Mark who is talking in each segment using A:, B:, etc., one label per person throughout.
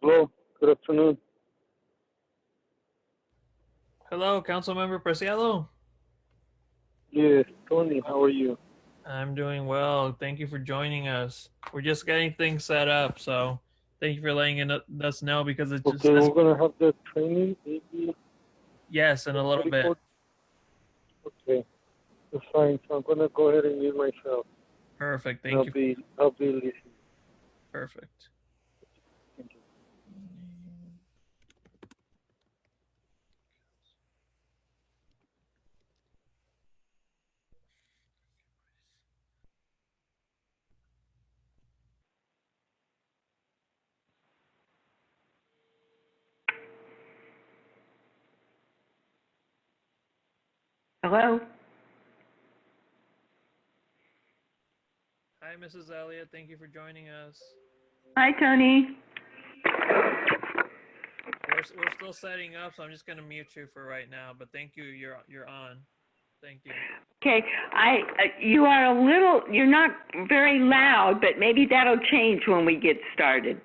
A: Hello, good afternoon.
B: Hello, Councilmember Preciado.
A: Yes, Tony, how are you?
B: I'm doing well. Thank you for joining us. We're just getting things set up, so thank you for letting us know because it just
A: Okay,
B: says
A: we're gonna have the training maybe
B: yes in a little bit.
A: 44. Okay, that's fine. So I'm gonna go ahead and mute myself,
B: Perfect.
A: and
B: Thank you.
A: I'll be listening.
B: Perfect.
A: Thank you.
C: Hello?
B: Hi, Mrs. Elliott. Thank you for joining us.
C: Hi, Tony.
B: We're still setting up, so I'm just gonna mute you for right now. But thank you. You're on. Thank you.
C: Okay, you are you're not very loud, but maybe that'll change when we get started.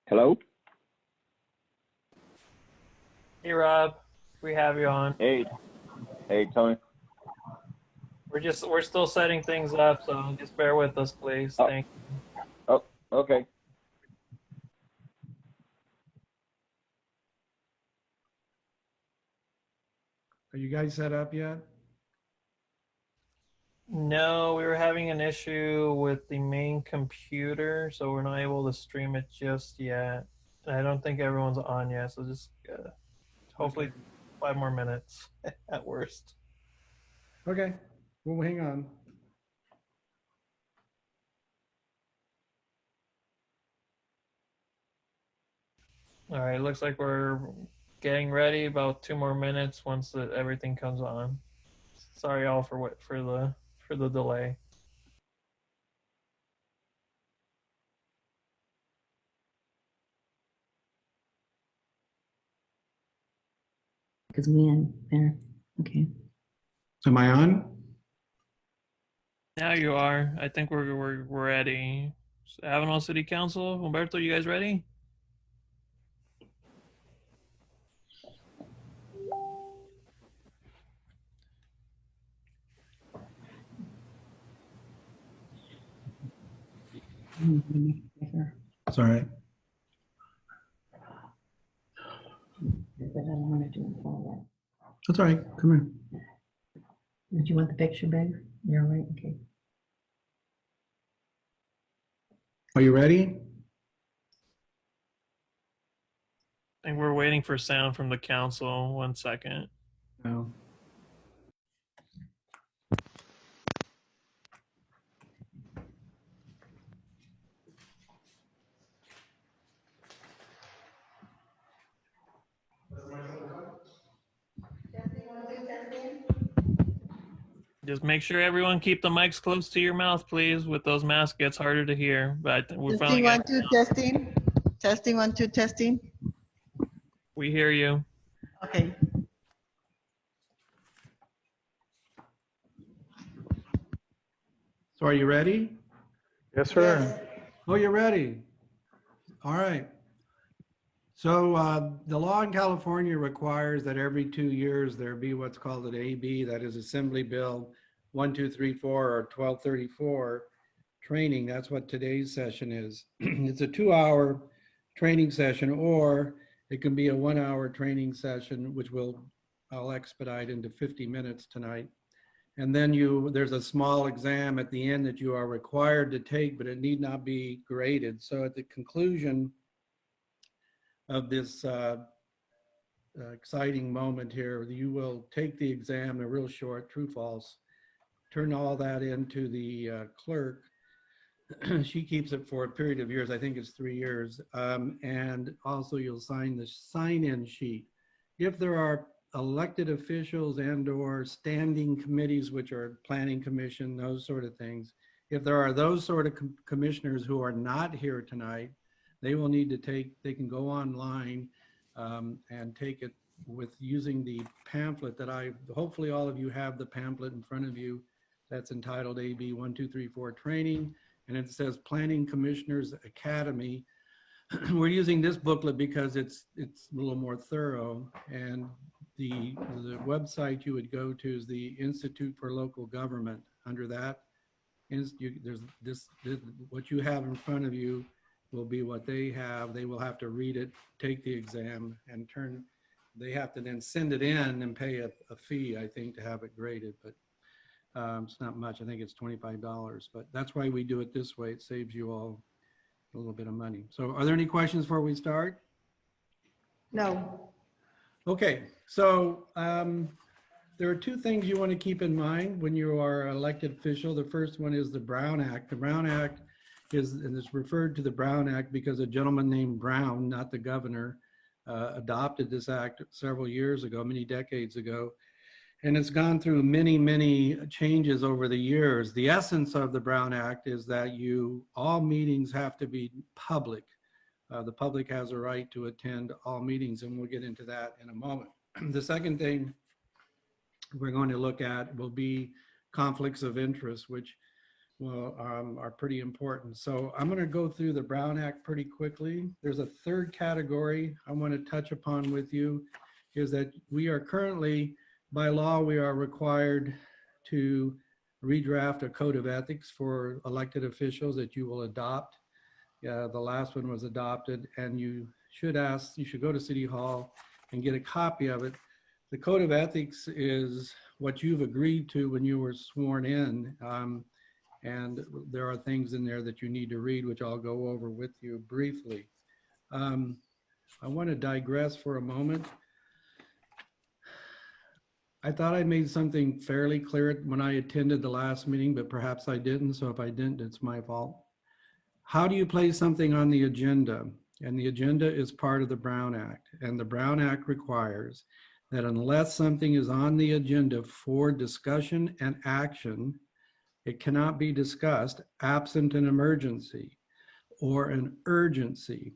D: Hello?
B: Hey, Rob. We have you on.
D: Hey. Hey, Tony.
B: We're still setting things up, so just bear with us, please.
D: Oh,
B: Thank
D: oh, okay.
E: Are you guys set up yet?
B: No, we were having an issue with the main computer, so we're not able to stream it just yet. And I don't think everyone's on yet, so just hopefully
E: Okay.
B: 5 more minutes at worst.
E: Okay, well, hang on.
B: All right, looks like we're getting ready. About 2 more minutes once everything comes on. Sorry all for the delay.
C: Because we in there. Okay.
E: Am I on?
B: Now you are. I think we're ready. Avenal City Council, Humberto, you guys ready?
E: It's all right.
C: But I don't want to do it forward.
E: That's all right. Come here.
C: Did you want the picture bigger? You're right, okay.
E: Are you ready?
B: I think we're waiting for sound from the council. 1 second.
E: No.
B: Just make sure everyone keep the mics close to your mouth, please. With those masks, it gets harder to hear. But we finally
F: Testing
B: got.
F: 1 2 testing. Testing 1 2 testing.
B: We hear you.
F: Okay.
E: So are you ready?
A: Yes, sir.
F: Yes.
E: Oh, you're ready. All right. So the law in California requires that every 2 years there be what's called an AB, that is Assembly Bill 1234 or 1234 training. That's what today's session is. It's a 2-hour training session, or it can be a 1-hour training session, which I'll expedite into 50 minutes tonight. And then there's a small exam at the end that you are required to take, but it need not be graded. So at the conclusion of this exciting moment here, you will take the exam, a real short, true, false, turn all that into the clerk. She keeps it for a period of years. I think it's 3 years. And also you'll sign the sign-in sheet. If there are elected officials and or standing committees, which are planning commission, those sort of things, if there are those sort of commissioners who are not here tonight, they will need to they can go online and take it with using the pamphlet that hopefully all of you have the pamphlet in front of you that's entitled AB 1234 Training, and it says Planning Commissioners Academy. We're using this booklet because it's a little more thorough, and the website you would go to is the Institute for Local Government. Under that, what you have in front of you will be what they have. They will have to read it, take the exam, and they have to then send it in and pay a fee, I think, to have it graded. But it's not much. I think it's $25, but that's why we do it this way. It saves you all a little bit of money. So are there any questions before we start?
F: No.
E: Okay, so there are 2 things you want to keep in mind when you are an elected official. The first one is the Brown Act. The Brown Act and it's referred to the Brown Act because a gentleman named Brown, not the governor, adopted this act several years ago, many decades ago. And it's gone through many, many changes over the years. The essence of the Brown Act is that all meetings have to be public. The public has a right to attend all meetings, and we'll get into that in a moment. The second thing we're going to look at will be conflicts of interest, which are pretty important. So I'm going to go through the Brown Act pretty quickly. There's a third category I want to touch upon with you, is that we are currently, by law, we are required to redraft a code of ethics for elected officials that you will adopt. The last one was adopted, and you should go to City Hall and get a copy of it. The code of ethics is what you've agreed to when you were sworn in, and there are things in there that you need to read, which I'll go over with you briefly. I want to digress for a moment. I thought I made something fairly clear when I attended the last meeting, but perhaps I didn't. So if I didn't, it's my fault. How do you place something on the agenda? And the agenda is part of the Brown Act. And the Brown Act requires that unless something is on the agenda for discussion and action, it cannot be discussed absent an emergency or an urgency.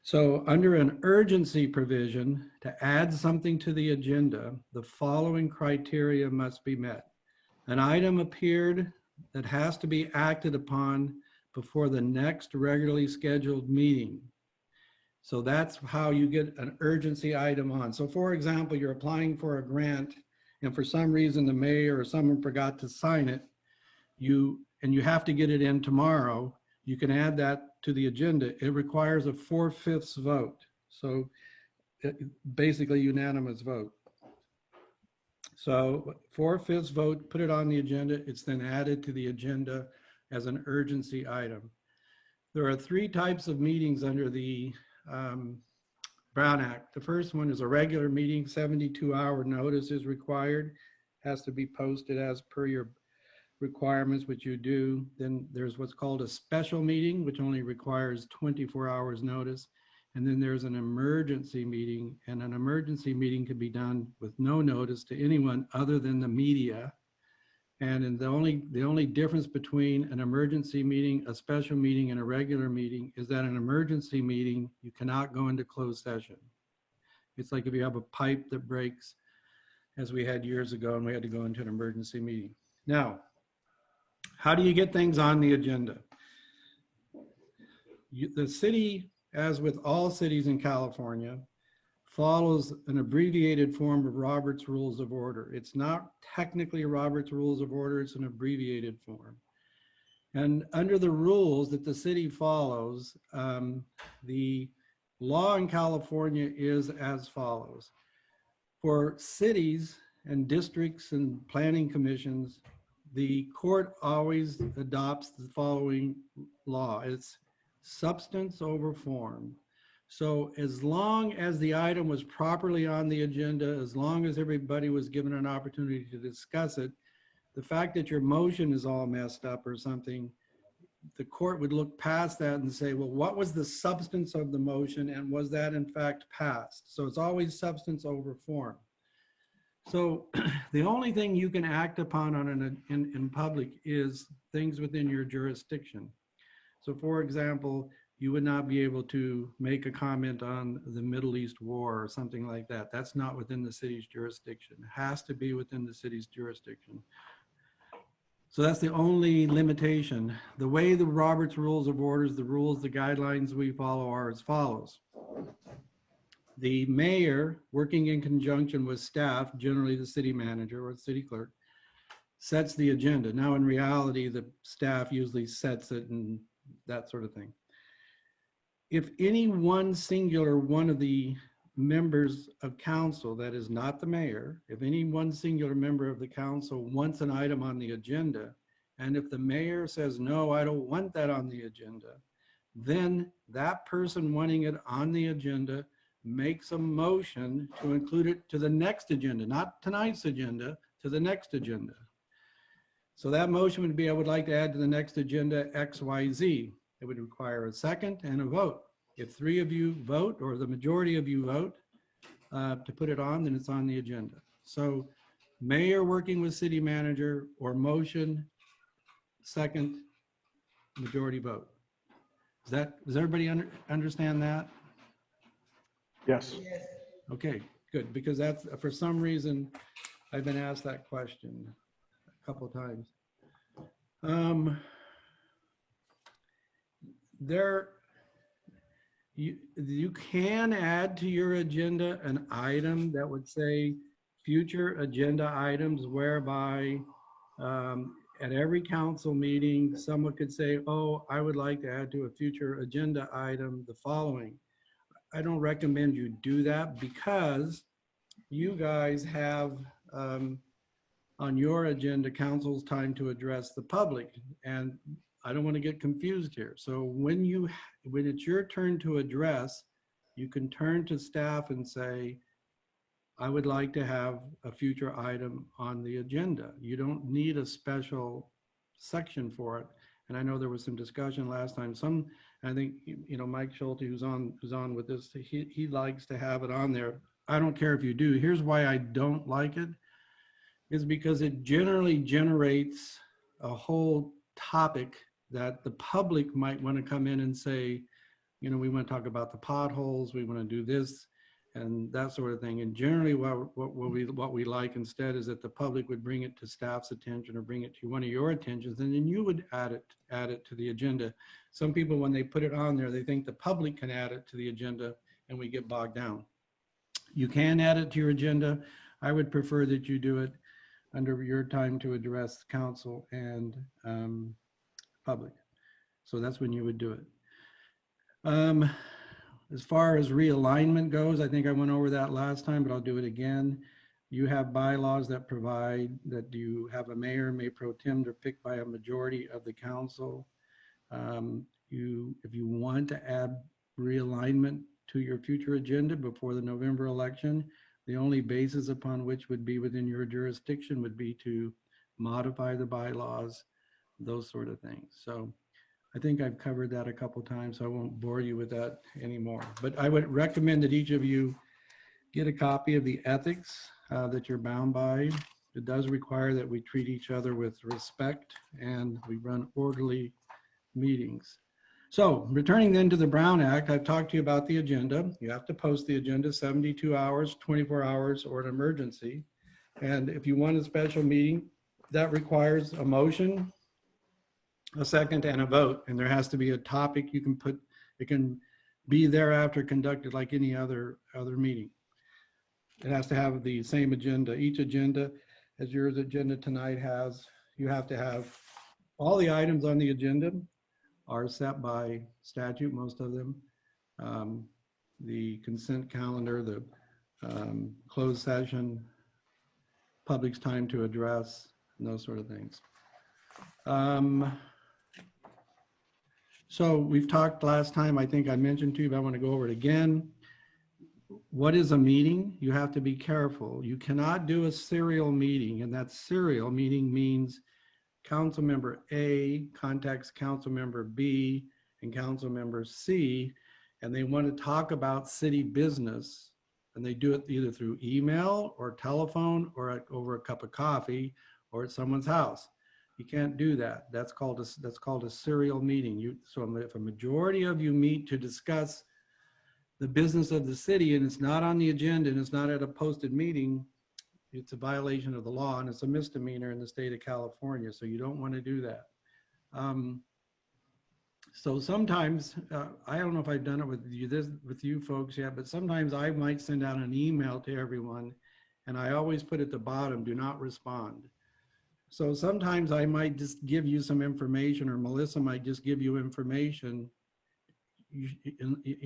E: So under an urgency provision, to add something to the agenda, the following criteria must be met. An item appeared that has to be acted upon before the next regularly scheduled meeting. So that's how you get an urgency item on. So for example, you're applying for a grant, and for some reason the mayor or someone forgot to sign it, and you have to get it in tomorrow. You can add that to the agenda. It requires a 4/5 vote. So basically unanimous vote. So 4/5 vote, put it on the agenda. It's then added to the agenda as an urgency item. There are 3 types of meetings under the Brown Act. The first one is a regular meeting. 72-hour notice is required. Has to be posted as per your requirements, which you do. Then there's what's called a special meeting, which only requires 24 hours notice. And then there's an emergency meeting, and an emergency meeting can be done with no notice to anyone other than the media. And the only difference between an emergency meeting, a special meeting, and a regular meeting is that an emergency meeting, you cannot go into closed session. It's like if you have a pipe that breaks, as we had years ago, and we had to go into an emergency meeting. Now, how do you get things on the agenda? The city, as with all cities in California, follows an abbreviated form of Robert's Rules of Order. It's not technically Robert's Rules of Order, it's an abbreviated form. And under the rules that the city follows, the law in California is as follows. For cities and districts and planning commissions, the court always adopts the following law. It's substance over form. So as long as the item was properly on the agenda, as long as everybody was given an opportunity to discuss it, the fact that your motion is all messed up or something, the court would look past that and say, well, what was the substance of the motion and was that in fact passed? So it's always substance over form. So the only thing you can act upon in public is things within your jurisdiction. So for example, you would not be able to make a comment on the Middle East war or something like that. That's not within the city's jurisdiction. It has to be within the city's jurisdiction. So that's the only limitation. The way the Robert's Rules of Orders, the rules, the guidelines we follow are as follows. The mayor, working in conjunction with staff, generally the city manager or the city clerk, sets the agenda. Now in reality, the staff usually sets it and that sort of thing. If any one singular one of the members of council, that is not the mayor, if any one singular member of the council wants an item on the agenda, and if the mayor says, no, I don't want that on the agenda, then that person wanting it on the agenda makes a motion to include it to the next agenda, not tonight's agenda, to the next agenda. So that motion would be, I would like to add to the next agenda XYZ. It would require a second and a vote. If 3 of you vote, or the majority of you vote to put it on, then it's on the agenda. So mayor working with city manager, or motion, second, majority vote. Does everybody understand that?
A: Yes.
E: Okay, good, because that's, for some reason, I've been asked that question a couple of times. You can add to your agenda an item that would say future agenda items, whereby at every council meeting, someone could say, oh, I would like to add to a future agenda item the following. I don't recommend you do that because you guys have on your agenda council's time to address the public, and I don't want to get confused here. So when it's your turn to address, you can turn to staff and say, I would like to have a future item on the agenda. You don't need a special section for it. And I know there was some discussion last time. I think, Mike Schulte, who's on with this, he likes to have it on there. I don't care if you do. Here's why I don't like it, is because it generally generates a whole topic that the public might want to come in and say, we want to talk about the potholes, we want to do this and that sort of thing. And generally what we like instead is that the public would bring it to staff's attention or bring it to one of your attentions, and then you would add it to the agenda. Some people, when they put it on there, they think the public can add it to the agenda and we get bogged down. You can add it to your agenda. I would prefer that you do it under your time to address council and public. So that's when you would do it. As far as realignment goes, I think I went over that last time, but I'll do it again. You have bylaws that provide that you have a mayor, may pro tem, or picked by a majority of the council. If you want to add realignment to your future agenda before the November election, the only basis upon which would be within your jurisdiction would be to modify the bylaws, those sort of things. So I think I've covered that a couple times, so I won't bore you with that anymore. But I would recommend that each of you get a copy of the ethics that you're bound by. It does require that we treat each other with respect and we run orderly meetings. So returning then to the Brown Act, I've talked to you about the agenda. You have to post the agenda 72 hours, 24 hours, or an emergency. And if you want a special meeting, that requires a motion, a second, and a vote. And there has to be a topic you can put. It can be thereafter conducted like any other meeting. it has to have the same agenda. Each agenda, as your agenda tonight has, you have to have all the items on the agenda are set by statute, most of them. The consent calendar, the closed session, public's time to address, and those sort of things. So we've talked last time, I think I mentioned to you, but I want to go over it again. What is a meeting? You have to be careful. You cannot do a serial meeting, and that serial meeting means council member A contacts council member B and council member C, and they want to talk about city business, and they do it either through email or telephone or over a cup of coffee or at someone's house. You can't do that. That's called a serial meeting. So if a majority of you meet to discuss the business of the city and it's not on the agenda and it's not at a posted meeting, it's a violation of the law and it's a misdemeanor in the state of California. So you don't want to do that. So sometimes, I don't know if I've done it with you folks yet, but sometimes I might send out an email to everyone and I always put at the bottom, do not respond. So sometimes I might just give you some information, or Melissa might just give you information. You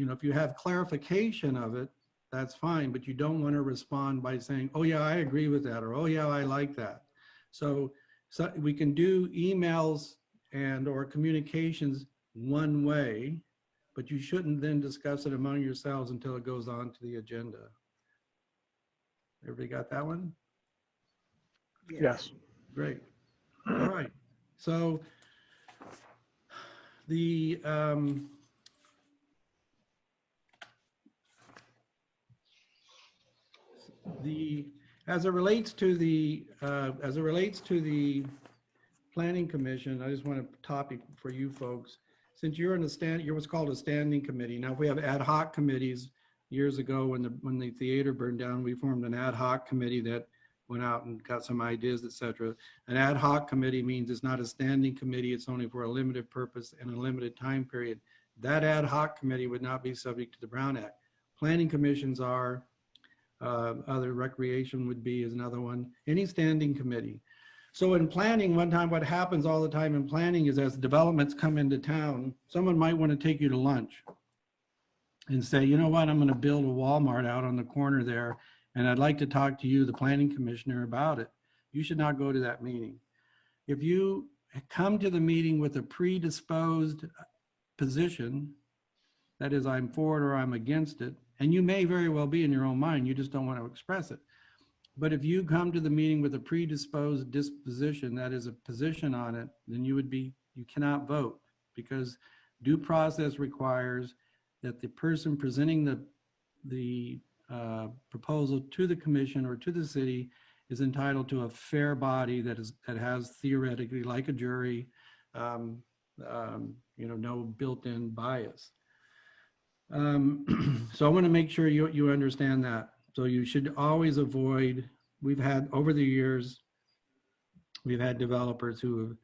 E: know, if you have clarification of it, that's fine, but you don't want to respond by saying, oh yeah, I agree with that, or oh yeah, I like that. So we can do emails and or communications one way, but you shouldn't then discuss it among yourselves until it goes on to the agenda. Everybody got that one?
A: Yes.
E: Great. All right. So the as it relates to the Planning Commission, I just want a topic for you folks. Since you're you're what's called a standing committee. Now, if we have ad hoc committees, years ago when the theater burned down, we formed an ad hoc committee that went out and got some ideas, etc. An ad hoc committee means it's not a standing committee. It's only for a limited purpose and a limited time period. That ad hoc committee would not be subject to the Brown Act. Planning commissions are, other recreation would be is another one, any standing committee. So in planning, one time, what happens all the time in planning is as developments come into town, someone might want to take you to lunch and say, you know what, I'm going to build a Walmart out on the corner there, and I'd like to talk to you, the planning commissioner, about it. You should not go to that meeting. If you come to the meeting with a predisposed position, that is, I'm for it or I'm against it, and you may very well be in your own mind, you just don't want to express it. But if you come to the meeting with a predisposed disposition, that is a position on it, then you cannot vote, because due process requires that the person presenting the proposal to the commission or to the city is entitled to a fair body that has theoretically, like a jury, no built-in bias. So I want to make sure you understand that. So you should always avoid. We've had over the years, we've had developers who have,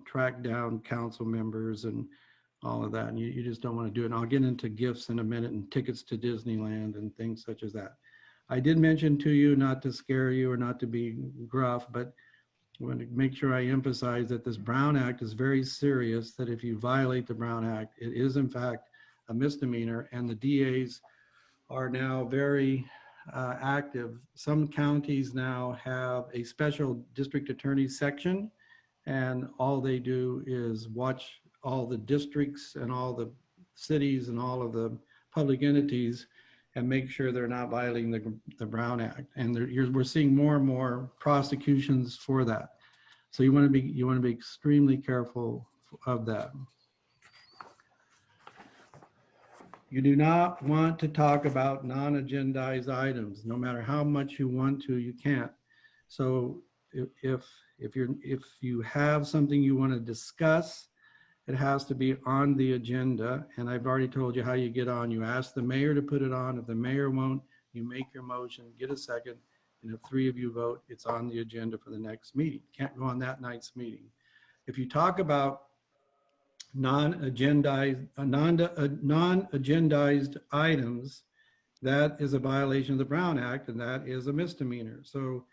E: tracked down council members and all of that, and you just don't want to do it. And I'll get into gifts in a minute and tickets to Disneyland and things such as that. I did mention to you not to scare you or not to be gruff, but I want to make sure I emphasize that this Brown Act is very serious, that if you violate the Brown Act, it is in fact a misdemeanor, and the DAs are now very active. Some counties now have a special district attorney section, and all they do is watch all the districts and all the cities and all of the public entities and make sure they're not violating the Brown Act. And we're seeing more and more prosecutions for that. So you want to be extremely careful of that. You do not want to talk about non-agendized items. No matter how much you want to, you can't. So if you have something you want to discuss, it has to be on the agenda. And I've already told you how you get on. You ask the mayor to put it on. If the mayor won't, you make your motion, get a second. And if 3 of you vote, it's on the agenda for the next meeting. Can't go on that night's meeting. If you talk about non-agendized items, that is a violation of the Brown Act, and that is a misdemeanor. So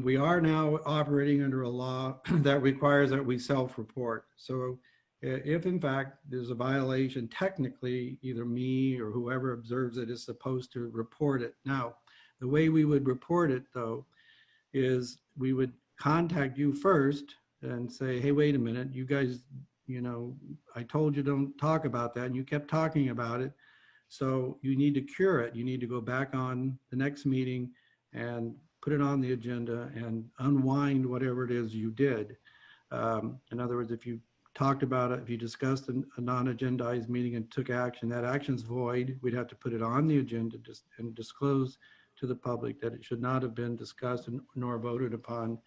E: we are now operating under a law that requires that we self-report. So if in fact there's a violation, technically either me or whoever observes it is supposed to report it. Now, the way we would report it though is we would contact you first and say, hey, wait a minute, you guys, you know, I told you don't talk about that and you kept talking about it. So you need to cure it. You need to go back on the next meeting and put it on the agenda and unwind whatever it is you did. In other words, if you talked about it, if you discussed a non-agendized meeting and took action, that action's void. We'd have to put it on the agenda and disclose to the public that it should not have been discussed nor voted upon.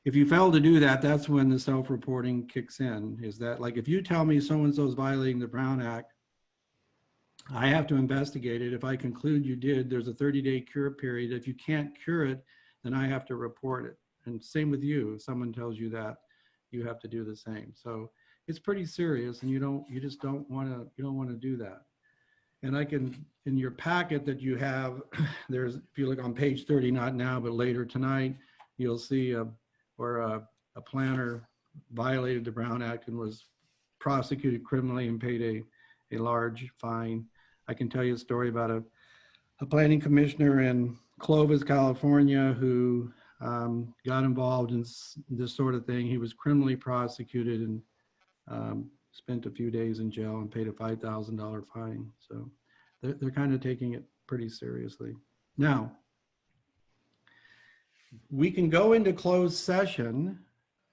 E: If you fail to do that, that's when the self-reporting kicks in. Is that like if you tell me so-and-so is violating the Brown Act, I have to investigate it. If I conclude you did, there's a 30-day cure period. If you can't cure it, then I have to report it. And same with you. If someone tells you that, you have to do the same. So it's pretty serious, and you just don't want to do that. And I can, in your packet that you have, there's, if you look on page 30, not now, but later tonight, you'll see where a planner violated the Brown Act and was prosecuted criminally and paid a large fine. I can tell you a story about a planning commissioner in Clovis, California, who got involved in this sort of thing. He was criminally prosecuted and spent a few days in jail and paid a $5,000 fine. So they're kind of taking it pretty seriously. Now, we can go into closed session.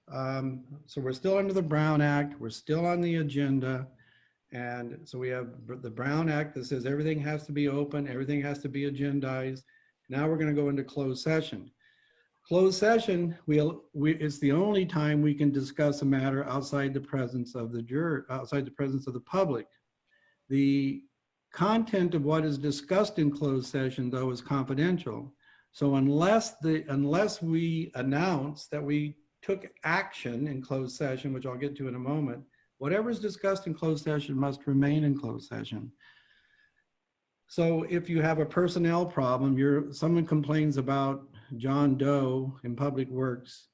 E: So we're still under the Brown Act. We're still on the agenda. And so we have the Brown Act that says everything has to be open, everything has to be agendized. Now we're going to go into closed session. Closed session, it's the only time we can discuss a matter outside the presence of the juror, outside the presence of the public. The content of what is discussed in closed session, though, is confidential. So unless we announce that we took action in closed session, which I'll get to in a moment, whatever is discussed in closed session must remain in closed session. So if you have a personnel problem, someone complains about John Doe in Public Works,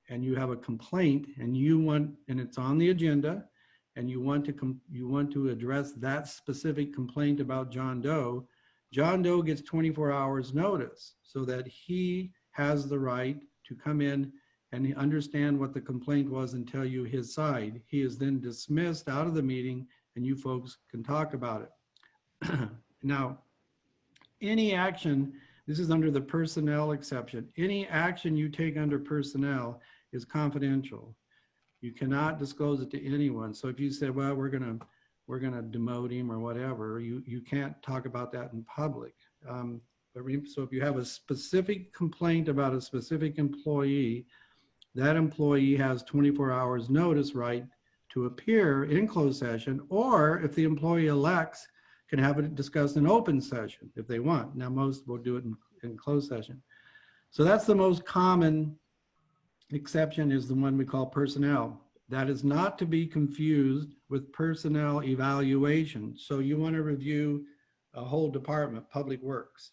E: and you have a complaint, and it's on the agenda, and you want to address that specific complaint about John Doe. John Doe gets 24 hours notice so that he has the right to come in and understand what the complaint was and tell you his side. He is then dismissed out of the meeting and you folks can talk about it. Now, any action, this is under the personnel exception, any action you take under personnel is confidential. You cannot disclose it to anyone. So if you said, well, we're gonna demote him or whatever, you can't talk about that in public. So if you have a specific complaint about a specific employee, that employee has 24 hours notice right to appear in closed session, or if the employee elects, can have it discussed in open session if they want. Now, most will do it in closed session. So that's the most common exception, is the one we call personnel. That is not to be confused with personnel evaluation. So you want to review a whole department, Public Works.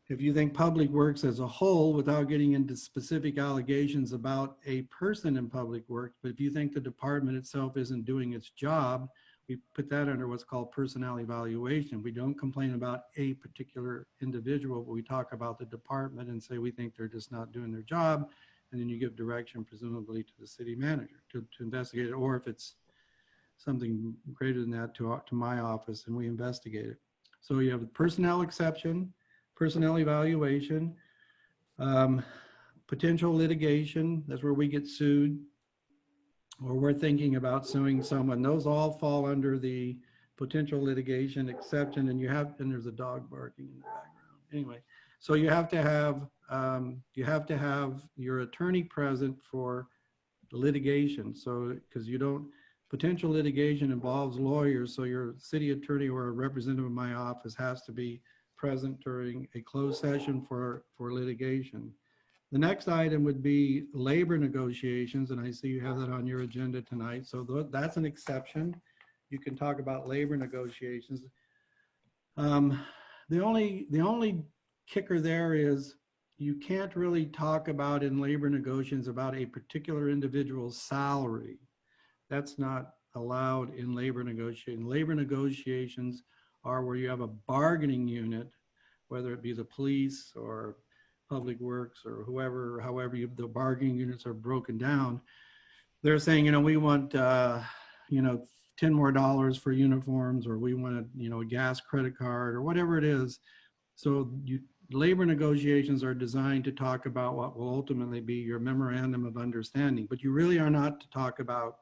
E: If you think Public Works as a whole, without getting into specific allegations about a person in Public Works, but if you think the department itself isn't doing its job, we put that under what's called personnel evaluation. We don't complain about a particular individual, but we talk about the department and say we think they're just not doing their job. And then you give direction, presumably, to the city manager to investigate it, or if it's something greater than that, to my office, and we investigate it. So you have a personnel exception, personnel evaluation, potential litigation, that's where we get sued, or we're thinking about suing someone. Those all fall under the potential litigation exception, and there's a dog barking in the background. Anyway, so you have to have your attorney present for litigation. So, because potential litigation involves lawyers, so your city attorney or a representative of my office has to be present during a closed session for litigation. The next item would be labor negotiations, and I see you have that on your agenda tonight. So that's an exception. You can talk about labor negotiations. The only kicker there is you can't really talk about in labor negotiations about a particular individual's salary. That's not allowed in labor negotiations. Labor negotiations are where you have a bargaining unit, whether it be the police or public works or whoever, however the bargaining units are broken down. They're saying, we want, $10 more for uniforms, or we want a gas credit card or whatever it is. So labor negotiations are designed to talk about what will ultimately be your memorandum of understanding, but you really are not to talk about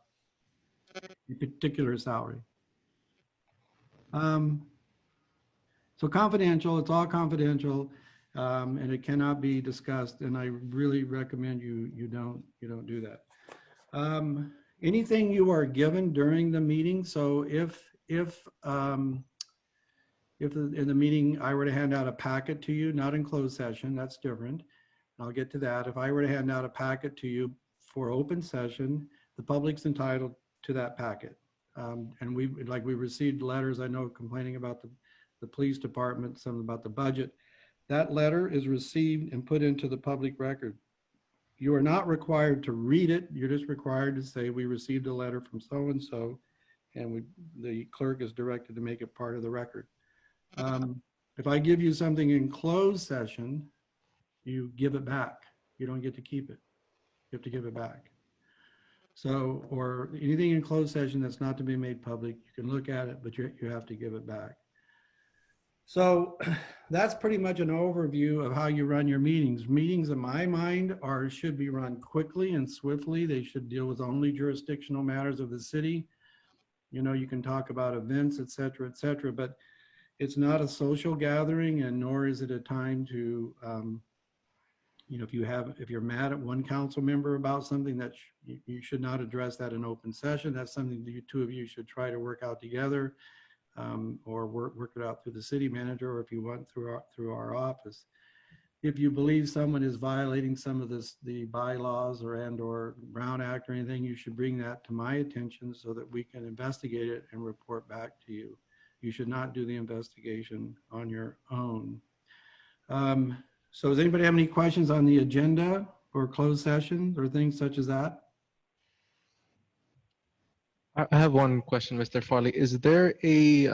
E: a particular salary. So confidential, it's all confidential, and it cannot be discussed. And I really recommend you don't do that. Anything you are given during the meeting. So if in the meeting I were to hand out a packet to you, not in closed session, that's different. I'll get to that. If I were to hand out a packet to you for open session, the public's entitled to that packet. And we received letters, I know, complaining about the police department, some about the budget. That letter is received and put into the public record. You are not required to read it. You're just required to say, we received a letter from so-and-so, and the clerk is directed to make it part of the record. If I give you something in closed session, you give it back. You don't get to keep it. You have to give it back. So, or anything in closed session that's not to be made public, you can look at it, but you have to give it back. So that's pretty much an overview of how you run your meetings. Meetings, in my mind, should be run quickly and swiftly. They should deal with only jurisdictional matters of the city. You can talk about events, et cetera, but it's not a social gathering, and nor is it a time to, if you're mad at one council member about something, that you should not address that in open session. That's something that you two of you should try to work out together. Or work it out through the city manager, or if you want through our office. If you believe someone is violating some of the bylaws or Brown Act or anything, you should bring that to my attention so that we can investigate it and report back to you. You should not do the investigation on your own. So does anybody have any questions on the agenda or closed sessions or things such as that?
G: I have one question, Mr. Farley. Is there a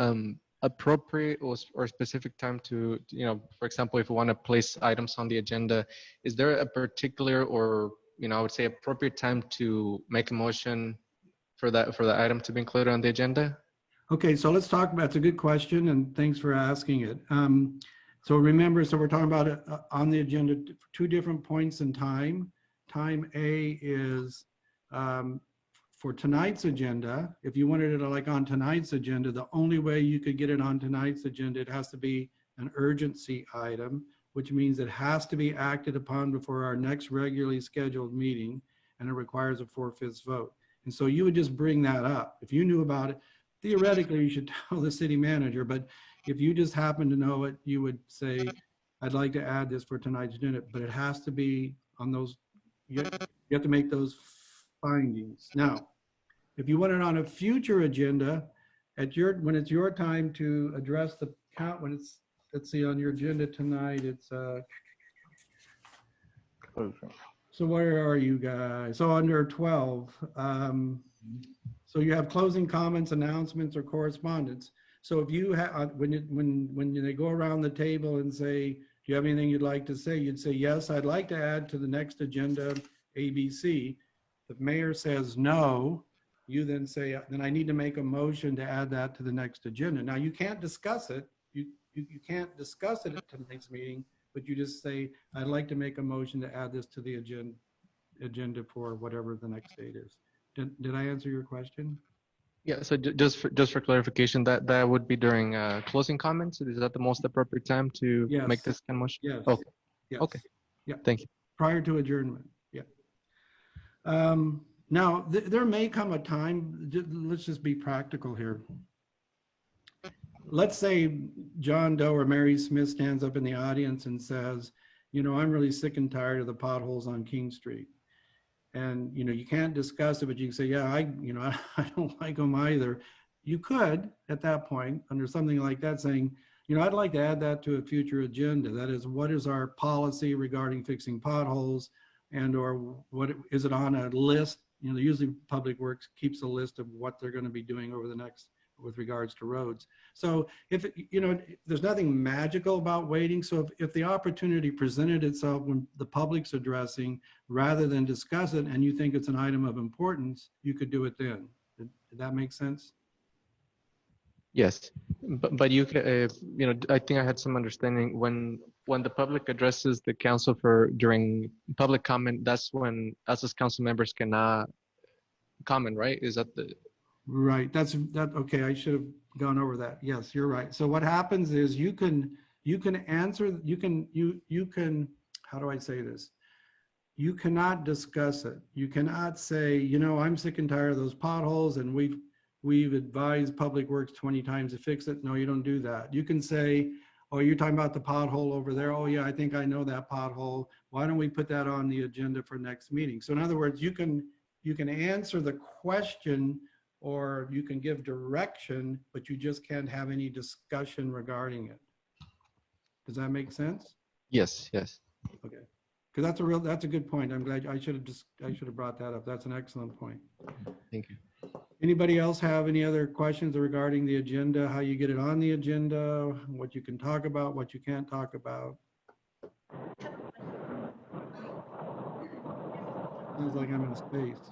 G: appropriate or specific time to, for example, if we want to place items on the agenda, is there a particular or, I would say appropriate time to make a motion for the item to be included on the agenda?
E: Okay, so let's talk about, it's a good question, and thanks for asking it. So remember, we're talking about on the agenda, 2 different points in time. Time A is for tonight's agenda. If you wanted it like on tonight's agenda, the only way you could get it on tonight's agenda, it has to be an urgency item, which means it has to be acted upon before our next regularly scheduled meeting, and it requires a 4/5 vote. And so you would just bring that up. If you knew about it, theoretically you should tell the city manager, but if you just happen to know it, you would say, I'd like to add this for tonight's agenda, but it has to be on those, you have to make those findings. Now, if you want it on a future agenda, when it's your time to address the count, when it's, let's see, on your agenda tonight, it's so where are you guys? So under 12, so you have closing comments, announcements, or correspondence. So if you have, when they go around the table and say, do you have anything you'd like to say? You'd say, yes, I'd like to add to the next agenda ABC. The mayor says no, you then say, then I need to make a motion to add that to the next agenda. Now you can't discuss it. You can't discuss it at tonight's meeting, but you just say, I'd like to make a motion to add this to the agenda for whatever the next date is. Did I answer your question?
G: Yeah, so just for clarification, that would be during closing comments. Is that the most appropriate time to make this kind of motion?
E: Yes.
G: Okay.
E: Yes.
G: Okay.
E: Yeah.
G: Thank you.
E: Prior to adjournment. Yeah. Now there may come a time. Let's just be practical here. Let's say John Doe or Mary Smith stands up in the audience and says, I'm really sick and tired of the potholes on King Street. And, you can't discuss it, but you can say, yeah, I don't like them either. You could, at that point, under something like that, saying, I'd like to add that to a future agenda. That is, what is our policy regarding fixing potholes, and or what is it on a list? Usually Public Works keeps a list of what they're going to be doing over the next with regards to roads. So if there's nothing magical about waiting. So if the opportunity presented itself when the public's addressing, rather than discuss it, and you think it's an item of importance, you could do it then. Did that make sense?
G: Yes, but you can, I think I had some understanding when the public addresses the council during public comment, that's when us as council members cannot comment, right? Is that the?
E: Right. Okay. I should have gone over that. Yes, you're right. So what happens is you can answer, you can, how do I say this? You cannot discuss it. You cannot say, I'm sick and tired of those potholes and we've advised Public Works 20 times to fix it. No, you don't do that. You can say, oh, you're talking about the pothole over there. Oh yeah, I think I know that pothole. Why don't we put that on the agenda for next meeting? So in other words, you can answer the question, or you can give direction, but you just can't have any discussion regarding it. Does that make sense?
G: Yes.
E: Okay. Because that's a good point. I'm glad I should have brought that up. That's an excellent point.
G: Thank you.
E: Anybody else have any other questions regarding the agenda, how you get it on the agenda, what you can talk about, what you can't talk about? Sounds like I'm in space.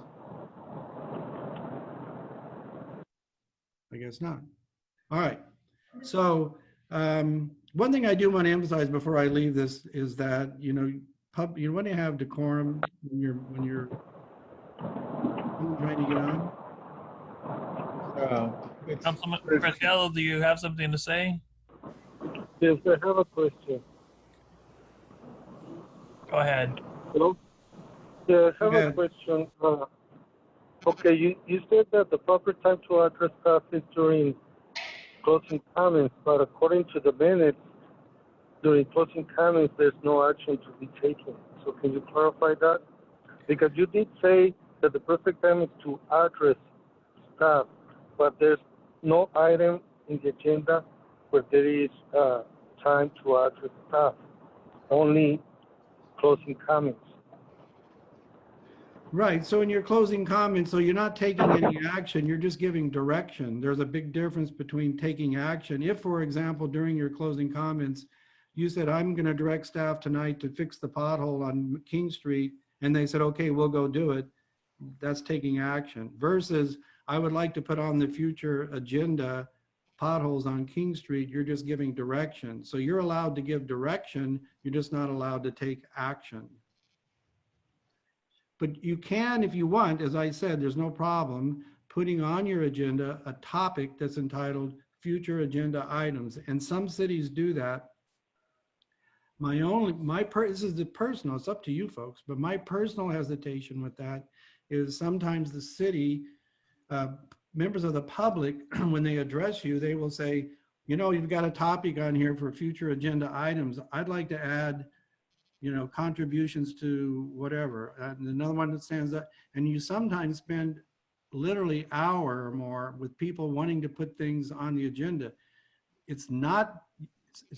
E: I guess not. All right. So one thing I do want to emphasize before I leave this is that, you want to have decorum when you're trying to get on.
B: Councilman Preciado, do you have something to say?
A: Yes, I have a question.
B: Go ahead.
A: Hello? Yeah, I have
E: Okay.
A: a question. Okay, you said that the proper time to address staff is during closing comments, but according to the minutes, during closing comments, there's no action to be taken. So can you clarify that? Because you did say that the perfect time is to address staff, but there's no item in the agenda where there is time to address staff, only closing comments.
E: Right. So in your closing comments, so you're not taking any action, you're just giving direction. There's a big difference between taking action. If, for example, during your closing comments, you said, I'm going to direct staff tonight to fix the pothole on King Street, and they said, okay, we'll go do it. That's taking action. Versus, I would like to put on the future agenda potholes on King Street. You're just giving direction. So you're allowed to give direction. You're just not allowed to take action. But you can, if you want, as I said, there's no problem putting on your agenda a topic that's entitled future agenda items. And some cities do that. This is the personal, it's up to you folks, but my personal hesitation with that is sometimes the city, members of the public, when they address you, they will say, you've got a topic on here for future agenda items. I'd like to add, contributions to whatever. And another one that stands up, and you sometimes spend literally an hour or more with people wanting to put things on the agenda. It's not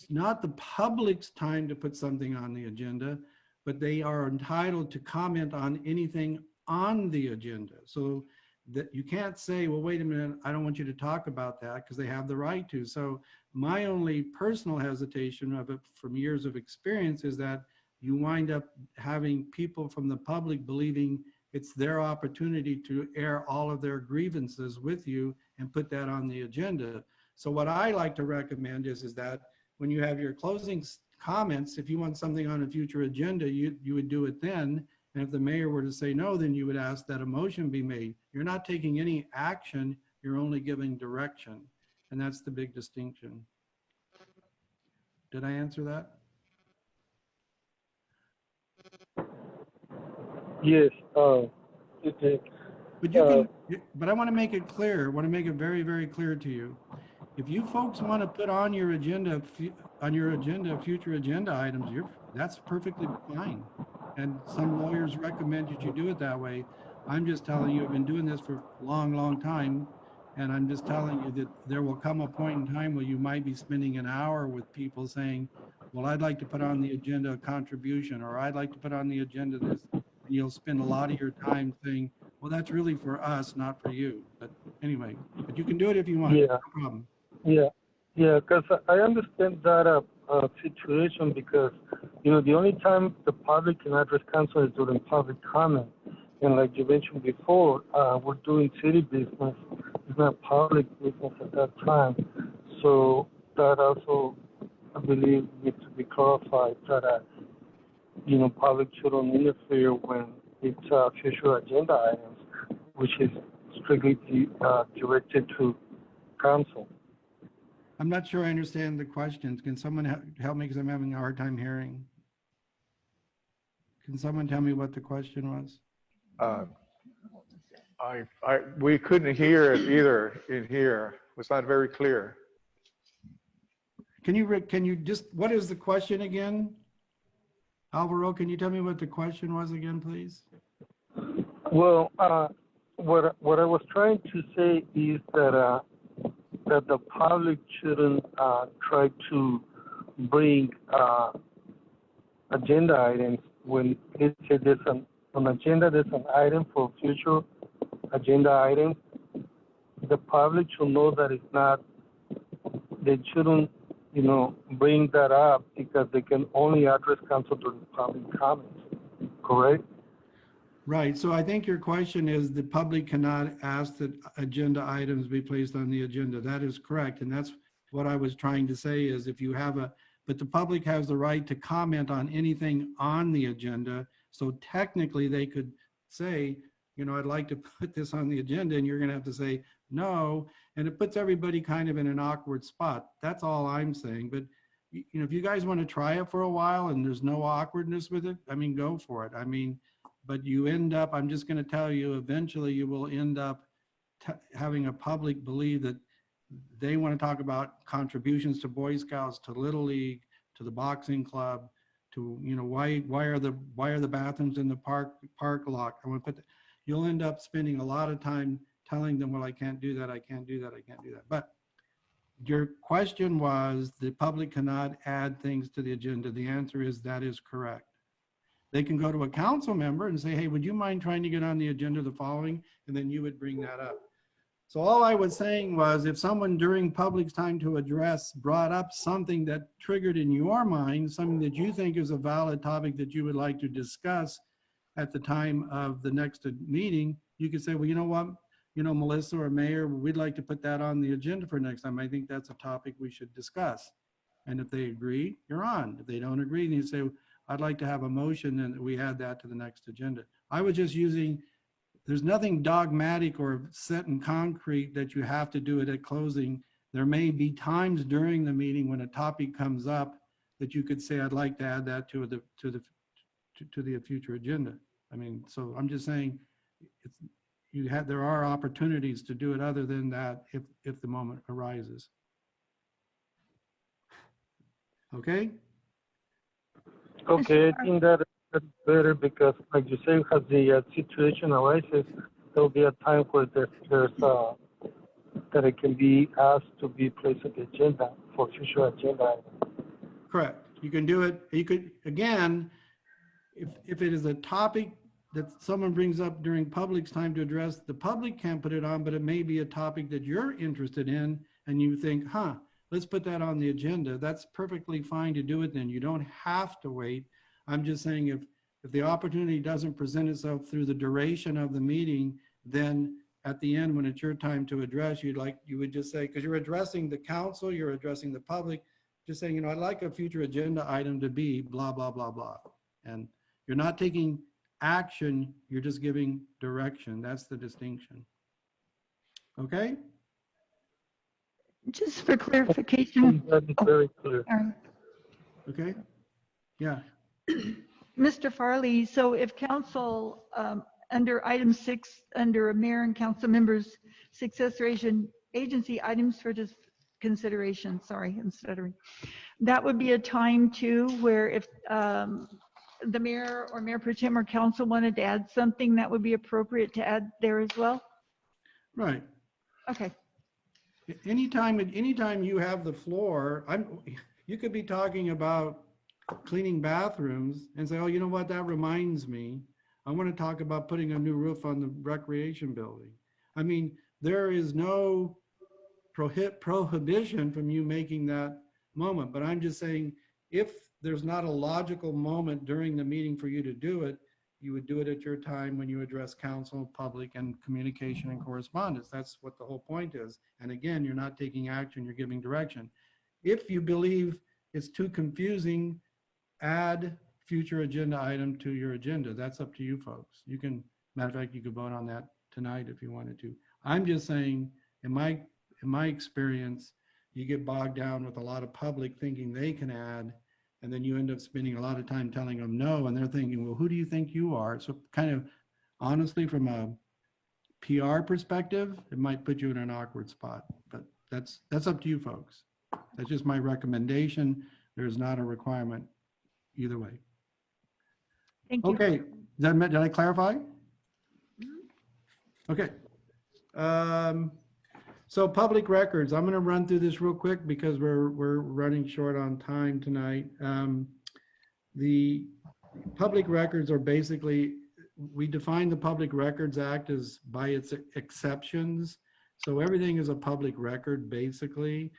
E: the public's time to put something on the agenda, but they are entitled to comment on anything on the agenda. So that you can't say, well, wait a minute, I don't want you to talk about that, because they have the right to. So my only personal hesitation of it from years of experience is that you wind up having people from the public believing it's their opportunity to air all of their grievances with you and put that on the agenda. So what I like to recommend is that when you have your closing comments, if you want something on a future agenda, you would do it then. And if the mayor were to say no, then you would ask that a motion be made. You're not taking any action, you're only giving direction. And that's the big distinction. Did I answer that?
A: Yes, you did.
E: But I want to make it clear. I want to make it very, very clear to you. If you folks want to put on your agenda, future agenda items, that's perfectly fine. And some lawyers recommend that you do it that way. I'm just telling you, I've been doing this for a long, long time. And I'm just telling you that there will come a point in time where you might be spending an hour with people saying, well, I'd like to put on the agenda a contribution, or I'd like to put on the agenda this. And you'll spend a lot of your time saying, well, that's really for us, not for you. But anyway, but you can do it if you want.
A: Yeah.
E: No problem.
A: Yeah, because I understand that situation because, the only time the public can address council is during public comment. And like you mentioned before, we're doing city business. It's not public business at that time. So that also, I believe, needs to be clarified that, public shouldn't interfere when it's future agenda items, which is strictly directed to council.
E: I'm not sure I understand the questions. Can someone help me because I'm having a hard time hearing? Can someone tell me what the question was?
H: We couldn't hear it either in here. It was not very clear.
E: Can you just, what is the question again? Alvaro, can you tell me what the question was again, please?
A: Well, what I was trying to say is that that the public shouldn't try to bring agenda items when let's say there's an agenda, there's an item for future agenda items. The public should know that it's not, they shouldn't, bring that up because they can only address council during public comments, correct?
E: Right, so I think your question is the public cannot ask that agenda items be placed on the agenda. That is correct, and that's what I was trying to say is if you have but the public has the right to comment on anything on the agenda, so technically they could say, I'd like to put this on the agenda, and you're gonna have to say no, and it puts everybody kind of in an awkward spot. That's all I'm saying, but if you guys wanna try it for a while and there's no awkwardness with it, go for it. But you end up, I'm just going to tell you, eventually you will end up having a public believe that they want to talk about contributions to Boy Scouts, to Little League, to the boxing club, to, why are the bathrooms in the park locked? You'll end up spending a lot of time telling them, well, I can't do that, I can't do that, I can't do that. But your question was the public cannot add things to the agenda. The answer is that is correct. They can go to a council member and say, hey, would you mind trying to get on the agenda the following? And then you would bring that up. So all I was saying was if someone during public's time to address brought up something that triggered in your mind, something that you think is a valid topic that you would like to discuss at the time of the next meeting, you could say, well, you know what, Melissa or Mayor, we'd like to put that on the agenda for next time. I think that's a topic we should discuss. And if they agree, you're on. If they don't agree, then you say, I'd like to have a motion and we add that to the next agenda. I was just using, there's nothing dogmatic or set in concrete that you have to do it at closing. There may be times during the meeting when a topic comes up that you could say, I'd like to add that to the future agenda. So I'm just saying there are opportunities to do it other than that if the moment arises. Okay?
A: Okay, I think that's better because, like you say, as the situation arises, there'll be a time where there's that it can be asked to be placed on the agenda for future agenda items.
E: Correct. You can do it. You could, again, if it is a topic that someone brings up during public's time to address, the public can't put it on, but it may be a topic that you're interested in and you think, let's put that on the agenda. That's perfectly fine to do it then. You don't have to wait. I'm just saying if the opportunity doesn't present itself through the duration of the meeting, then at the end when it's your time to address, you would just say, because you're addressing the council, you're addressing the public, just saying, I'd like a future agenda item to be blah, blah, blah, blah. And you're not taking action, you're just giving direction. That's the distinction. Okay?
C: Just for clarification.
A: That is very clear.
E: Okay? Yeah.
F: Mr. Farley, so if council, under item 6, under mayor and council members' successor agency items for consideration, sorry, I'm stuttering. That would be a time too where if the mayor or mayor pro tem or council wanted to add something, that would be appropriate to add there as well?
E: Right.
F: Okay.
E: Anytime you have the floor, you could be talking about cleaning bathrooms and say, oh, you know what, that reminds me, I want to talk about putting a new roof on the recreation building. I mean, there is no prohibition from you making that moment, but I'm just saying, if there's not a logical moment during the meeting for you to do it, you would do it at your time when you address council, public, and communication and correspondence. That's what the whole point is. And again, you're not taking action, you're giving direction. If you believe it's too confusing, add future agenda item to your agenda. That's up to you folks. You can, matter of fact, you could vote on that tonight if you wanted to. I'm just saying, in my experience, you get bogged down with a lot of public thinking they can add, and then you end up spending a lot of time telling them no, and they're thinking, well, who do you think you are? So kind of honestly, from a PR perspective, it might put you in an awkward spot, but that's up to you folks. That's just my recommendation. There's not a requirement either way.
F: Thank you.
E: Okay, did I clarify? Okay. So public records, I'm going to run through this real quick because we're running short on time tonight. The public records are basically, we define the Public Records Act as by its exceptions. So everything is a public record basically,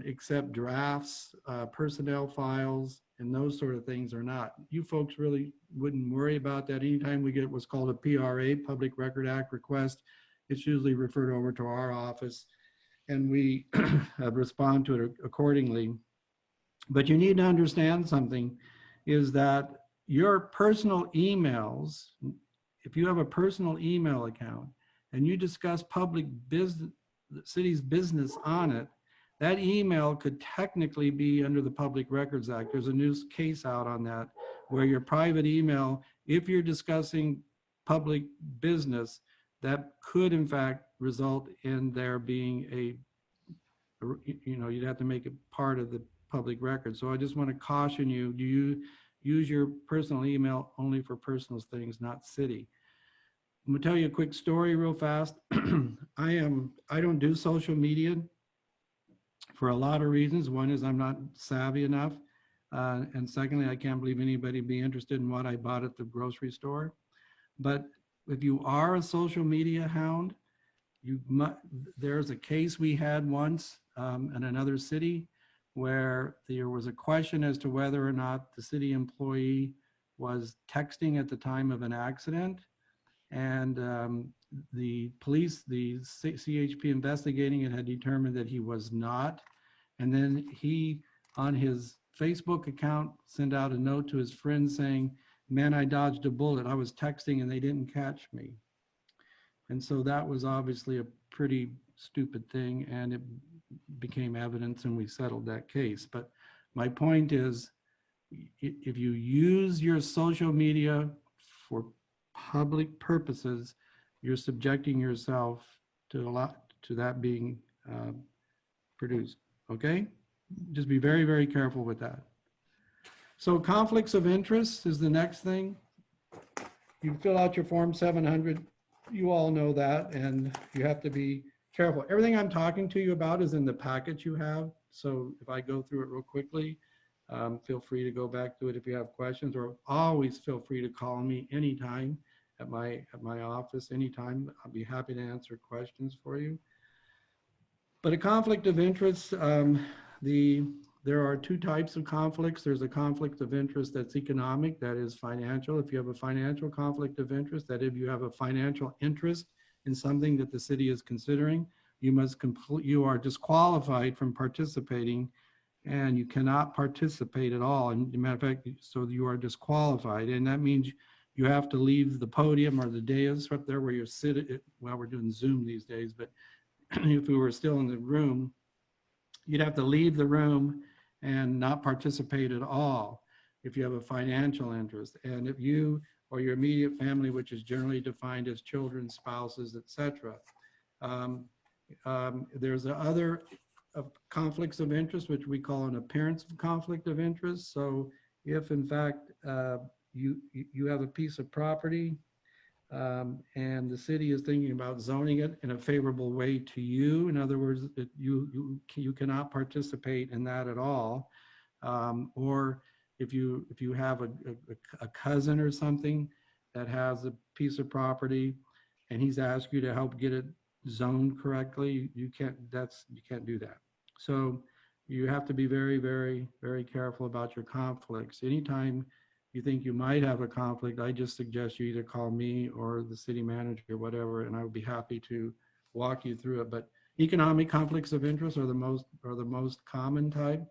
E: except drafts, personnel files, and those sort of things are not. You folks really wouldn't worry about that. Anytime we get what's called a PRA, Public Record Act request, it's usually referred over to our office and we respond to it accordingly. But you need to understand something, is that your personal emails, if you have a personal email account and you discuss public business, the city's business on it, that email could technically be under the Public Records Act. There's a new case out on that, where your private email, if you're discussing public business, that could in fact result in there being you'd have to make it part of the public record. So I just want to caution you, do you use your personal email only for personal things, not city. I'm gonna tell you a quick story real fast. I don't do social media for a lot of reasons. One is I'm not savvy enough. And secondly, I can't believe anybody would be interested in what I bought at the grocery store. But if you are a social media hound, there's a case we had once in another city where there was a question as to whether or not the city employee was texting at the time of an accident. And the police, the CHP investigating it, had determined that he was not. And then he, on his Facebook account, sent out a note to his friends saying, man, I dodged a bullet. I was texting and they didn't catch me. And so that was obviously a pretty stupid thing, and it became evidence and we settled that case. But my point is, if you use your social media for public purposes, you're subjecting yourself to that being produced, okay? Just be very, very careful with that. So conflicts of interest is the next thing. You fill out your Form 700. You all know that, and you have to be careful. Everything I'm talking to you about is in the packet you have. So if I go through it real quickly, feel free to go back to it if you have questions, or always feel free to call me anytime at my office, anytime. I'll be happy to answer questions for you. But a conflict of interest, there are two types of conflicts. There's a conflict of interest that's economic, that is financial. If you have a financial conflict of interest, that if you have a financial interest in something that the city is considering, you are disqualified from participating, and you cannot participate at all. And as a matter of fact, so you are disqualified, and that means you have to leave the podium or the dais up there where you're sitting. Well, we're doing Zoom these days, but if we were still in the room, you'd have to leave the room and not participate at all if you have a financial interest. And if you or your immediate family, which is generally defined as children, spouses, etc. There's other conflicts of interest, which we call an appearance of conflict of interest. So if in fact you have a piece of property and the city is thinking about zoning it in a favorable way to you. In other words, that you cannot participate in that at all. Or if you have a cousin or something that has a piece of property and he's asked you to help get it zoned correctly, you can't do that. So you have to be very, very, very careful about your conflicts. Anytime you think you might have a conflict, I just suggest you either call me or the city manager or whatever, and I would be happy to walk you through it. But economic conflicts of interest are the most common type.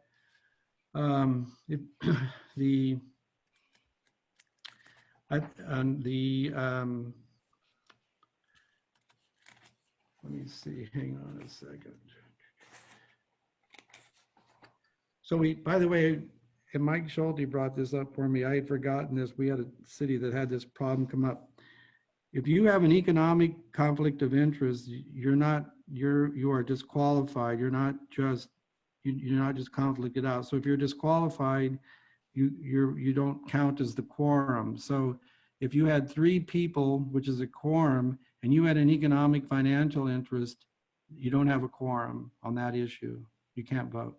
E: Let me see, hang on a second. So by the way, and Mike Schulte brought this up for me. I had forgotten this. We had a city that had this problem come up. If you have an economic conflict of interest, you are disqualified. You're not just conflicted out. So if you're disqualified, you don't count as the quorum. So if you had 3 people, which is a quorum, and you had an economic financial interest, you don't have a quorum on that issue. You can't vote.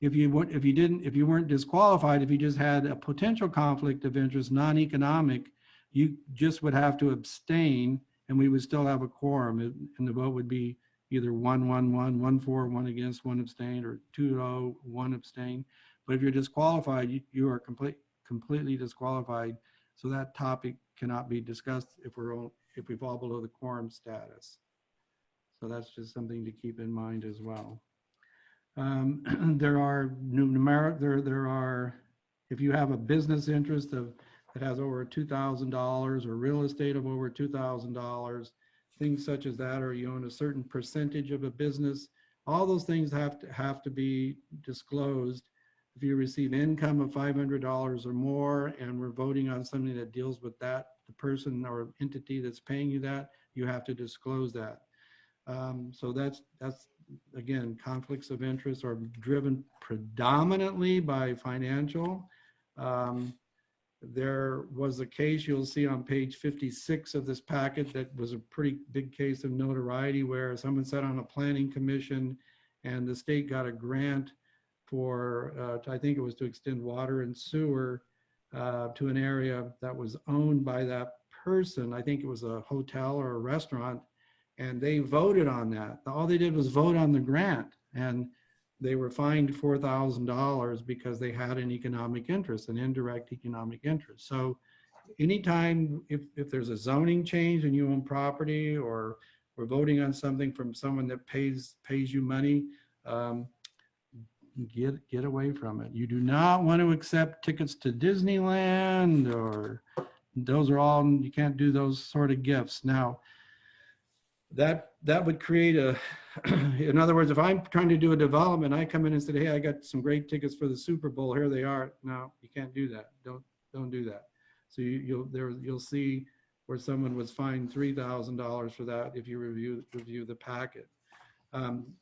E: If you weren't disqualified, if you just had a potential conflict of interest, non-economic, you just would have to abstain, and we would still have a quorum, and the vote would be either 1-1-1, 1-4, 1 against, 1 abstain, or 2-0, 1 abstain. But if you're disqualified, you are completely disqualified. So that topic cannot be discussed if we fall below the quorum status. So that's just something to keep in mind as well. There are if you have a business interest that has over $2,000 or real estate of over $2,000, things such as that, or you own a certain percentage of a business, all those things have to be disclosed. If you receive income of $500 or more, and we're voting on something that deals with that, the person or entity that's paying you that, you have to disclose that. So that's again, conflicts of interest are driven predominantly by financial. There was a case you'll see on page 56 of this packet that was a pretty big case of notoriety, where someone sat on a planning commission and the state got a grant for, I think it was to extend water and sewer to an area that was owned by that person. I think it was a hotel or a restaurant, and they voted on that. All they did was vote on the grant, and they were fined $4,000 because they had an economic interest, an indirect economic interest. So anytime, if there's a zoning change and you own property, or we're voting on something from someone that pays you money, get away from it. You do not want to accept tickets to Disneyland, or those are all, you can't do those sort of gifts. Now, that would create in other words, if I'm trying to do a development, I come in and say, hey, I got some great tickets for the Super Bowl, here they are. No, you can't do that. Don't do that. So you'll see where someone was fined $3,000 for that if you review the packet.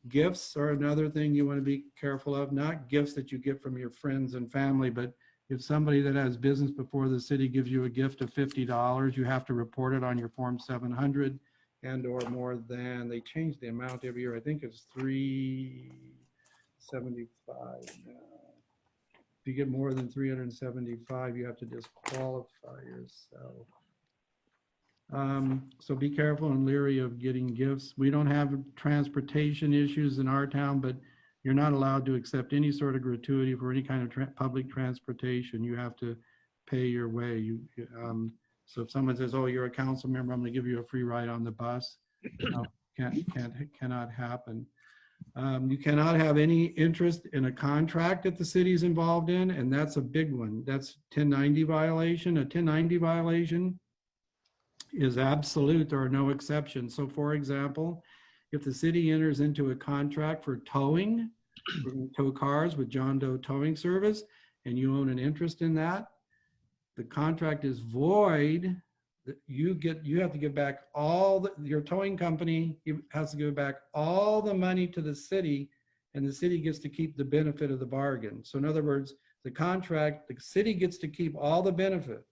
E: Gifts are another thing you want to be careful of. Not gifts that you get from your friends and family, but if somebody that has business before the city gives you a gift of $50, you have to report it on your Form 700, and or more than, they change the amount every year. I think it's $375 now. If you get more than $375, you have to disqualify yourself. So be careful and leery of getting gifts. We don't have transportation issues in our town, but you're not allowed to accept any sort of gratuity for any kind of public transportation. You have to pay your way. So if someone says, oh, you're a council member, I'm going to give you a free ride on the bus, no, cannot happen. You cannot have any interest in a contract that the city's involved in, and that's a big one. That's 1090 violation. A 1090 violation is absolute. There are no exceptions. So for example, if the city enters into a contract for towing, tow cars with John Doe Towing Service, and you own an interest in that, the contract is void. You have to give back your towing company has to give back all the money to the city, and the city gets to keep the benefit of the bargain. So in other words, the contract, the city gets to keep all the benefit,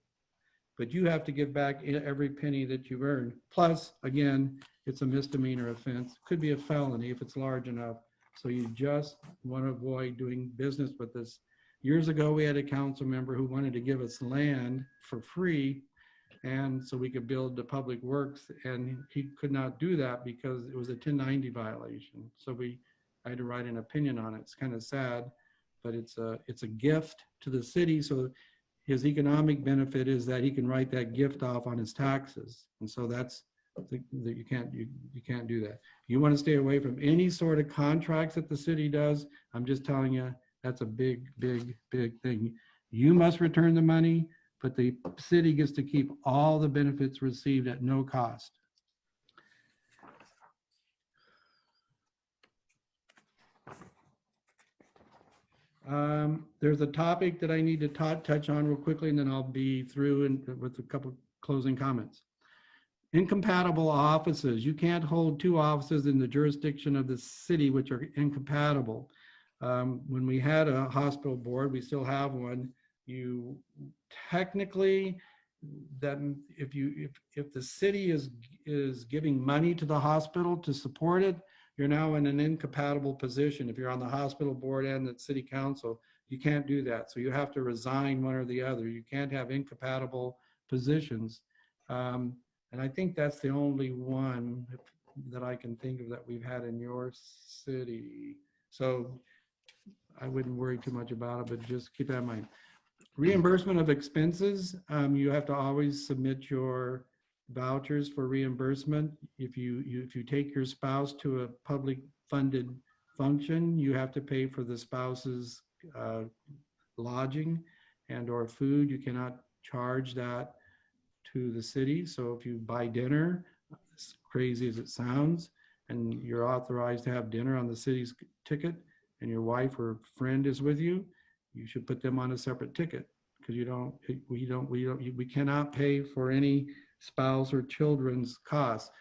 E: but you have to give back every penny that you've earned. Plus, again, it's a misdemeanor offense. Could be a felony if it's large enough. So you just want to avoid doing business with this. Years ago, we had a council member who wanted to give us land for free, and so we could build the public works, and he could not do that because it was a 1090 violation. So I had to write an opinion on it. It's kind of sad, but it's a gift to the city. So his economic benefit is that he can write that gift off on his taxes, and so that's you can't do that. You want to stay away from any sort of contracts that the city does. I'm just telling you, that's a big thing. You must return the money, but the city gets to keep all the benefits received at no cost. There's a topic that I need to touch on real quickly, and then I'll be through with a couple closing comments. Incompatible offices. You can't hold two offices in the jurisdiction of the city which are incompatible. When we had a hospital board, we still have one. You technically, that if the city is giving money to the hospital to support it, you're now in an incompatible position. If you're on the hospital board and the city council, you can't do that. So you have to resign one or the other. You can't have incompatible positions. And I think that's the only one that I can think of that we've had in your city. So I wouldn't worry too much about it, but just keep that in mind. Reimbursement of expenses. You have to always submit your vouchers for reimbursement. If you take your spouse to a public funded function, you have to pay for the spouse's lodging and or food. You cannot charge that to the city. So if you buy dinner, as crazy as it sounds, and you're authorized to have dinner on the city's ticket, and your wife or friend is with you, you should put them on a separate ticket, because we cannot pay for any spouse or children's costs.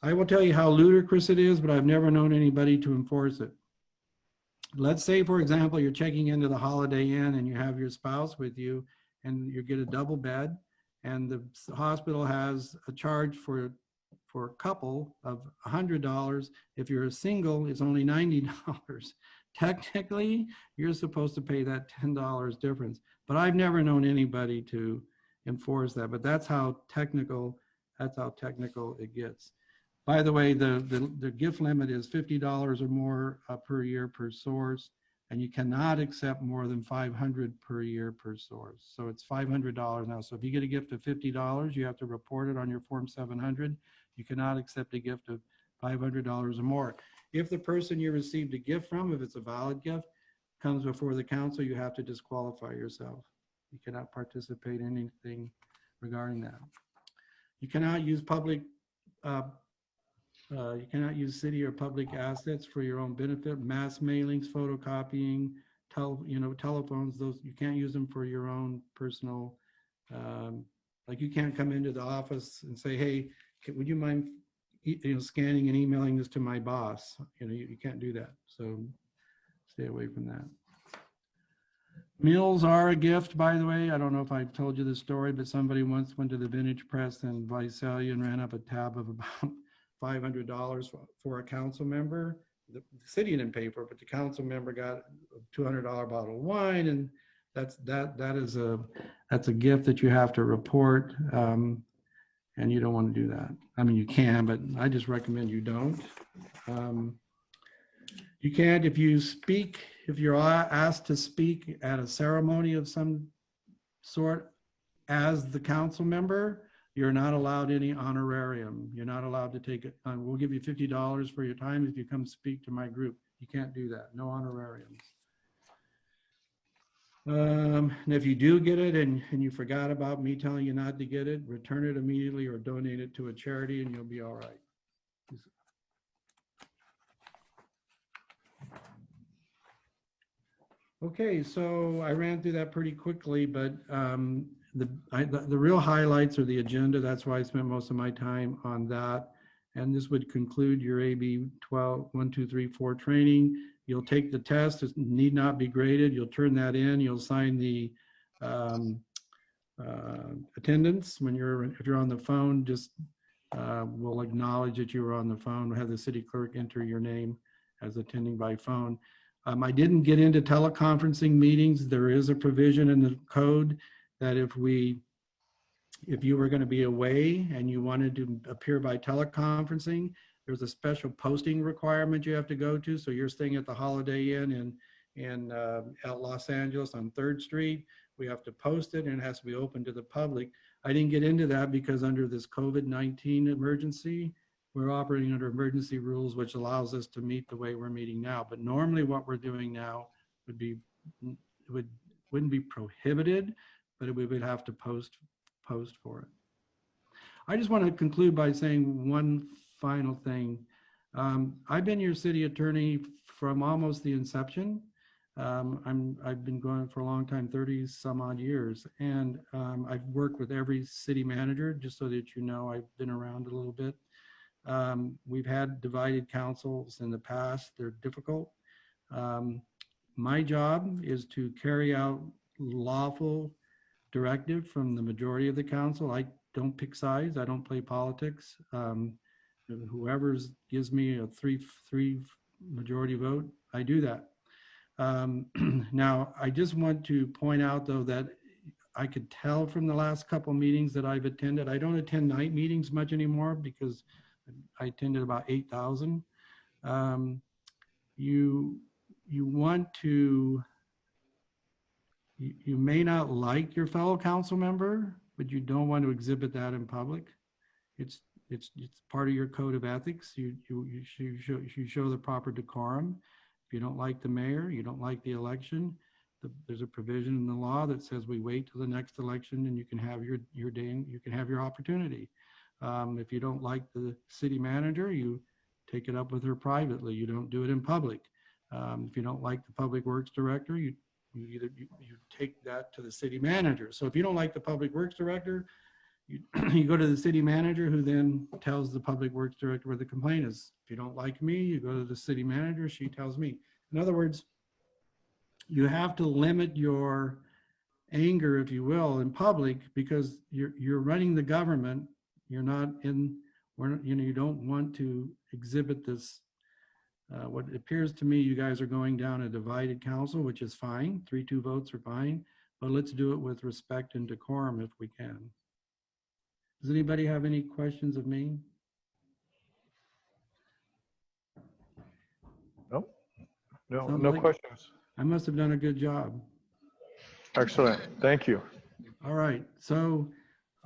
E: I will tell you how ludicrous it is, but I've never known anybody to enforce it. Let's say, for example, you're checking into the Holiday Inn and you have your spouse with you, and you get a double bed, and the hospital has a charge for a couple of $100. If you're a single, it's only $90. Technically, you're supposed to pay that $10 difference, but I've never known anybody to enforce that. But that's how technical it gets. By the way, the gift limit is $50 or more per year per source, and you cannot accept more than $500 per year per source. So it's $500 now. So if you get a gift of $50, you have to report it on your Form 700. You cannot accept a gift of $500 or more. If the person you received a gift from, if it's a valid gift, comes before the council, you have to disqualify yourself. You cannot participate in anything regarding that. You cannot use you cannot use city or public assets for your own benefit. Mass mailings, photocopying, telephones. Those you can't use them for your own personal. Like you can't come into the office and say, "Hey, would you mind, scanning and emailing this to my boss?" You can't do that. So stay away from that. Meals are a gift, by the way. I don't know if I've told you this story, but somebody once went to the Vintage Press in Visalia and ran up a tab of about $500 for a council member. The city didn't pay for it, but the council member got a $200 bottle of wine, and that's a gift that you have to report, and you don't want to do that. I mean, you can, but I just recommend you don't. You can't, if you're asked to speak at a ceremony of some sort as the council member, you're not allowed any honorarium. You're not allowed to take it. We'll give you $50 for your time if you come speak to my group. You can't do that. No honorariums. And if you do get it and you forgot about me telling you not to get it, return it immediately or donate it to a charity and you'll be all right. Okay, so I ran through that pretty quickly, but the real highlights are the agenda. That's why I spent most of my time on that. And this would conclude your AB 12, 1, 2, 3, 4 training. You'll take the test. It need not be graded. You'll turn that in. You'll sign the attendance. If you're on the phone, just we'll acknowledge that you were on the phone. We'll have the city clerk enter your name as attending by phone. I didn't get into teleconferencing meetings. There is a provision in the code that if you were going to be away and you wanted to appear by teleconferencing, there's a special posting requirement you have to go to. So you're staying at the Holiday Inn in at Los Angeles on 3rd Street. We have to post it and it has to be open to the public. I didn't get into that because under this COVID-19 emergency, we're operating under emergency rules, which allows us to meet the way we're meeting now. But normally what we're doing now wouldn't be prohibited, but we would have to post for it. I just want to conclude by saying one final thing. I've been your city attorney from almost the inception. I've been going for a long time, 30 some odd years, and I've worked with every city manager, just so that you know. I've been around a little bit. We've had divided councils in the past. They're difficult. My job is to carry out lawful directive from the majority of the council. I don't pick sides. I don't play politics. Whoever gives me a three majority vote, I do that. Now, I just want to point out, though, that I could tell from the last couple meetings that I've attended. I don't attend night meetings much anymore because I attended about 8,000. You want to, you may not like your fellow council member, but you don't want to exhibit that in public. It's part of your code of ethics. You show the proper decorum. If you don't like the mayor, you don't like the election, there's a provision in the law that says we wait till the next election and you can have your day, you can have your opportunity. If you don't like the city manager, you take it up with her privately. You don't do it in public. If you don't like the public works director, you take that to the city manager. So if you don't like the public works director, you go to the city manager, who then tells the public works director where the complaint is. If you don't like me, you go to the city manager, she tells me. In other words, you have to limit your anger, if you will, in public, because you're running the government. You're not in, you don't want to exhibit this. What appears to me, you guys are going down a divided council, which is fine. 3-2 votes are fine, but let's do it with respect and decorum if we can. Does anybody have any questions of me?
H: Nope. No,
E: Sounds
H: no
E: like
H: questions.
E: I must have done a good job.
H: Excellent. Thank you.
E: All right, so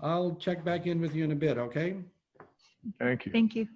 E: I'll check back in with you in a bit, okay?
H: Thank you.
F: Thank you.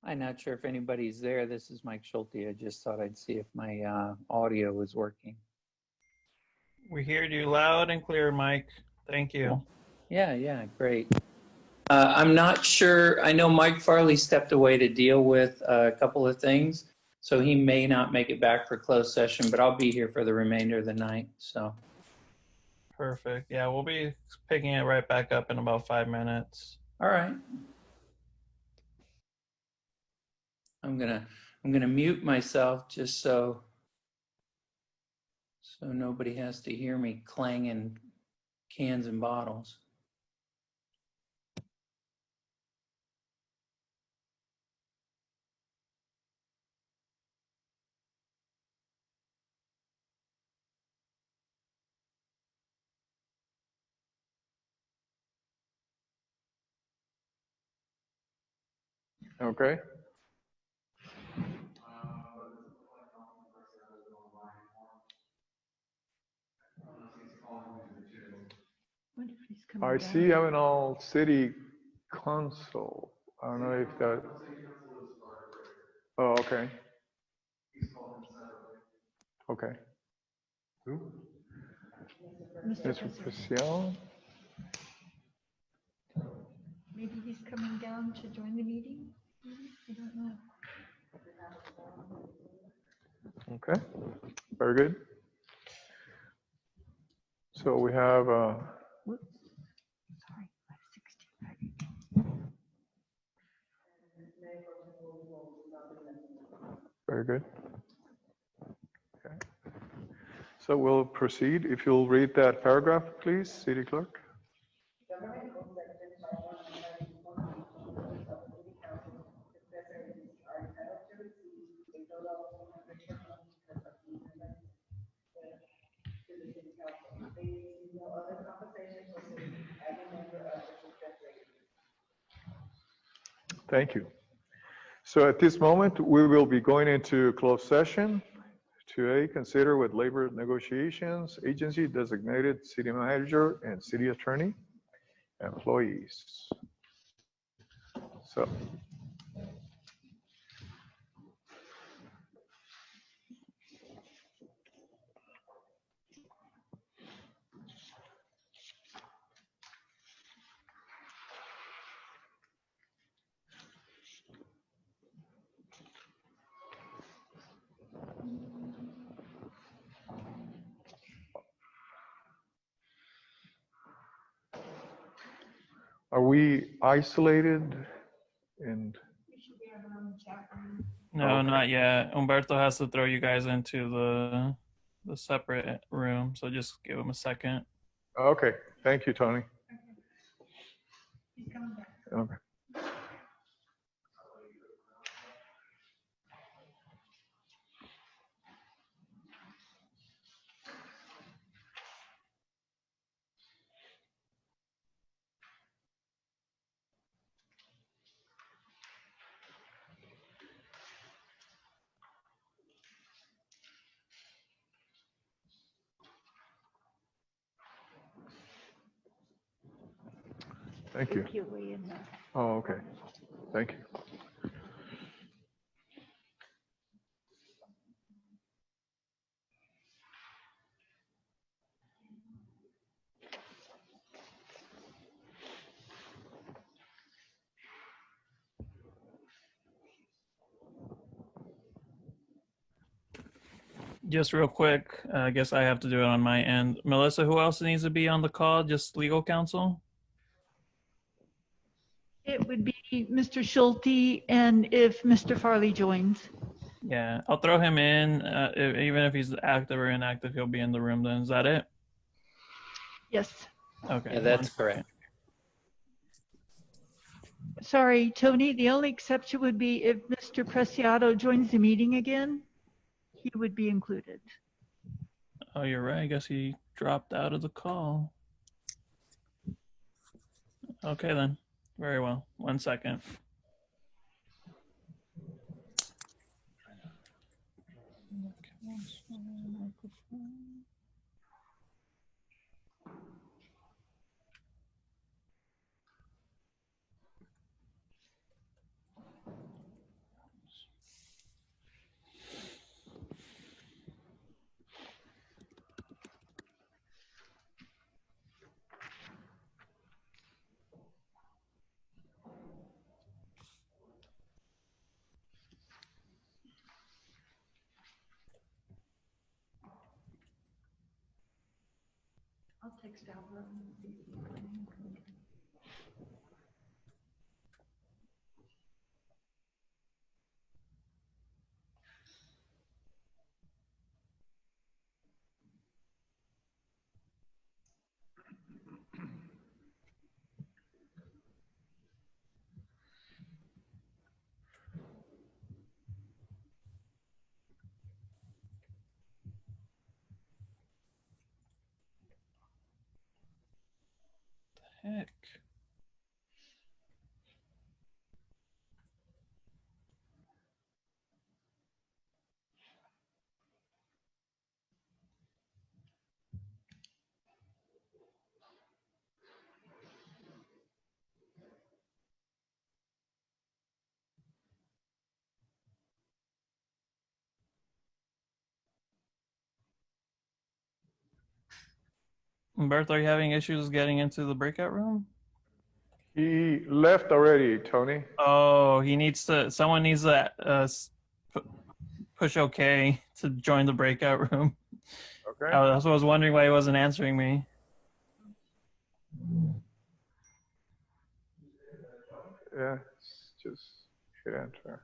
I: I'm not sure if anybody's there. This is Mike Schulte. I just thought I'd see if my audio was working.
B: We hear you loud and clear, Mike. Thank you.
I: Yeah, great. I'm not sure. I know Mike Farley stepped away to deal with a couple of things, so he may not make it back for closed session, but I'll be here for the remainder of the night. So.
B: Perfect. Yeah, we'll be picking it right back up in about 5 minutes.
I: All right. I'm gonna mute myself just so nobody has to hear me clanging cans and bottles.
H: Okay.
F: coming
H: I
F: down.
H: see Avenal City Council. I don't know if that. Oh, okay. Okay. Who? Mr. Preciado?
F: Maybe he's coming down to join the meeting? I don't know.
H: Okay, very good. So we have,
F: Whoops. Sorry, 516.
H: very good. Okay. So we'll proceed. If you'll read that paragraph, please, City Clerk. Thank you. So at this moment, we will be going into closed session to A, consider with labor negotiations, agency designated city manager and city attorney, employees. So. Are we isolated and?
B: No,
H: Okay.
B: not yet. Umberto has to throw you guys into the separate room, so just give him a second.
H: Okay, thank you, Tony.
F: He's coming back.
H: Okay. Thank you. Oh, okay. Thank you.
B: Just real quick, I guess I have to do it on my end. Melissa, who else needs to be on the call? Just legal counsel?
F: It would be Mr. Schulte, and if Mr. Farley joins.
B: Yeah, I'll throw him in. Even if he's active or inactive, he'll be in the room then. Is that it?
F: Yes.
B: Okay.
I: Yeah, that's correct.
F: Sorry, Tony, the only exception would be if Mr. Preciado joins the meeting again, he would be included.
B: Oh, you're right. I guess he dropped out of the call. Okay, then. Very well. 1 second.
F: I'll text Alvaro.
B: Heck. Bert, are you having issues getting into the breakout room?
H: He left already, Tony.
B: Oh, someone needs to push OK to join the breakout room.
H: Okay.
B: That's what I was wondering why he wasn't answering me.
H: Yeah, just hit enter.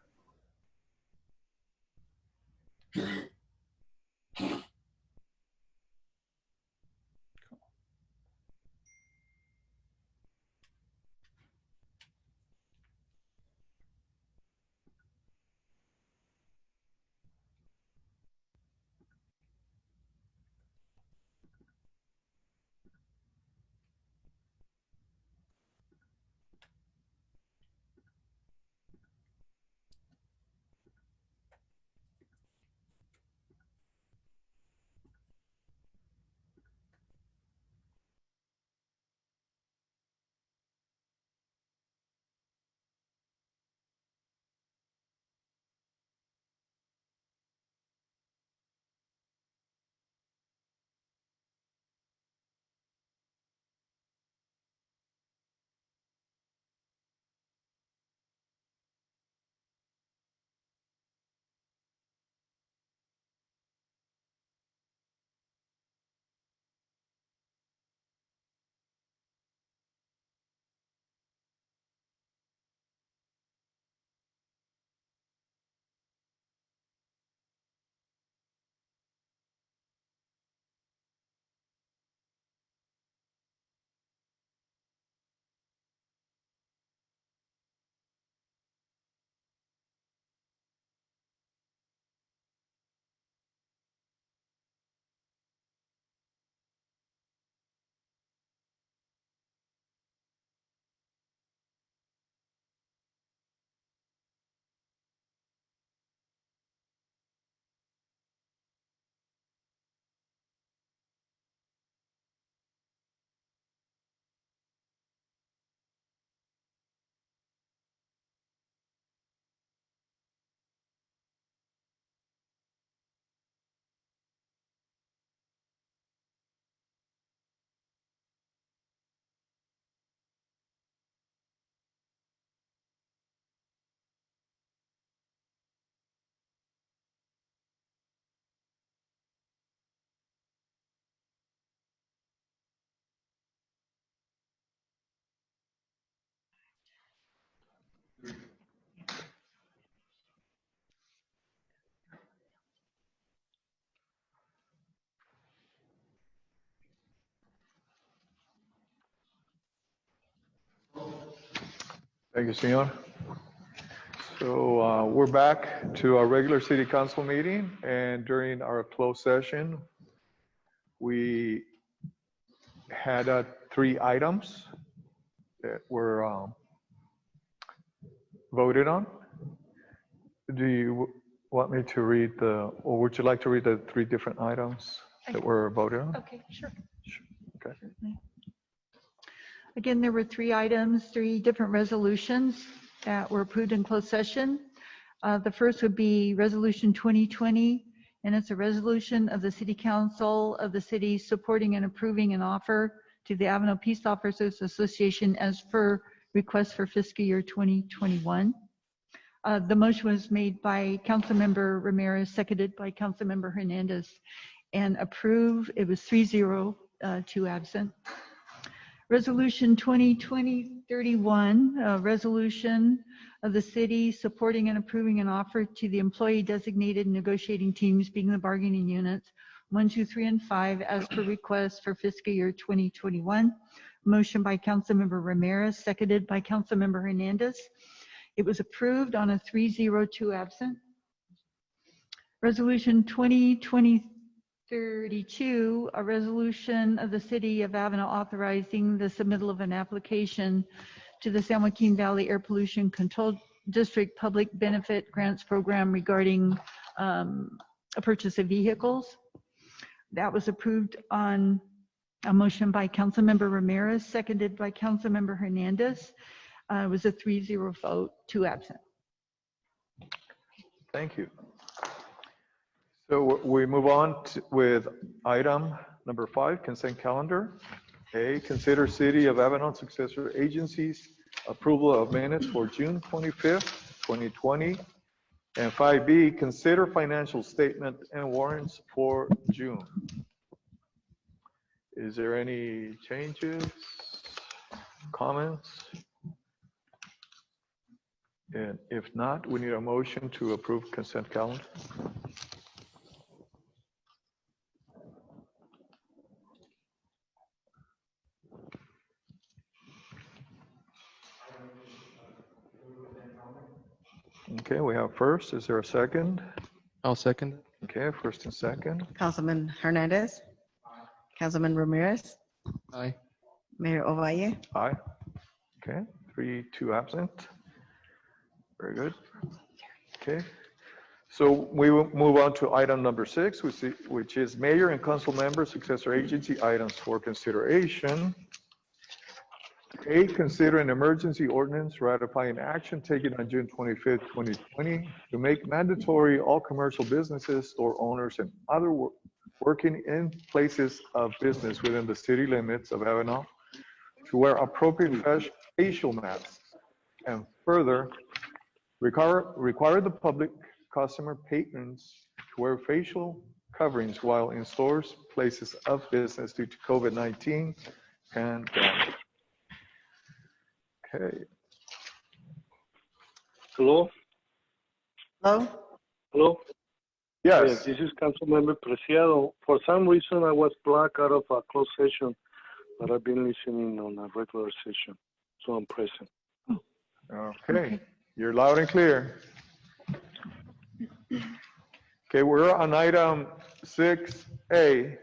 H: Thank you, senor. So we're back to our regular city council meeting, and during our closed session, we had 3 items that were voted on. Do you want me to read or would you like to read the 3 different items that were voted on?
F: Okay, sure.
H: Okay.
F: Certainly. Again, there were 3 items, 3 different resolutions that were approved in closed session. The first would be Resolution 2020, and it's a resolution of the City Council of the city supporting and approving an offer to the Avenal Peace Officers Association as per request for fiscal year 2021. The motion was made by Councilmember Ramirez, seconded by Councilmember Hernandez, and approved. It was 3-0, 2 absent. Resolution 2020-31, a resolution of the city supporting and approving an offer to the employee designated negotiating teams, being the bargaining units 1, 2, 3, and 5, as per request for fiscal year 2021. Motion by Councilmember Ramirez, seconded by Councilmember Hernandez. It was approved on a 3-0, 2 absent. Resolution 2020-32, a resolution of the City of Avenal authorizing the submittal of an application to the San Joaquin Valley Air Pollution Control District Public Benefit Grants Program regarding a purchase of vehicles. That was approved on a motion by Councilmember Ramirez, seconded by Councilmember Hernandez. It was a 3-0 vote, 2 absent.
H: Thank you. So we move on with item Number 5, consent calendar. A, consider City of Avenal successor agencies approval of minutes for June 25th, 2020. And 5B, consider financial statement and warrants for June. Is there any changes, comments? And if not, we need a motion to approve consent calendar. Okay, we have first. Is there a second?
G: I'll second.
H: Okay, first and second.
J: Councilman Hernandez. Councilman Ramirez.
G: Aye.
J: Mayor Ovalle.
H: Aye. Okay, 3-2 absent. Very good. Okay. So we will move on to item number 6, which is mayor and council member successor agency items for consideration. A, consider an emergency ordinance ratifying action taken on June 25th, 2020 to make mandatory all commercial businesses, store owners, and other working in places of business within the city limits of Avenal to wear appropriate facial masks, and further require the public customer patrons to wear facial coverings while in stores, places of business due to COVID-19 pandemic. Okay.
A: Hello?
J: Hello?
A: Hello?
H: Yes.
A: This is Councilmember Preciado. For some reason, I was blocked out of a closed session, but I've been listening on a regular session, so I'm present.
H: Okay. You're loud and clear. Okay, we're on item 6A.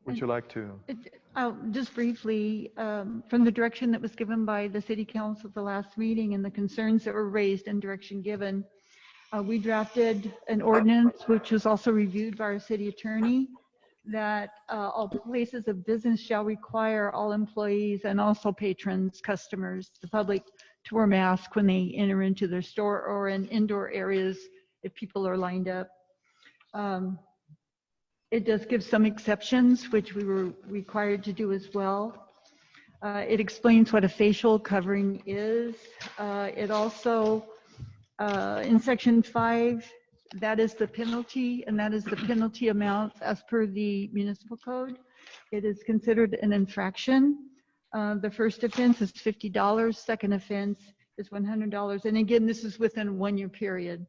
H: Would you like to?
F: Just briefly, from the direction that was given by the city council at the last meeting and the concerns that were raised and direction given, we drafted an ordinance which was also reviewed by our city attorney that all places of business shall require all employees and also patrons, customers, the public to wear masks when they enter into their store or in indoor areas if people are lined up. It does give some exceptions, which we were required to do as well. It explains what a facial covering is. It also, in section 5, that is the penalty, and that is the penalty amount as per the municipal code. It is considered an infraction. The first offense is $50, second offense is $100. And again, this is within a 1-year period.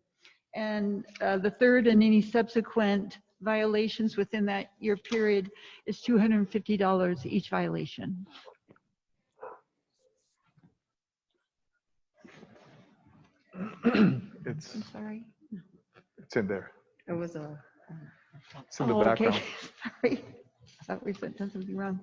F: And the third and any subsequent violations within that year period is $250 each violation.
H: It's,
F: I'm sorry.
H: it's in there.
J: It was a.
H: It's in the background.
F: Okay. Sorry. I thought we said something wrong.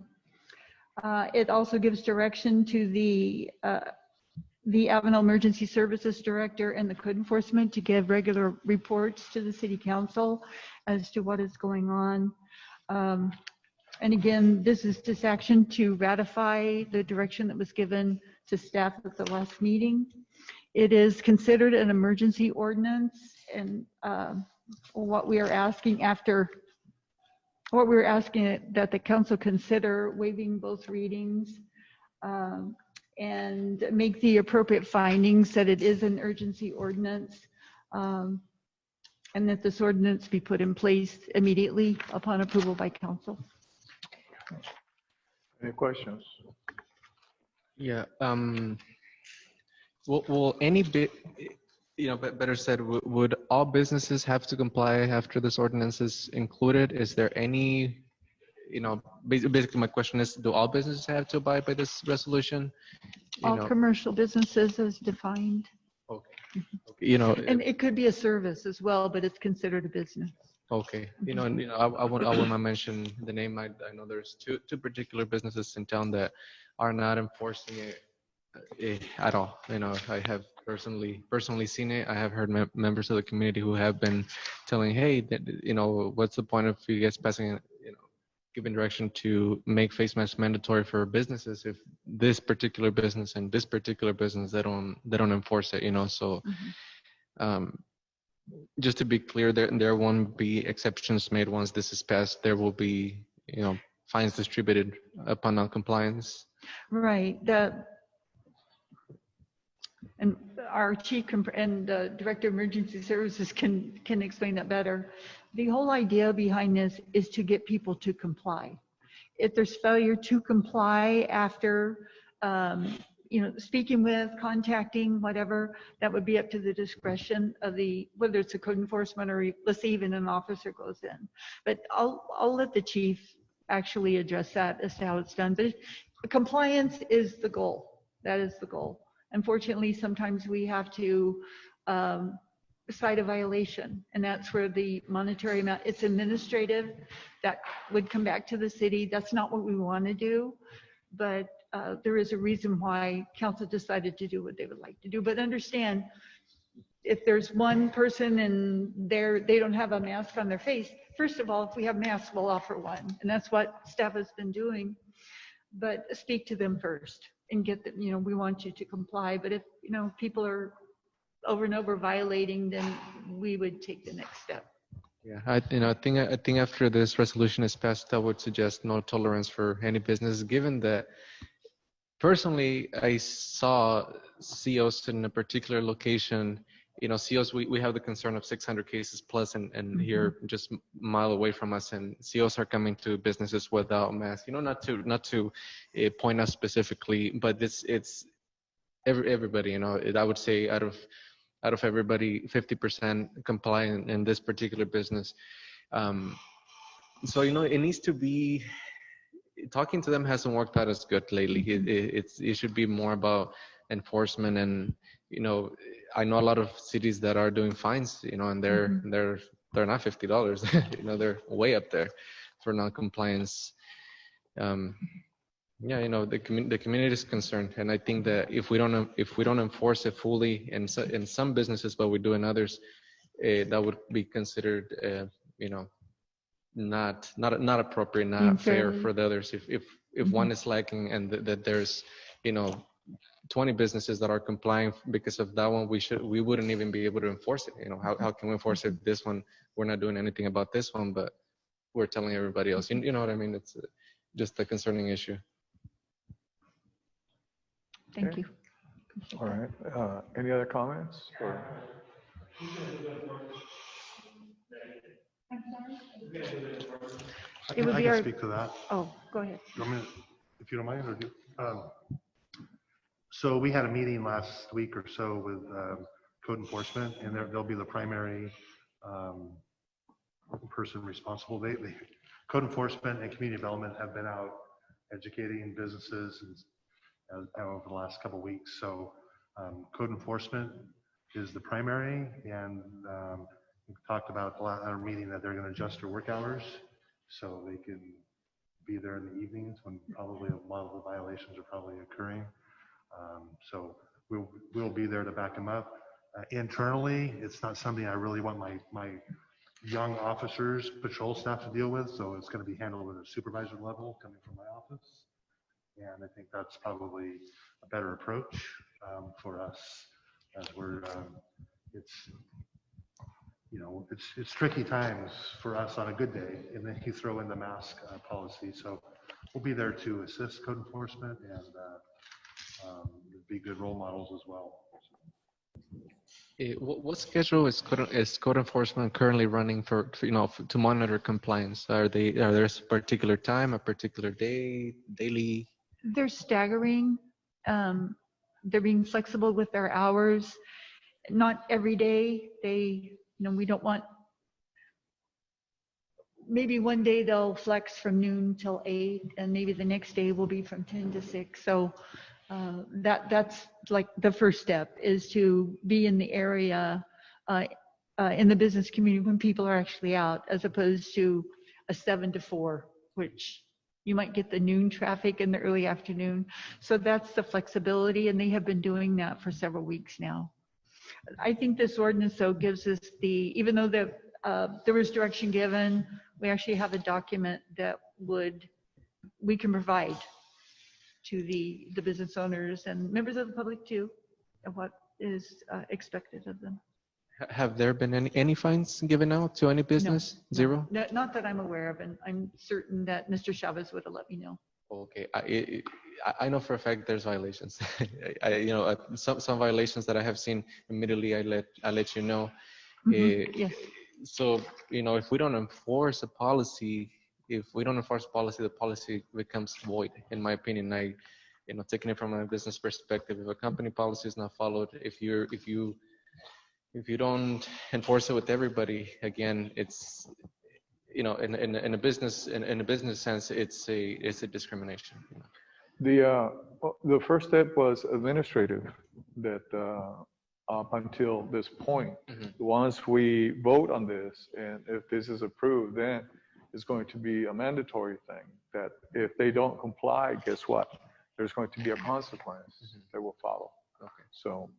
F: It also gives direction to the Avenal Emergency Services Director and the Code Enforcement to give regular reports to the City Council as to what is going on. And again, this is just action to ratify the direction that was given to staff at the last meeting. It is considered an emergency ordinance, and what we are asking that the council consider waiving both readings and make the appropriate findings that it is an urgency ordinance, and that this ordinance be put in place immediately upon approval by council.
H: Any questions?
G: Yeah. Will any bit, better said, would all businesses have to comply after this ordinance is included? Is there any, basically my question is, do all businesses have to abide by this resolution?
F: All commercial businesses as defined.
G: Okay.
F: And it could be a service as well, but it's considered a business.
G: Okay. I want to mention the name. I know there's two particular businesses in town that are not enforcing it at all. I have personally seen it. I have heard members of the community who have been telling, hey, what's the point of you guys passing, giving direction to make face masks mandatory for businesses if this particular business and this particular business they don't enforce it. So just to be clear, there won't be exceptions made once this is passed. There will be, fines distributed upon non-compliance.
F: Right. And our and Director of Emergency Services can explain that better. The whole idea behind this is to get people to comply. If there's failure to comply after, speaking with, contacting, whatever, that would be up to the discretion of whether it's a code enforcement or let's say even an officer goes in. But I'll let the chief actually address that as to how it's done. But compliance is the goal. That is the goal. Unfortunately, sometimes we have to cite a violation, and that's where the monetary amount, it's administrative, that would come back to the city. That's not what we want to do, but there is a reason why council decided to do what they would like to do. But understand, if there's one person and they don't have a mask on their face, first of all, if we have masks, we'll offer one, and that's what staff has been doing. But speak to them first and get them, we want you to comply. But if, people are over and over violating, then we would take the next step.
G: Yeah, I think after this resolution is passed, I would suggest no tolerance for any business, given that personally, I saw COs in a particular location. COs, we have the concern of 600 cases plus, and here just a mile away from us, and COs are coming to businesses without masks. Not to point out specifically, but it's everybody. I would say out of everybody, 50% comply in this particular business. So it needs to be. Talking to them hasn't worked out as good lately. It should be more about enforcement, and I know a lot of cities that are doing fines, and they're not $50. They're way up there for non-compliance. The community is concerned, and I think that if we don't enforce it fully in some businesses, but we do in others, that would be considered not appropriate, not fair for the others. If one is lacking and that there's 20 businesses that are complying because of that one, we wouldn't even be able to enforce it. How can we enforce it? This one, we're not doing anything about this one, but we're telling everybody else. You know what I mean? It's just a concerning issue.
F: Thank you.
H: All right. Any other comments?
F: It would
K: I
F: be
K: can
F: our,
K: speak to that.
F: oh, go ahead.
K: If you don't mind, or do. So we had a meeting last week or so with code enforcement, and they'll be the primary person responsible. Code enforcement and community development have been out educating businesses over the last couple of weeks. So code enforcement is the primary, and we talked about at our meeting that they're going to adjust their work hours so they can be there in the evenings when probably a lot of the violations are probably occurring. So we'll be there to back them up. Internally, it's not something I really want my young officers, patrol staff to deal with. So it's going to be handled at a supervisor level coming from my office. And I think that's probably a better approach for us, as we're, it's tricky times for us on a good day, and then you throw in the mask policy. So we'll be there to assist code enforcement and be good role models as well.
G: What schedule is code enforcement currently running for to monitor compliance? Are there a particular time, a particular day, daily?
F: They're staggering. They're being flexible with their hours. Not every day. We don't want. Maybe one day they'll flex from noon till 8, and maybe the next day will be from 10 to 6. So that's like the first step, is to be in the area, in the business community when people are actually out, as opposed to a 7 to 4, which you might get the noon traffic in the early afternoon. So that's the flexibility, and they have been doing that for several weeks now. I think this ordinance, though, gives us even though there was direction given, we actually have a document that we can provide to the business owners and members of the public too, of what is expected of them.
G: Have there been any fines given out to any business?
F: No,
G: Zero?
F: not that I'm aware of, and I'm certain that Mr. Chavez would have let me know.
G: Okay, I know for a fact there's violations. Some violations that I have seen immediately. I let you know.
F: Yes.
G: So if we don't enforce a policy, the policy becomes void. In my opinion, taking it from a business perspective, if a company policy is not followed, if you don't enforce it with everybody, again, it's in a business sense, it's a discrimination.
H: The first step was administrative, that up until this point, once we vote on this, and if this is approved, then it's going to be a mandatory thing that if they don't comply, guess what? There's going to be a consequence that will follow.
G: Okay.
H: So.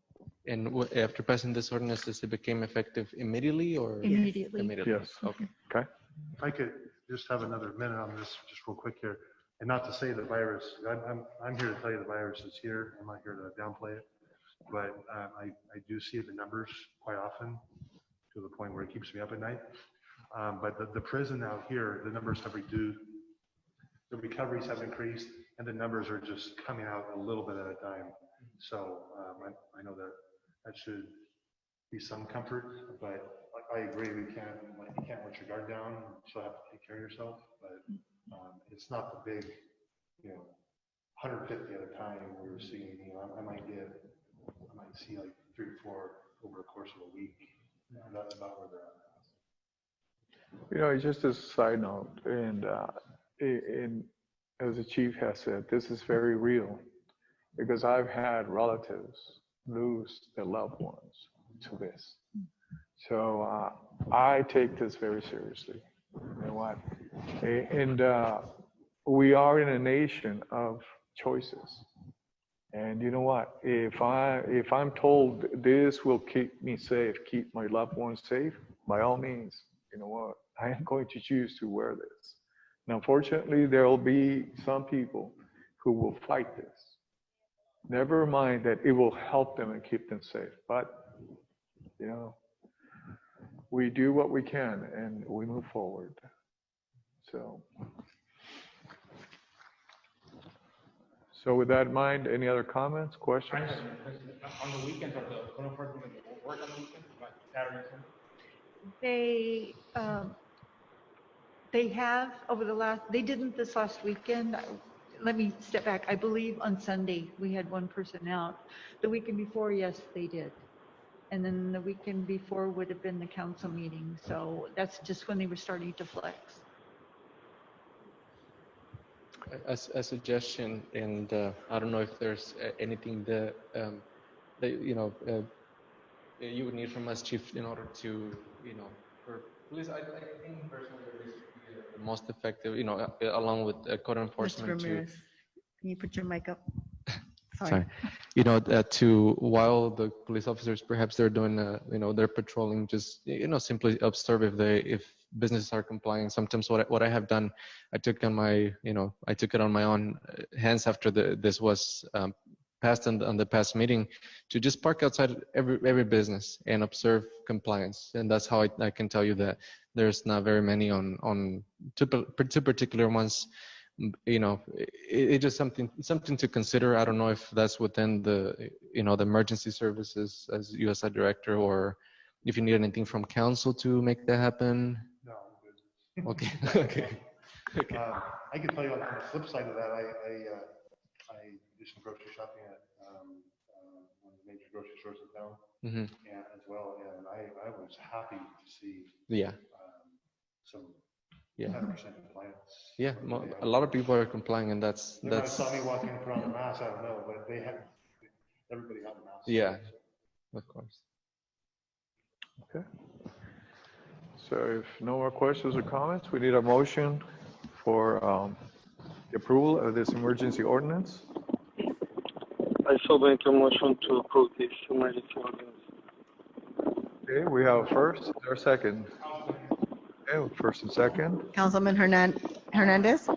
G: And after passing this ordinance, does it became effective immediately or?
F: Immediately.
H: Yes.
G: Okay.
H: Okay.
K: If I could just have another minute on this, just real quick here, and not to say the virus, I'm here to tell you the virus is here. I'm not here to downplay it, but I do see the numbers quite often to the point where it keeps me up at night. But the prison out here, the numbers have reduced, the recoveries have increased, and the numbers are just coming out a little bit at a time. So I know that should be some comfort, but I agree, you can't let your guard down, you still have to take care of yourself, but it's not the big, 150 at a time we were seeing, I might see like 3 or 4 over the course of a week, and that's about where they're at.
H: It's just a side note, and as the chief has said, this is very real, because I've had relatives lose their loved ones to this. So I take this very seriously. You know what? And we are in a nation of choices. And you know what? If I'm told this will keep me safe, keep my loved ones safe, by all means, you know what? I am going to choose to wear this. Now, unfortunately, there will be some people who will fight this. Never mind that it will help them and keep them safe. But, we do what we can and we move forward. So with that in mind, any other comments, questions?
L: On the weekends, are the code enforcement work on the weekends, like Saturday and Sunday?
F: They have they didn't this last weekend. Let me step back. I believe on Sunday we had one person out. The weekend before, yes, they did. And then the weekend before would have been the council meeting. So that's just when they were starting to flex.
G: A suggestion, and I don't know if there's anything that you would need from us, Chief, in order to, for police. I think personally the most effective, along with code enforcement.
J: Mr. Ramirez, can you put your mic up?
G: Sorry. While the police officers perhaps they're doing they're patrolling, just simply observe if businesses are complying. Sometimes what I have done, I took it on my own hands after this was passed on the past meeting, to just park outside every business and observe compliance. And that's how I can tell you that there's not very many on two particular ones. It's just something to consider. I don't know if that's within the the emergency services as USI director, or if you need anything from council to make that happen.
K: No, I'm good.
G: Okay. Okay.
K: I can tell you on the flip side of that, I do some grocery shopping at one of the major grocery stores in town, and as well, and I was happy to see some 100% compliance.
G: Yeah, a lot of people are complying, and that's.
K: They might have saw me walking and put on a mask, I don't know, but everybody had a mask.
G: Yeah, of course.
H: Okay. So if no more questions or comments, we need a motion for the approval of this emergency ordinance.
A: I so make a motion to approve this emergency ordinance.
H: Okay, we have first or second. Okay, first and second.
J: Councilman Hernandez,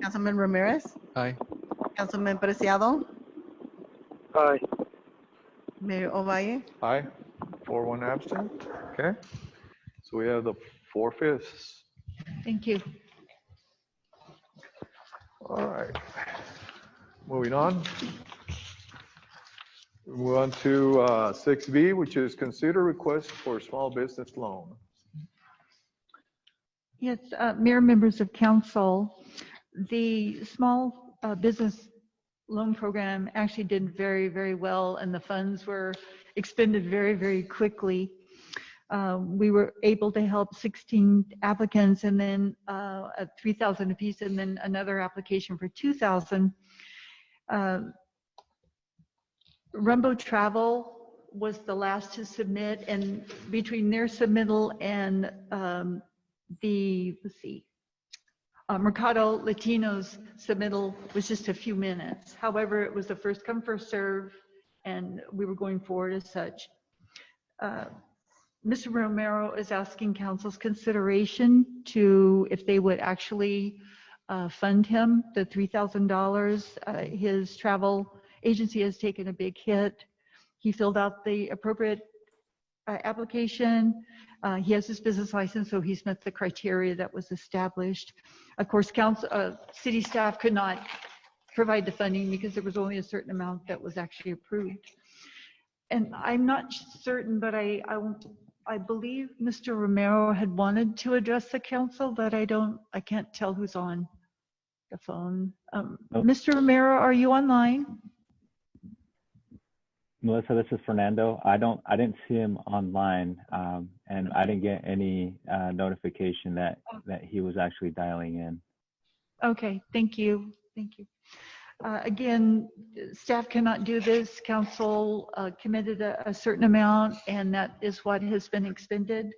J: Councilman Ramirez,
G: Aye.
J: Councilman Preciado,
A: Aye.
J: Mayor Ovalle.
H: Aye. 4, 1 absent. Okay. So we have the 4/5.
F: Thank you.
H: All right. Moving on. We move on to 6B, which is consider request for small business loan.
F: Yes, Mayor, members of council, the small business loan program actually did very, very well, and the funds were expended very, very quickly. We were able to help 16 applicants, and then at $3,000 apiece, and then another application for $2,000. Rumbo Travel was the last to submit, and between their submittal and Mercado Latino's submittal was just a few minutes. However, it was the first come, first serve, and we were going forward as such. Mr. Romero is asking council's consideration to, if they would actually fund him the $3,000. His travel agency has taken a big hit. He filled out the appropriate application. He has his business license, so he's met the criteria that was established. Of course, city staff could not provide the funding because there was only a certain amount that was actually approved. And I'm not certain, but I believe Mr. Romero had wanted to address the council, but I can't tell who's on the phone. Mr. Romero, are you online?
M: Melissa, this is Fernando. I didn't see him online, and I didn't get any notification that he was actually dialing in.
F: Okay, thank you. Thank you. Again, staff cannot do this. Council committed a certain amount, and that is what has been expended.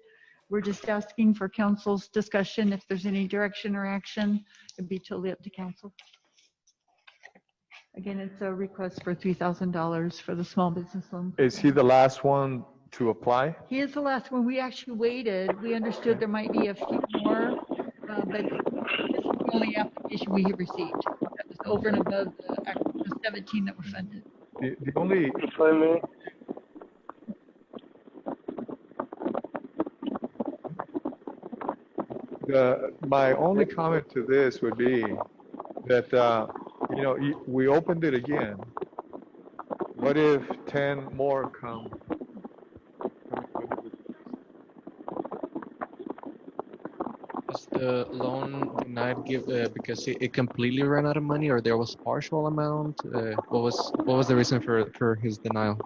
F: We're just asking for council's discussion. If there's any direction or action, it'd be totally up to council. Again, it's a request for $3,000 for the small business loan.
H: Is he the last one to apply?
F: He is the last one. We actually waited. We understood there might be a few more, but this is the only application we have received. That was over and above the 17 that were funded.
H: The only,
A: if I may,
H: my only comment to this would be that, we opened it again. What if 10 more come?
G: Was the loan denied because it completely ran out of money, or there was partial amount? What was the reason for his denial?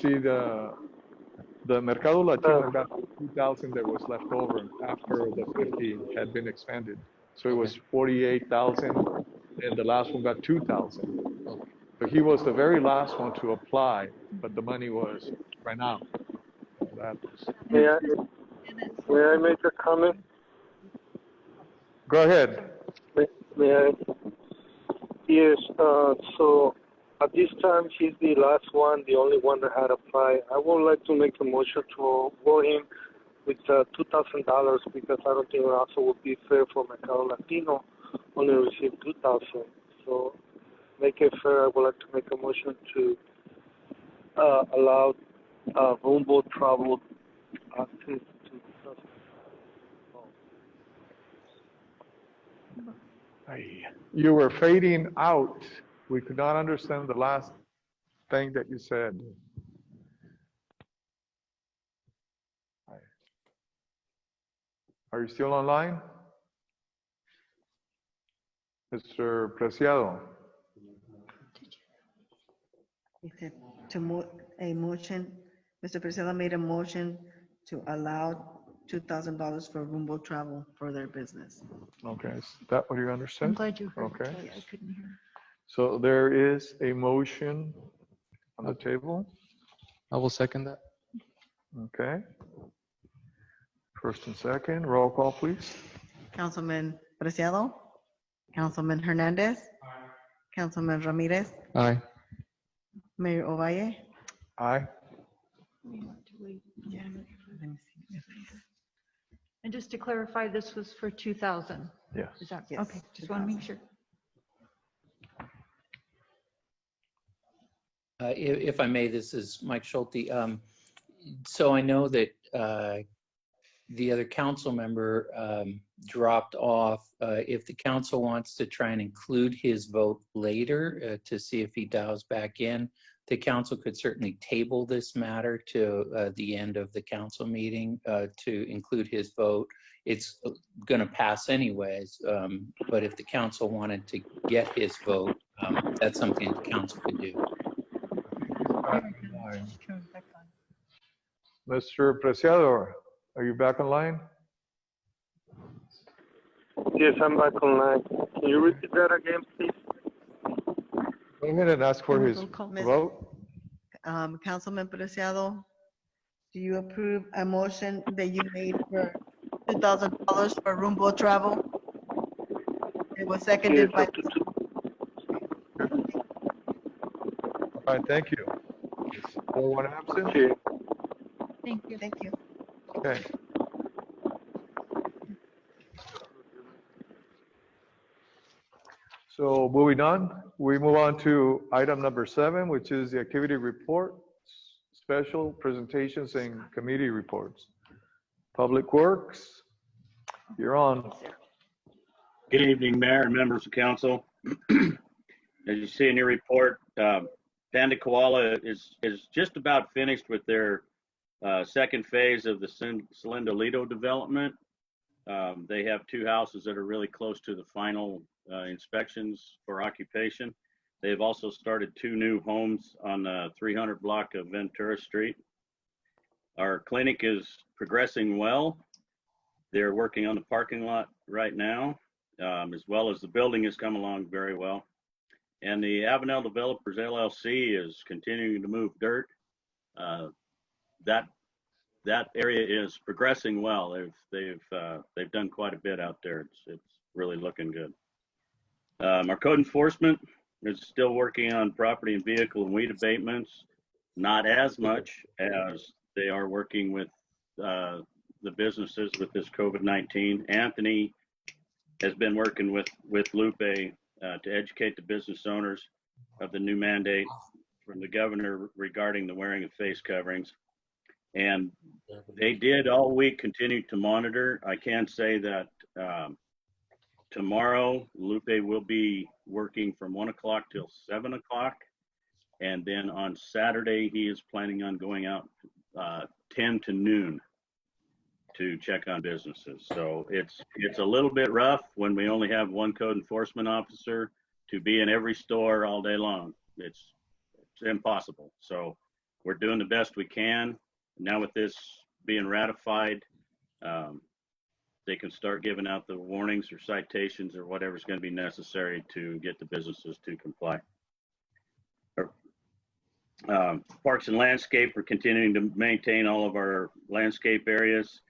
H: See, the Mercado Latino got 2,000 that was left over after the 50 had been expended. So it was 48,000, and the last one got 2,000. So he was the very last one to apply, but the money was ran out.
A: may I make a comment?
H: Go ahead.
A: May I? Yes, so at this time, he's the last one, the only one that had applied. I would like to make a motion to award him with $2,000 because I don't think it also would be fair for Mercado Latino only receive $2,000. So make it fair. I would like to make a motion to allow Rumbo Travel access to.
H: You were fading out. We could not understand the last thing that you said. Are you still online? Mr. Preciado.
J: He said a motion, Mr. Priscilla made a motion to allow $2,000 for Rumbo Travel for their business.
H: Okay, is that what you understood?
F: I'm glad you heard.
H: Okay.
F: I couldn't hear.
H: So there is a motion on the table.
G: I will second that.
H: Okay. First and second, roll call, please.
J: Councilman Preciado, Councilman Hernandez, Councilman Ramirez,
G: Aye.
J: Mayor Ovalle.
H: Aye.
J: Yeah. Let me see.
F: And just to clarify, this was for 2,000.
H: Yes.
F: Is that
J: Yes,
F: okay? Just want to make sure.
I: If I may, this is Mike Schulte. So I know that the other council member dropped off. If the council wants to try and include his vote later to see if he dials back in, the council could certainly table this matter to the end of the council meeting to include his vote. It's going to pass anyways, but if the council wanted to get his vote, that's something the council could do.
H: Mr. Preciado, are you back online?
A: Yes, I'm back online. Can you repeat that again, please?
H: Go ahead and ask for his vote.
J: Councilman Preciado, do you approve a motion that you made for $2,000 for room boat travel? It was seconded by.
H: All right, thank you. Is there one absent?
A: Okay.
J: Thank you. Thank you.
H: Okay. So moving on, we move on to item number 7, which is the activity report, special presentations and committee reports. Public Works, you're on.
N: Good evening, Mayor and members of council. As you see in your report, Panda Koala is just about finished with their second phase of the Salindolito development. They have 2 houses that are really close to the final inspections for occupation. They've also started 2 new homes on the 300 block of Ventura Street. Our clinic is progressing well. They're working on the parking lot right now, as well as the building has come along very well. And the Avenal Developers LLC is continuing to move dirt. That area is progressing well. They've done quite a bit out there. It's really looking good. Our code enforcement is still working on property and vehicle and weed abatements, not as much as they are working with the businesses with this COVID-19. Anthony has been working with Lupe to educate the business owners of the new mandate from the governor regarding the wearing of face coverings. And they did all week continue to monitor. I can say that tomorrow, Lupe will be working from 1 o'clock till 7 o'clock. And then on Saturday, he is planning on going out 10 to noon to check on businesses. So it's a little bit rough when we only have 1 code enforcement officer to be in every store all day long. It's impossible. So we're doing the best we can. Now with this being ratified, they can start giving out the warnings or citations or whatever's going to be necessary to get the businesses to comply. Parks and landscape, we're continuing to maintain all of our landscape areas.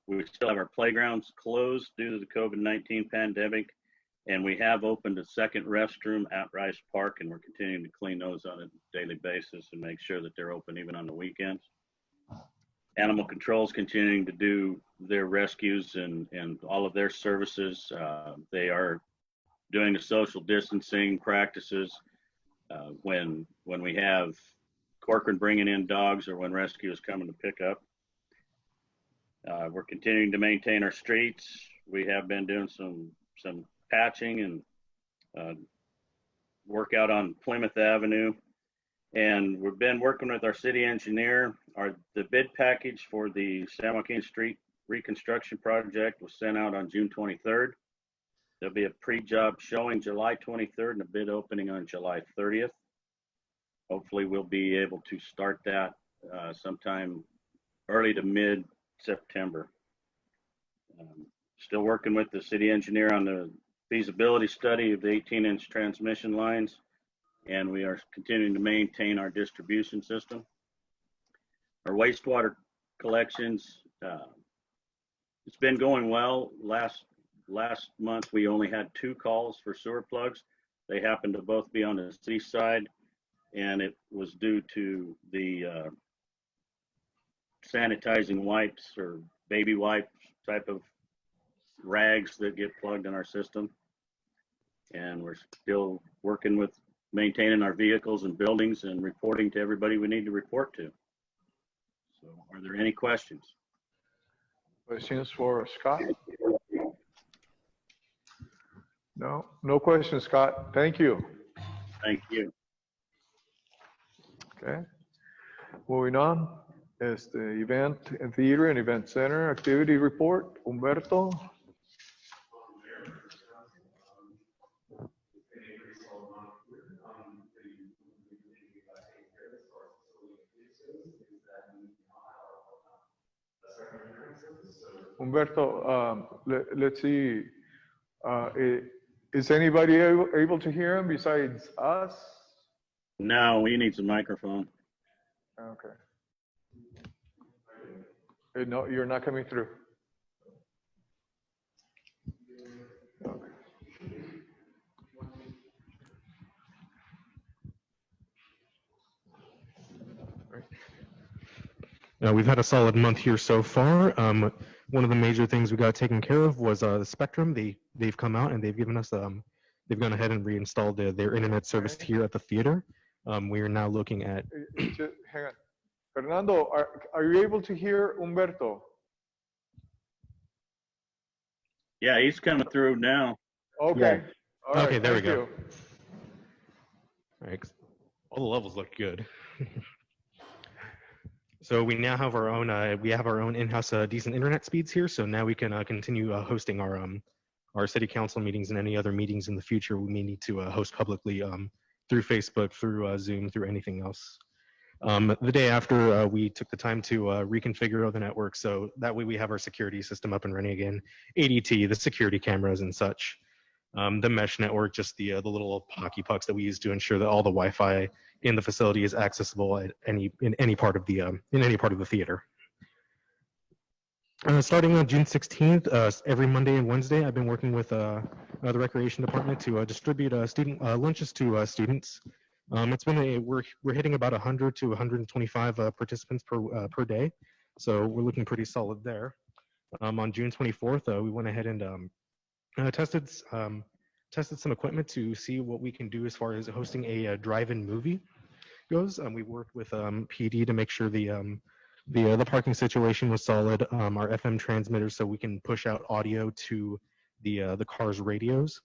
N: We still have our playgrounds closed due to the COVID-19 pandemic, and we have opened a second restroom at Rice Park, and we're continuing to clean those on a daily basis and make sure that they're open even on the weekends. Animal control's continuing to do their rescues and all of their services. They are doing the social distancing practices when we have Corcoran bringing in dogs or when rescue is coming to pick up. We're continuing to maintain our streets. We have been doing some patching and work out on Plymouth Avenue. And we've been working with our city engineer. The bid package for the San Joaquin Street reconstruction project was sent out on June 23rd. There'll be a pre-job showing July 23rd and a bid opening on July 30th. Hopefully we'll be able to start that sometime early to mid-September. Still working with the city engineer on the feasibility study of the 18-inch transmission lines, and we are continuing to maintain our distribution system. Our wastewater collections, it's been going well. Last month, we only had 2 calls for sewer plugs. They happened to both be on the city side, and it was due to the sanitizing wipes or baby wipes type of rags that get plugged in our system. And we're still working with maintaining our vehicles and buildings and reporting to everybody we need to report to. So are there any questions?
H: Questions for Scott? No, no questions, Scott. Thank you.
N: Thank you.
H: Okay. Moving on is the event and theater and event center activity report. Humberto. Humberto, let's see. Is anybody able to hear him besides us?
N: No, he needs a microphone.
H: Okay. No, you're not coming through. Okay.
O: We've had a solid month here so far. One of the major things we got taken care of was the Spectrum. They've come out and they've given us they've gone ahead and reinstalled their internet service here at the theater. We are now looking at.
H: Hang on, Fernando, are you able to hear Humberto?
N: Yeah, he's coming through now.
H: Okay.
O: Yeah.
H: All right,
O: okay, there we go.
H: you.
O: All right, all the levels look good. So we now have our own in-house decent internet speeds here. So now we can continue hosting our city council meetings and any other meetings in the future we may need to host publicly through Facebook, through Zoom, through anything else. The day after, we took the time to reconfigure the network, so that way we have our security system up and running again. ADT, the security cameras and such. The mesh network, just the little hockey pucks that we use to ensure that all the Wi-Fi in the facility is accessible at in any part of the theater. Starting on June 16th, every Monday and Wednesday, I've been working with the recreation department to distribute student lunches to students. It's been we're hitting about 100 to 125 participants per day, so we're looking pretty solid there. On June 24th, we went ahead and tested some equipment to see what we can do as far as hosting a drive-in movie goes. We worked with PD to make sure the parking situation was solid. Our FM transmitters, so we can push out audio to the car's radios.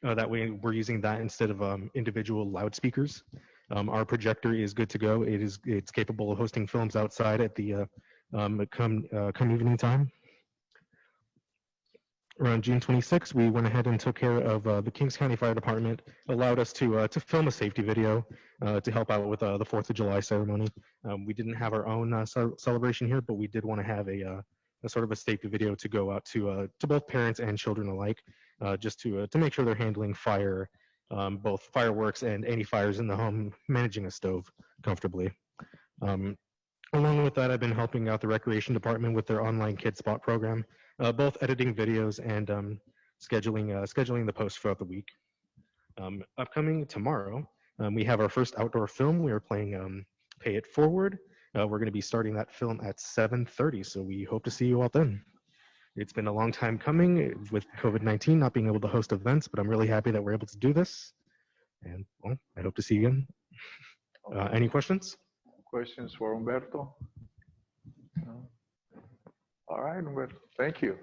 O: That way, we're using that instead of individual loudspeakers. Our projector is good to go. It's capable of hosting films outside at the come evening time. Around June 26th, we went ahead and took care of the Kings County Fire Department, allowed us to film a safety video to help out with the 4th of July ceremony. We didn't have our own celebration here, but we did want to have a sort of a safety video to go out to both parents and children alike, just to make sure they're handling fire, both fireworks and any fires in the home, managing a stove comfortably. Along with that, I've been helping out the recreation department with their online Kid Spot program, both editing videos and scheduling the posts throughout the week. Upcoming tomorrow, we have our first outdoor film. We are playing Pay It Forward. We're going to be starting that film at 7:30, so we hope to see you all then. It's been a long time coming with COVID-19 not being able to host events, but I'm really happy that we're able to do this. And well, I hope to see you again. Any questions?
H: Questions for Humberto? No. All right, Humberto. Thank you.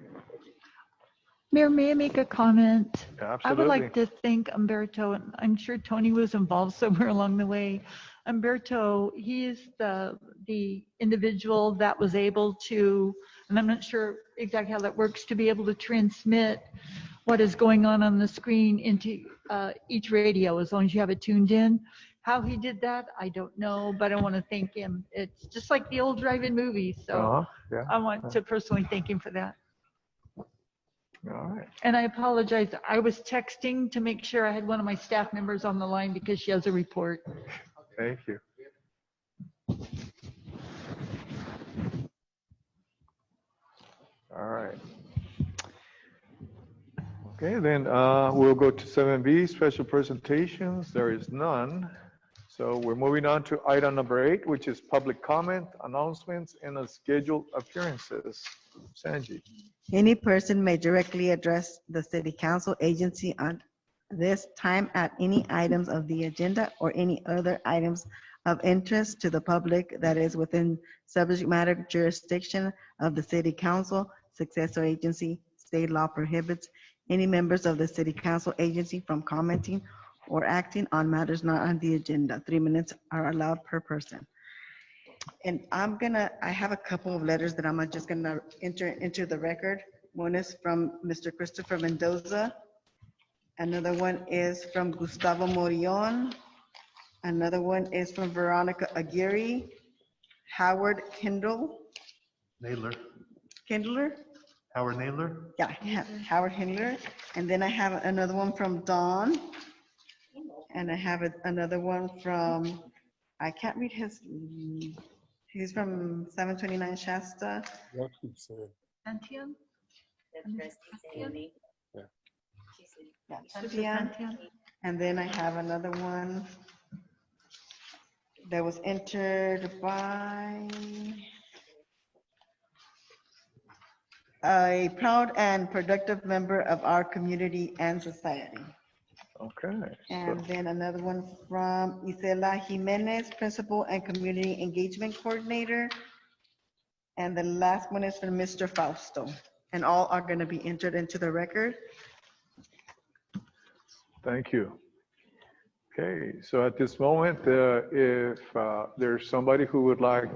F: Mayor, may I make a comment?
H: Yeah, absolutely.
F: I would like to thank Humberto, and I'm sure Tony was involved somewhere along the way. Humberto, he is the individual that was able to, and I'm not sure exactly how that works, to be able to transmit what is going on the screen into each radio, as long as you have it tuned in. How he did that, I don't know, but I want to thank him. It's just like the old drive-in movies, so
H: yeah.
F: I want to personally thank him for that.
H: All right.
F: And I apologize, I was texting to make sure I had one of my staff members on the line because she has a report.
H: Thank you. All right. Okay, then we'll go to 7B, special presentations. There is none. So we're moving on to item number 8, which is public comment, announcements, and scheduled appearances. Sanji.
J: Any person may directly address the city council, agency, this time at any items of the agenda or any other items of interest to the public that is within subject matter jurisdiction of the city council, successor agency. State law prohibits any members of the city council agency from commenting or acting on matters not on the agenda. 3 minutes are allowed per person. And I have a couple of letters that I'm just gonna enter into the record. One is from Mr. Christopher Mendoza. Another one is from Gustavo Morion. Another one is from Veronica Aguirre. Howard Kindler.
K: Howard Nadler.
J: Yeah, Howard Kindler. And then I have another one from Don. And I have another one from, I can't read his, he's from 729 Shasta.
F: Pantheon?
J: Yeah, Pantheon. And then I have another one that was entered by a proud and productive member of our community and society.
H: Okay.
J: And then another one from Isela Jimenez, Principal and Community Engagement Coordinator. And the last one is from Mr. Fausto. And all are going to be entered into the record.
H: Thank you. Okay, so at this moment, if there's somebody who would like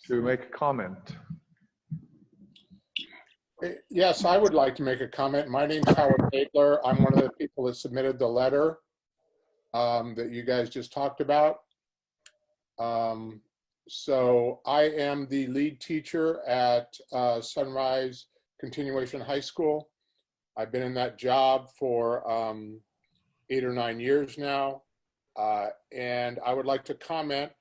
H: to make a comment.
P: Yes, I would like to make a comment. My name's Howard Nadler. I'm one of the people that submitted the letter that you guys just talked about. So I am the lead teacher at Sunrise Continuation High School. I've been in that job for 8 or 9 years now. And I would like to comment.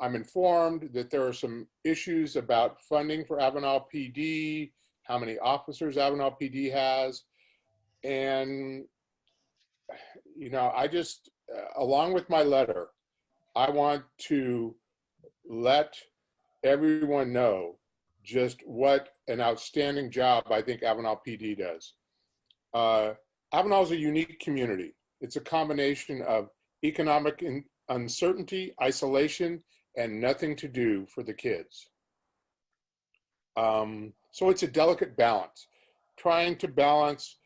P: I'm informed that there are some issues about funding for Avenal PD, how many officers Avenal PD has. And, you know, I just, along with my letter, I want to let everyone know just what an outstanding job I think Avenal PD does. Avenal is a unique community. It's a combination of economic uncertainty, isolation, and nothing to do for the kids. So it's a delicate balance. Trying to balance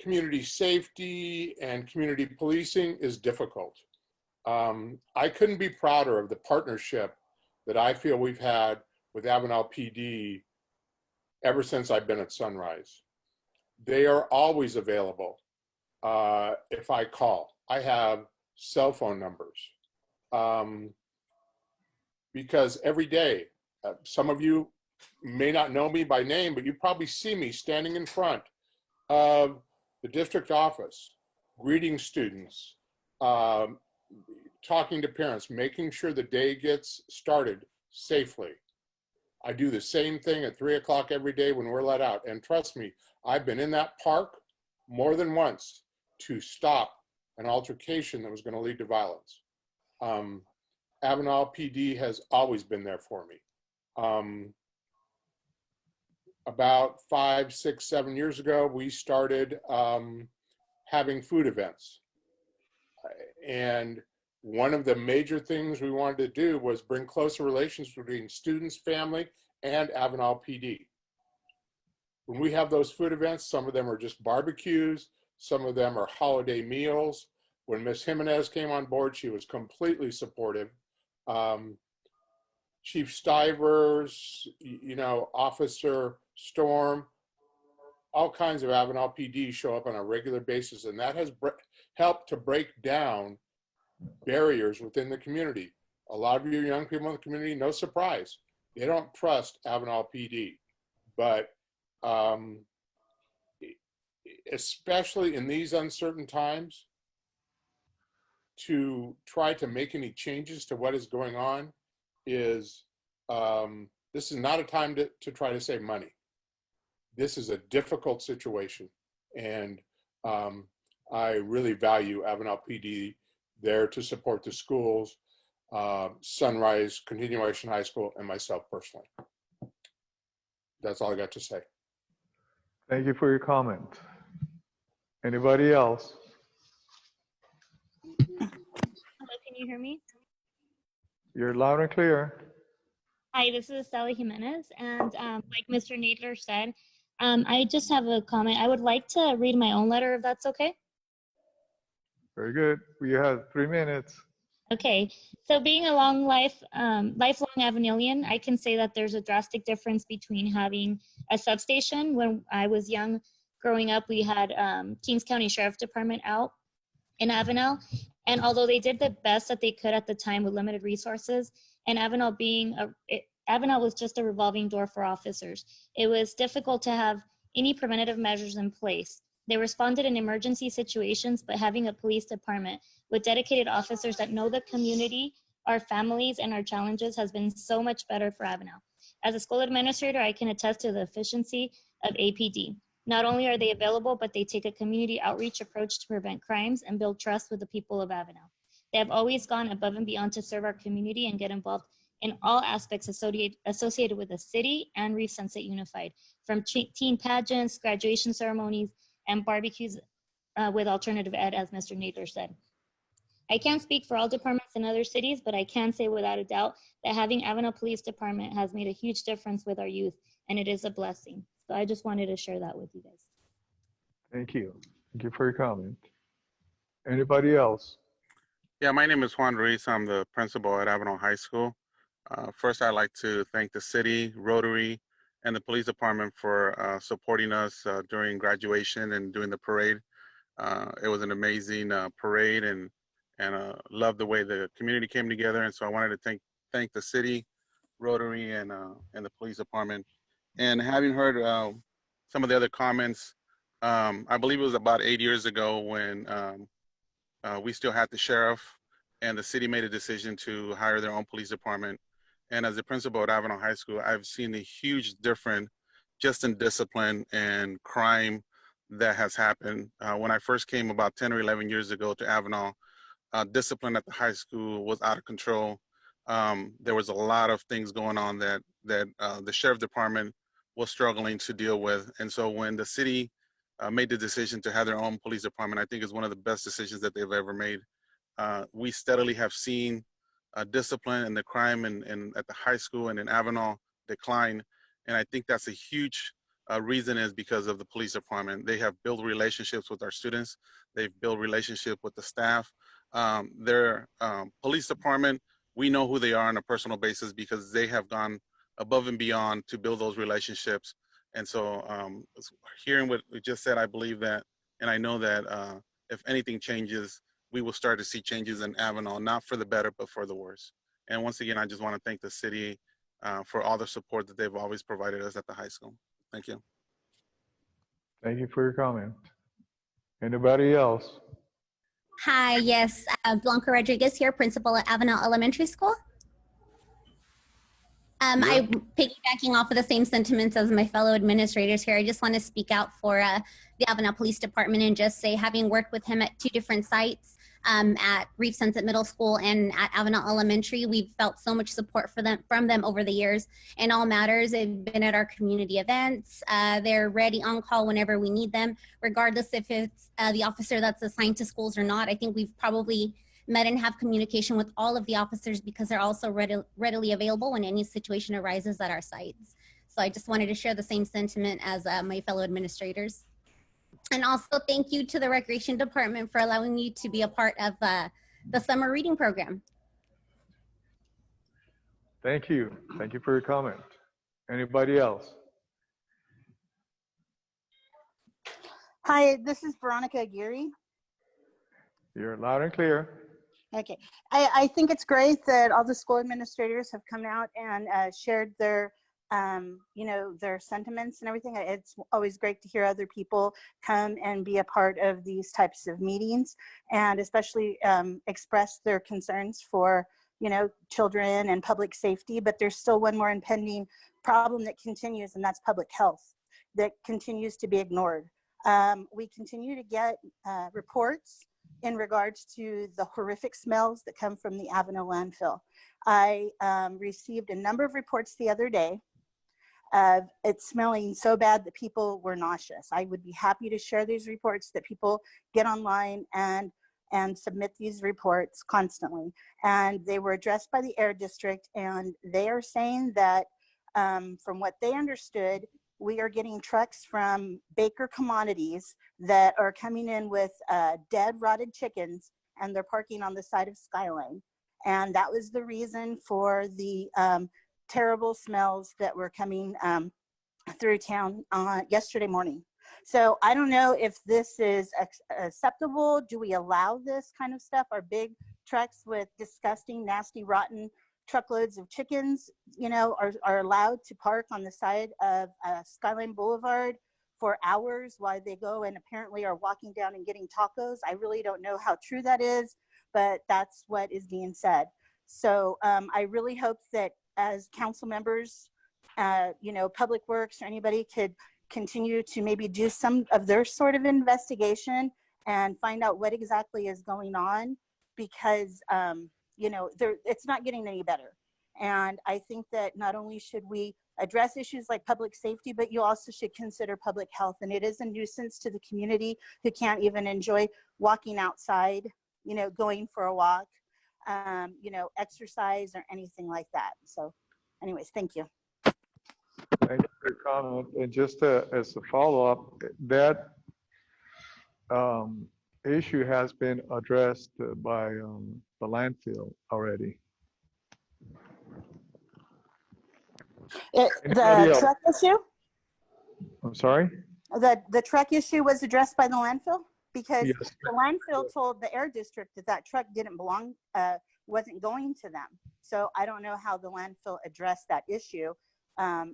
P: community safety and community policing is difficult. I couldn't be prouder of the partnership that I feel we've had with Avenal PD ever since I've been at Sunrise. They are always available if I call. I have cell phone numbers. Because every day, some of you may not know me by name, but you probably see me standing in front of the district office, greeting students, talking to parents, making sure the day gets started safely. I do the same thing at 3 o'clock every day when we're let out. And trust me, I've been in that park more than once to stop an altercation that was going to lead to violence. Avenal PD has always been there for me. About 5, 6, 7 years ago, we started having food events. And one of the major things we wanted to do was bring closer relations between students, family, and Avenal PD. When we have those food events, some of them are just barbecues, some of them are holiday meals. When Ms. Jimenez came on board, she was completely supportive. Chief Stivers, you know, Officer Storm, all kinds of Avenal PD show up on a regular basis, and that has helped to break down barriers within the community. A lot of you young people in the community, no surprise, they don't trust Avenal PD, but especially in these uncertain times, to try to make any changes to what is going on is, this is not a time to try to save money. This is a difficult situation, and I really value Avenal PD there to support the schools, Sunrise Continuation High School, and myself personally. That's all I got to say.
H: Thank you for your comment. Anybody else?
Q: Hello, can you hear me?
H: You're loud and clear.
Q: Hi, this is Estela Jimenez, and like Mr. Nadler said, I just have a comment. I would like to read my own letter, if that's okay.
H: Very good. We have 3 minutes.
Q: Okay, so being a lifelong Avenalian, I can say that there's a drastic difference between having a substation. When I was young, growing up, we had Kings County Sheriff Department out in Avenal, and although they did the best that they could at the time with limited resources, and Avenal Avenal was just a revolving door for officers. It was difficult to have any preventative measures in place. They responded in emergency situations, but having a police department with dedicated officers that know the community, our families, and our challenges has been so much better for Avenal. As a school administrator, I can attest to the efficiency of APD. Not only are they available, but they take a community outreach approach to prevent crimes and build trust with the people of Avenal. They have always gone above and beyond to serve our community and get involved in all aspects associated with the city and Reef Sunset Unified, from teen pageants, graduation ceremonies, and barbecues with alternative ed, as Mr. Nadler said. I can't speak for all departments in other cities, but I can say without a doubt that having Avenal Police Department has made a huge difference with our youth, and it is a blessing. So I just wanted to share that with you guys.
H: Thank you. Thank you for your comment. Anybody else?
R: Yeah, my name is Juan Ruiz. I'm the principal at Avenal High School. First, I'd like to thank the city, Rotary, and the police department for supporting us during graduation and during the parade. It was an amazing parade, and loved the way the community came together. And so I wanted to thank the city, Rotary, and the police department. And having heard some of the other comments, I believe it was about 8 years ago when we still had the sheriff, and the city made a decision to hire their own police department. And as a principal at Avenal High School, I've seen a huge difference just in discipline and crime that has happened. When I first came about 10 or 11 years ago to Avenal, discipline at the high school was out of control. There was a lot of things going on that the sheriff department was struggling to deal with. And so when the city made the decision to have their own police department, I think is one of the best decisions that they've ever made. We steadily have seen discipline and the crime and at the high school and in Avenal decline. And I think that's a huge reason is because of the police department. They have built relationships with our students. They've built relationship with the staff. Their police department, we know who they are on a personal basis because they have gone above and beyond to build those relationships. And so hearing what we just said, I believe that, and I know that if anything changes, we will start to see changes in Avenal, not for the better, but for the worse. And once again, I just want to thank the city for all the support that they've always provided us at the high school. Thank you.
H: Thank you for your comment. Anybody else?
S: Hi, yes, Blanca Rodriguez here, principal at Avenal Elementary School. I'm piggybacking off of the same sentiments as my fellow administrators here. I just want to speak out for the Avenal Police Department and just say, having worked with him at 2 different sites, at Reef Sunset Middle School and at Avenal Elementary, we've felt so much support from them over the years in all matters. They've been at our community events. They're ready on call whenever we need them, regardless if it's the officer that's assigned to schools or not. I think we've probably met and have communication with all of the officers because they're also readily available when any situation arises at our sites. So I just wanted to share the same sentiment as my fellow administrators. And also thank you to the Recreation Department for allowing me to be a part of the summer reading program.
H: Thank you. Thank you for your comment. Anybody else?
T: Hi, this is Veronica Aguirre.
H: You're loud and clear.
T: Okay, I think it's great that all the school administrators have come out and shared their their sentiments and everything. It's always great to hear other people come and be a part of these types of meetings, and especially express their concerns for children and public safety. But there's still one more impending problem that continues, and that's public health that continues to be ignored. We continue to get reports in regards to the horrific smells that come from the Avenal landfill. I received a number of reports the other day of it smelling so bad that people were nauseous. I would be happy to share these reports that people get online and submit these reports constantly. And they were addressed by the Air District, and they are saying that from what they understood, we are getting trucks from Baker Commodities that are coming in with dead, rotted chickens, and they're parking on the side of Skyline. And that was the reason for the terrible smells that were coming through town yesterday morning. So I don't know if this is acceptable. Do we allow this kind of stuff? Are big trucks with disgusting, nasty, rotten truckloads of chickens, you know, are allowed to park on the side of Skyline Boulevard for hours while they go and apparently are walking down and getting tacos? I really don't know how true that is, but that's what is being said. So I really hope that as council members, you know, Public Works or anybody could continue to maybe do some of their sort of investigation and find out what exactly is going on, because you know, it's not getting any better. And I think that not only should we address issues like public safety, but you also should consider public health. And it is a nuisance to the community who can't even enjoy walking outside, you know, going for a walk, you know, exercise or anything like that. So anyways, thank you.
H: Thank you for your comment. And just as a follow-up, that issue has been addressed by the landfill already.
T: The truck issue?
H: I'm sorry?
T: The truck issue was addressed by the landfill? Because
H: Yes.
T: the landfill told the Air District that that truck didn't belong, wasn't going to them. So I don't know how the landfill addressed that issue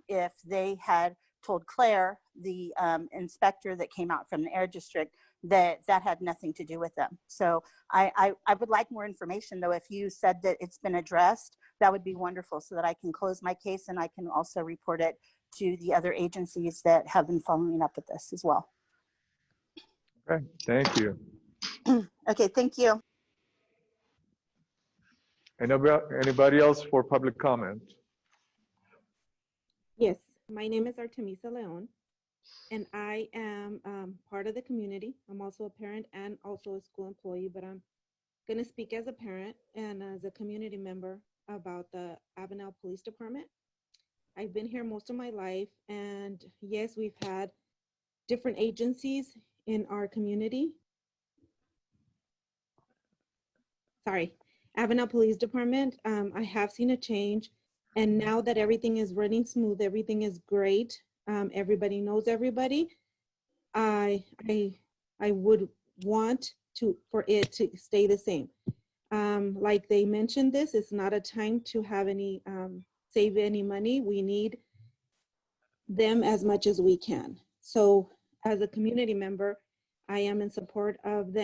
T: if they had told Claire, the inspector that came out from the Air District, that had nothing to do with them. So I would like more information, though. If you said that it's been addressed, that would be wonderful, so that I can close my case and I can also report it to the other agencies that have been following up with this as well.
H: Okay, thank you.
T: Okay, thank you.
H: Anybody else for public comment?
U: Yes, my name is Artemisa Leon, and I am part of the community. I'm also a parent and also a school employee, but I'm going to speak as a parent and as a community member about the Avenal Police Department. I've been here most of my life, and yes, we've had different agencies in our community. Sorry, Avenal Police Department. I have seen a change, and now that everything is running smooth, everything is great. Everybody knows everybody. I would want for it to stay the same. Like they mentioned, this is not a time to have any save any money. We need them as much as we can. So as a community member, I am in support of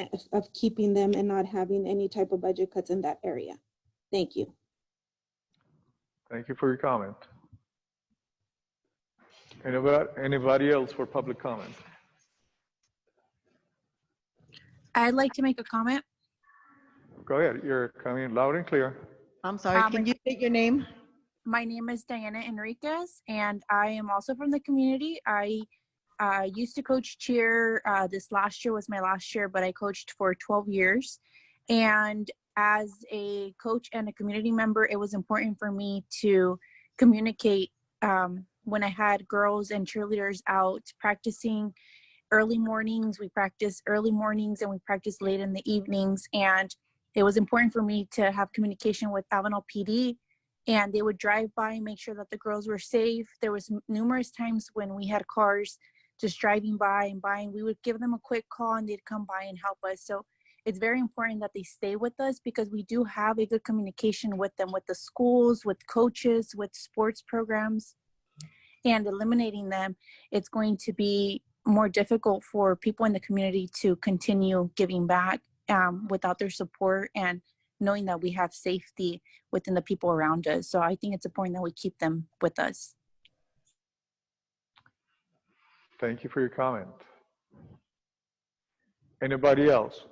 U: keeping them and not having any type of budget cuts in that area. Thank you.
H: Thank you for your comment. Anybody else for public comment?
V: I'd like to make a comment.
H: Go ahead. You're coming loud and clear.
J: I'm sorry. Can you state your name?
V: My name is Diana Enriquez, and I am also from the community. I used to coach cheer. This last year was my last year, but I coached for 12 years. And as a coach and a community member, it was important for me to communicate when I had girls and cheerleaders out practicing early mornings. We practice early mornings and we practice late in the evenings. And it was important for me to have communication with Avenal PD, and they would drive by and make sure that the girls were safe. There was numerous times when we had cars just driving by and we would give them a quick call and they'd come by and help us. So it's very important that they stay with us, because we do have a good communication with them, with the schools, with coaches, with sports programs. And eliminating them, it's going to be more difficult for people in the community to continue giving back without their support and knowing that we have safety within the people around us. So I think it's important that we keep them with us.
H: Thank you for your comment. Anybody else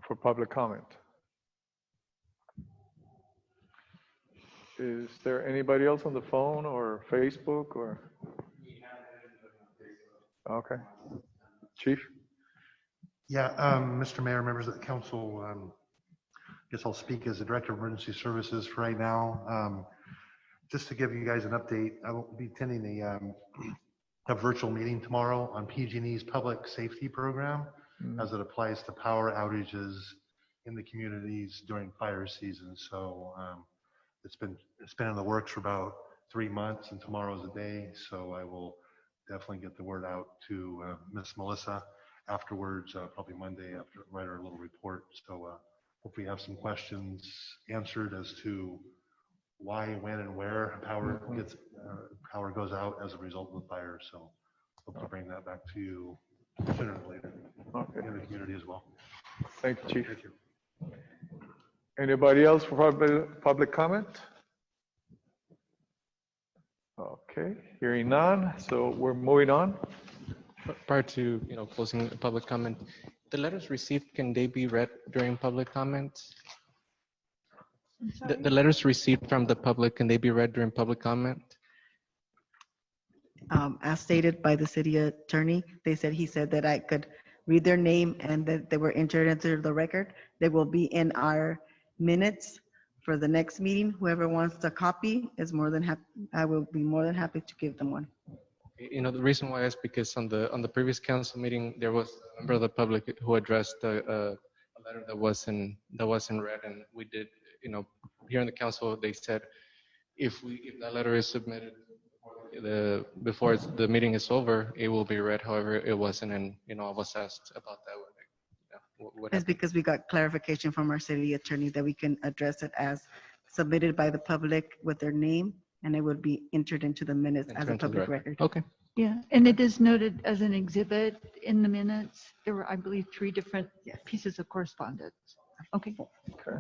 H: for public comment? Is there anybody else on the phone or Facebook or? Okay. Chief?
K: Yeah, Mr. Mayor, members of the council, I guess I'll speak as the Director of Emergency Services for right now. Just to give you guys an update, I will be attending a virtual meeting tomorrow on PG&E's public safety program as it applies to power outages in the communities during fire season. So it's been in the works for about 3 months, and tomorrow's the day. So I will definitely get the word out to Miss Melissa afterwards, probably Monday after write our little report. So hopefully have some questions answered as to why, when, and where power goes out as a result of the fire. So hope to bring that back to you sooner than later in the community as well.
H: Thank you, Chief.
K: Thank you.
H: Anybody else for public comment? Okay, hearing none, so we're moving on.
G: Prior to closing the public comment, the letters received, can they be read during public comment? The letters received from the public, can they be read during public comment?
J: As stated by the city attorney, he said that I could read their name and that they were entered into the record. They will be in our minutes for the next meeting. Whoever wants a copy is more than happy. I will be more than happy to give them one.
G: The reason why is because on the previous council meeting, there was a member of the public who addressed a letter that wasn't read, and we did, here in the council, they said if that letter is submitted before the meeting is over, it will be read. However, it wasn't, and I was asked about that.
J: It's because we got clarification from our city attorney that we can address it as submitted by the public with their name, and it would be entered into the minutes as a public record.
G: Okay.
F: Yeah, and it is noted as an exhibit in the minutes. There were, I believe, 3 different pieces of correspondence. Okay.
H: Okay.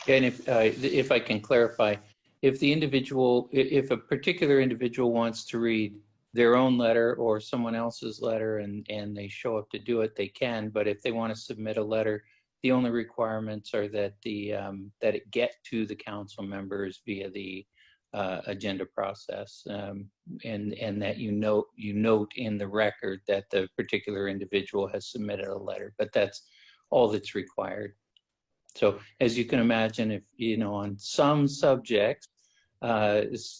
I: And if I can clarify, if a particular individual wants to read their own letter or someone else's letter and they show up to do it, they can. But if they want to submit a letter, the only requirements are that that it get to the council members via the agenda process, and that you note in the record that the particular individual has submitted a letter. But that's all that's required. So as you can imagine, if on some subjects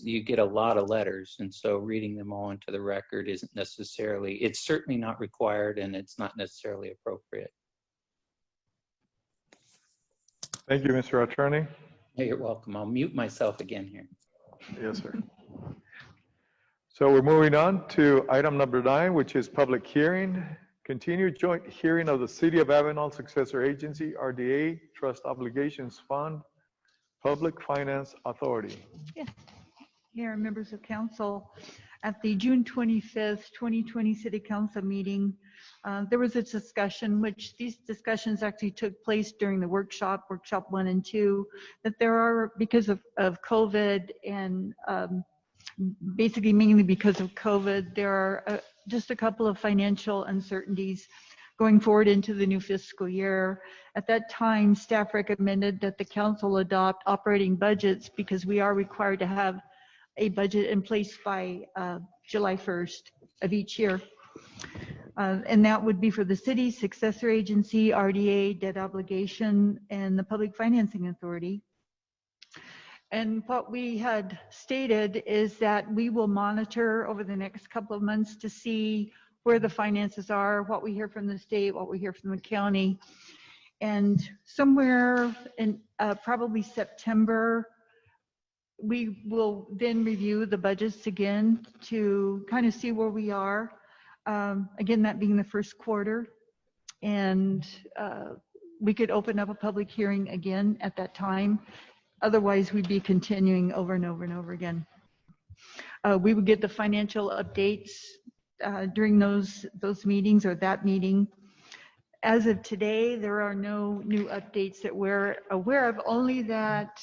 I: you get a lot of letters, and so reading them all into the record isn't necessarily, it's certainly not required, and it's not necessarily appropriate.
H: Thank you, Mr. Attorney.
I: Hey, you're welcome. I'll mute myself again here.
H: Yes, sir. So we're moving on to item number 9, which is public hearing. Continued joint hearing of the City of Avenal Successor Agency, RDA, Trust Obligations Fund, Public Finance Authority.
F: Yeah. Here, members of council, at the June 25th, 2020 City Council meeting, there was a discussion, which these discussions actually took place during the workshop 1 and 2, that there are, because of COVID and basically mainly because of COVID, there are just a couple of financial uncertainties going forward into the new fiscal year. At that time, staff recommended that the council adopt operating budgets because we are required to have a budget in place by July 1st of each year. And that would be for the city, successor agency, RDA, debt obligation, and the Public Financing Authority. And what we had stated is that we will monitor over the next couple of months to see where the finances are, what we hear from the state, what we hear from the county. And somewhere in probably September, we will then review the budgets again to kind of see where we are. Again, that being the first quarter. And we could open up a public hearing again at that time. Otherwise, we'd be continuing over and over and over again. We would get the financial updates during those meetings or that meeting. As of today, there are no new updates that we're aware of, only that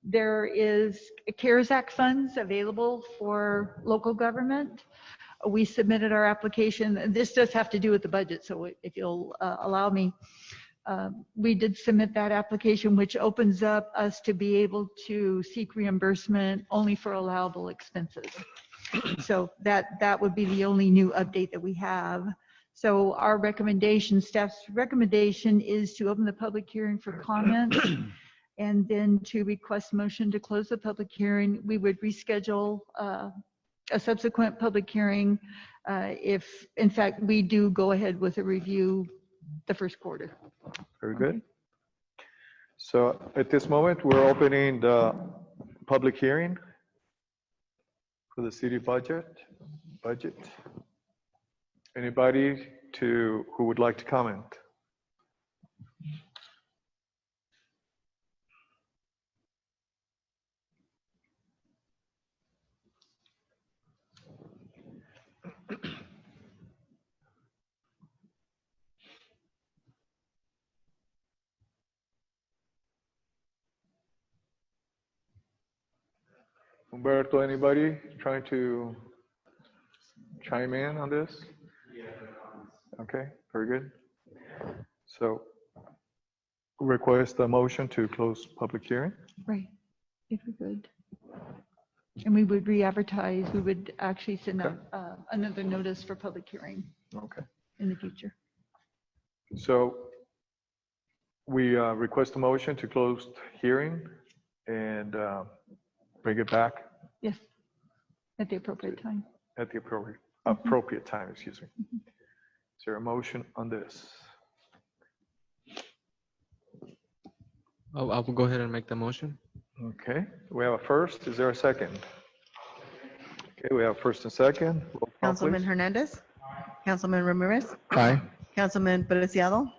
F: there is CARES Act funds available for local government. We submitted our application. This does have to do with the budget, so if you'll allow me. we did submit that application, which opens up us to be able to seek reimbursement only for allowable expenses. So that would be the only new update that we have. So our recommendation, staff's recommendation, is to open the public hearing for comments and then to request motion to close the public hearing. We would reschedule a subsequent public hearing if, in fact, we do go ahead with a review the first quarter.
H: Very good. So at this moment, we're opening the public hearing for the city budget. Anybody who would like to comment? Humberto, anybody trying to chime in on this? Okay, very good. So request a motion to close public hearing.
F: Right, if we could. And we would re-advertise, we would actually send out another notice for public hearing in the future.
H: So we request a motion to close hearing and bring it back
F: Yes, at the appropriate time.
H: at the appropriate time, excuse me. Is there a motion on this?
G: I will go ahead and make the motion.
H: Okay, we have a first. Is there a second? Okay, we have first and second. Roll call,
J: Councilman
H: please.
J: Hernandez, Councilman Ramirez,
G: Aye.
J: Councilman Preciado,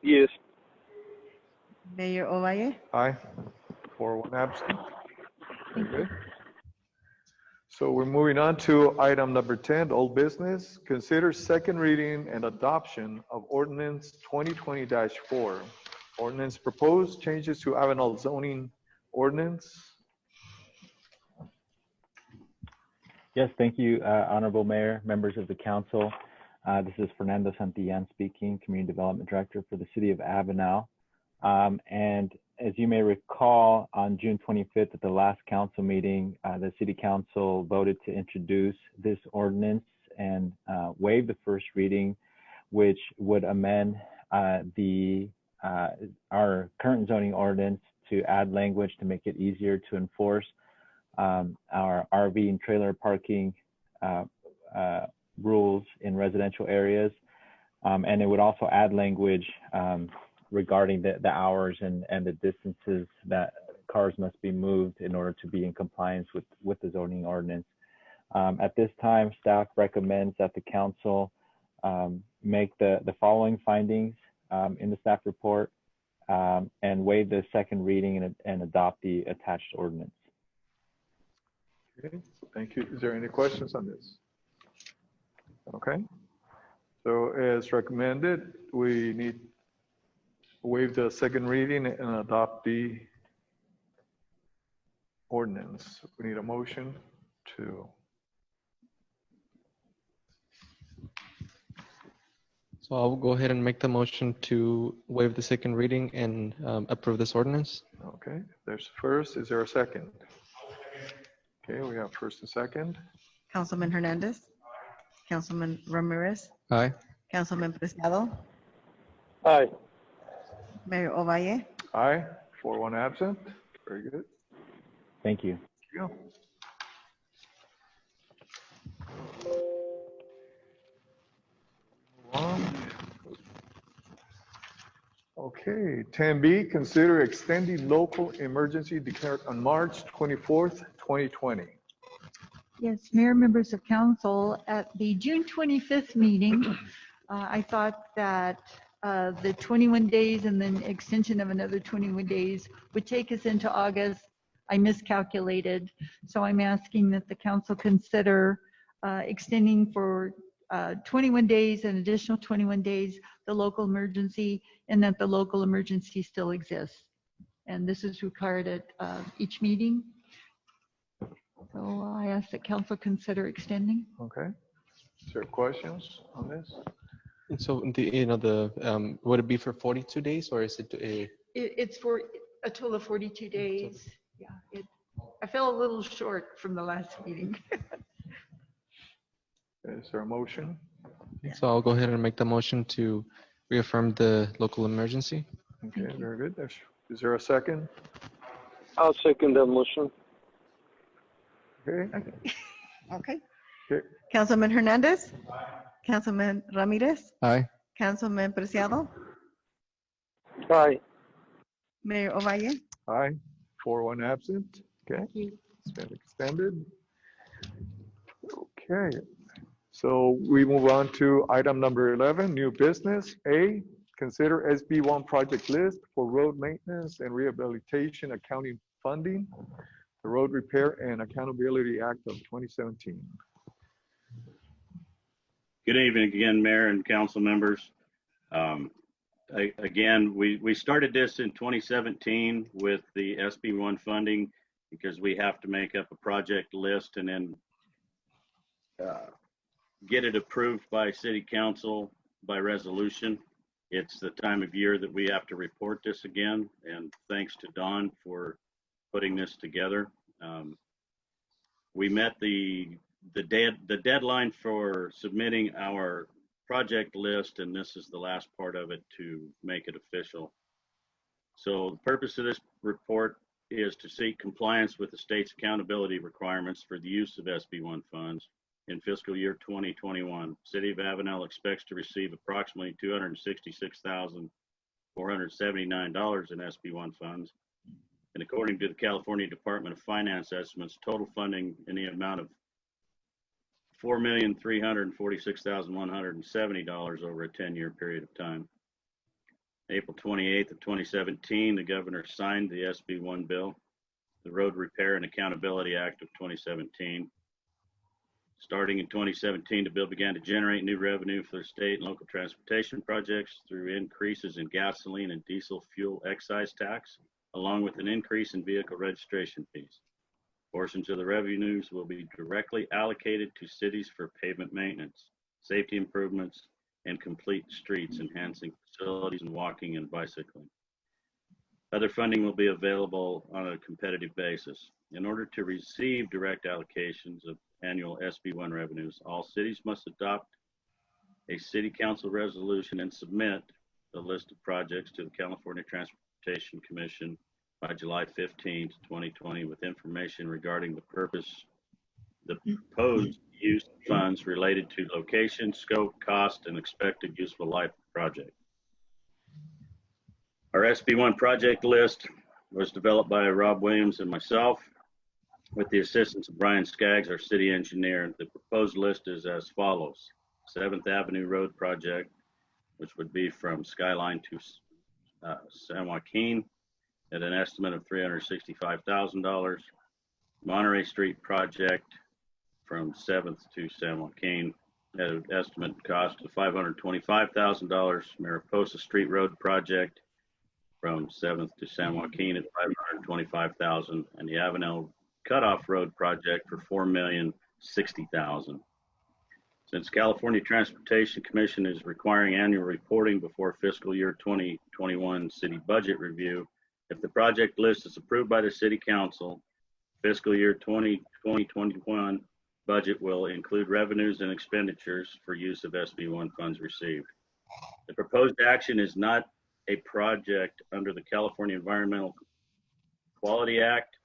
A: Yes.
J: Mayor Ovalle.
H: Aye. 4-1 absent. Very good. So we're moving on to item number 10, old business. Consider second reading and adoption of ordinance 2020-4. Ordinance proposed changes to Avenal zoning ordinance.
M: Yes, thank you, Honorable Mayor, members of the council. This is Fernando Santillan speaking, Community Development Director for the City of Avenal. And as you may recall, on June 25th at the last council meeting, the City Council voted to introduce this ordinance and waive the first reading, which would amend our current zoning ordinance to add language to make it easier to enforce our RV and trailer parking rules in residential areas. And it would also add language regarding the hours and the distances that cars must be moved in order to be in compliance with the zoning ordinance. At this time, staff recommends that the council make the following findings in the staff report and waive the second reading and adopt the attached ordinance.
H: Okay, thank you. Is there any questions on this? Okay. So as recommended, we need waive the second reading and adopt the ordinance. We need a motion to.
G: So I'll go ahead and make the motion to waive the second reading and approve this ordinance.
H: Okay, there's first. Is there a second? Okay, we have first and second.
J: Councilman Hernandez, Councilman Ramirez,
G: Aye.
J: Councilman Preciado,
A: Aye.
J: Mayor Ovalle.
H: Aye. 4-1 absent. Very good.
M: Thank you.
H: Thank you. Okay, 10B, consider extending local emergency declared on March 24th, 2020.
F: Yes, Mayor, members of council, at the June 25th meeting, I thought that the 21 days and then extension of another 21 days would take us into August. I miscalculated, so I'm asking that the council consider extending for 21 days, an additional 21 days, the local emergency, and that the local emergency still exists. And this is required at each meeting. So I ask that council consider extending.
H: Okay. Is there questions on this?
G: And so would it be for 42 days or is it
F: It's for a total of 42 days. Yeah, I fell a little short from the last meeting.
H: Is there a motion?
G: So I'll go ahead and make the motion to reaffirm the local emergency.
H: Okay, very good. Is there a second?
A: I'll second that motion.
H: Okay.
J: Okay.
H: Okay.
J: Councilman Hernandez? Councilman Ramirez?
G: Aye.
J: Councilman Preciado?
A: Aye.
J: Mayor Ovalle?
H: Aye. 4-1 absent. Okay. It's been extended. Okay. So we move on to item number 11, new business. A, consider SB1 project list for road maintenance and rehabilitation accounting funding, the Road Repair and Accountability Act of 2017.
N: Good evening again, Mayor and council members. Again, we started this in 2017 with the SB1 funding because we have to make up a project list and then get it approved by city council by resolution. It's the time of year that we have to report this again, and thanks to Don for putting this together. We met the deadline for submitting our project list, and this is the last part of it to make it official. So the purpose of this report is to seek compliance with the state's accountability requirements for the use of SB1 funds. In fiscal year 2021, City of Avenal expects to receive approximately $266,479 in SB1 funds. And according to the California Department of Finance estimates, total funding in the amount of $4,346,170 over a 10-year period of time. April 28th of 2017, the governor signed the SB1 bill, the Road Repair and Accountability Act of 2017. Starting in 2017, the bill began to generate new revenue for state and local transportation projects through increases in gasoline and diesel fuel excise tax, along with an increase in vehicle registration fees. Portions of the revenues will be directly allocated to cities for pavement maintenance, safety improvements, and complete streets, enhancing facilities and walking and bicycling. Other funding will be available on a competitive basis. In order to receive direct allocations of annual SB1 revenues, all cities must adopt a city council resolution and submit the list of projects to the California Transportation Commission by July 15, 2020, with information regarding the purpose, the proposed use of funds related to location, scope, cost, and expected useful life of the project. Our SB1 project list was developed by Rob Williams and myself with the assistance of Brian Skaggs, our city engineer. The proposed list is as follows. 7th Avenue Road project, which would be from Skyline to San Joaquin at an estimate of $365,000. Monterey Street project from 7th to San Joaquin at an estimate cost of $525,000. Mariposa Street Road project from 7th to San Joaquin at $525,000, and the Avenal Cutoff Road project for $4,060,000. Since California Transportation Commission is requiring annual reporting before fiscal year 2021 city budget review, if the project list is approved by the city council, fiscal year 2021 budget will include revenues and expenditures for use of SB1 funds received. The proposed action is not a project under the California Environmental Quality Act,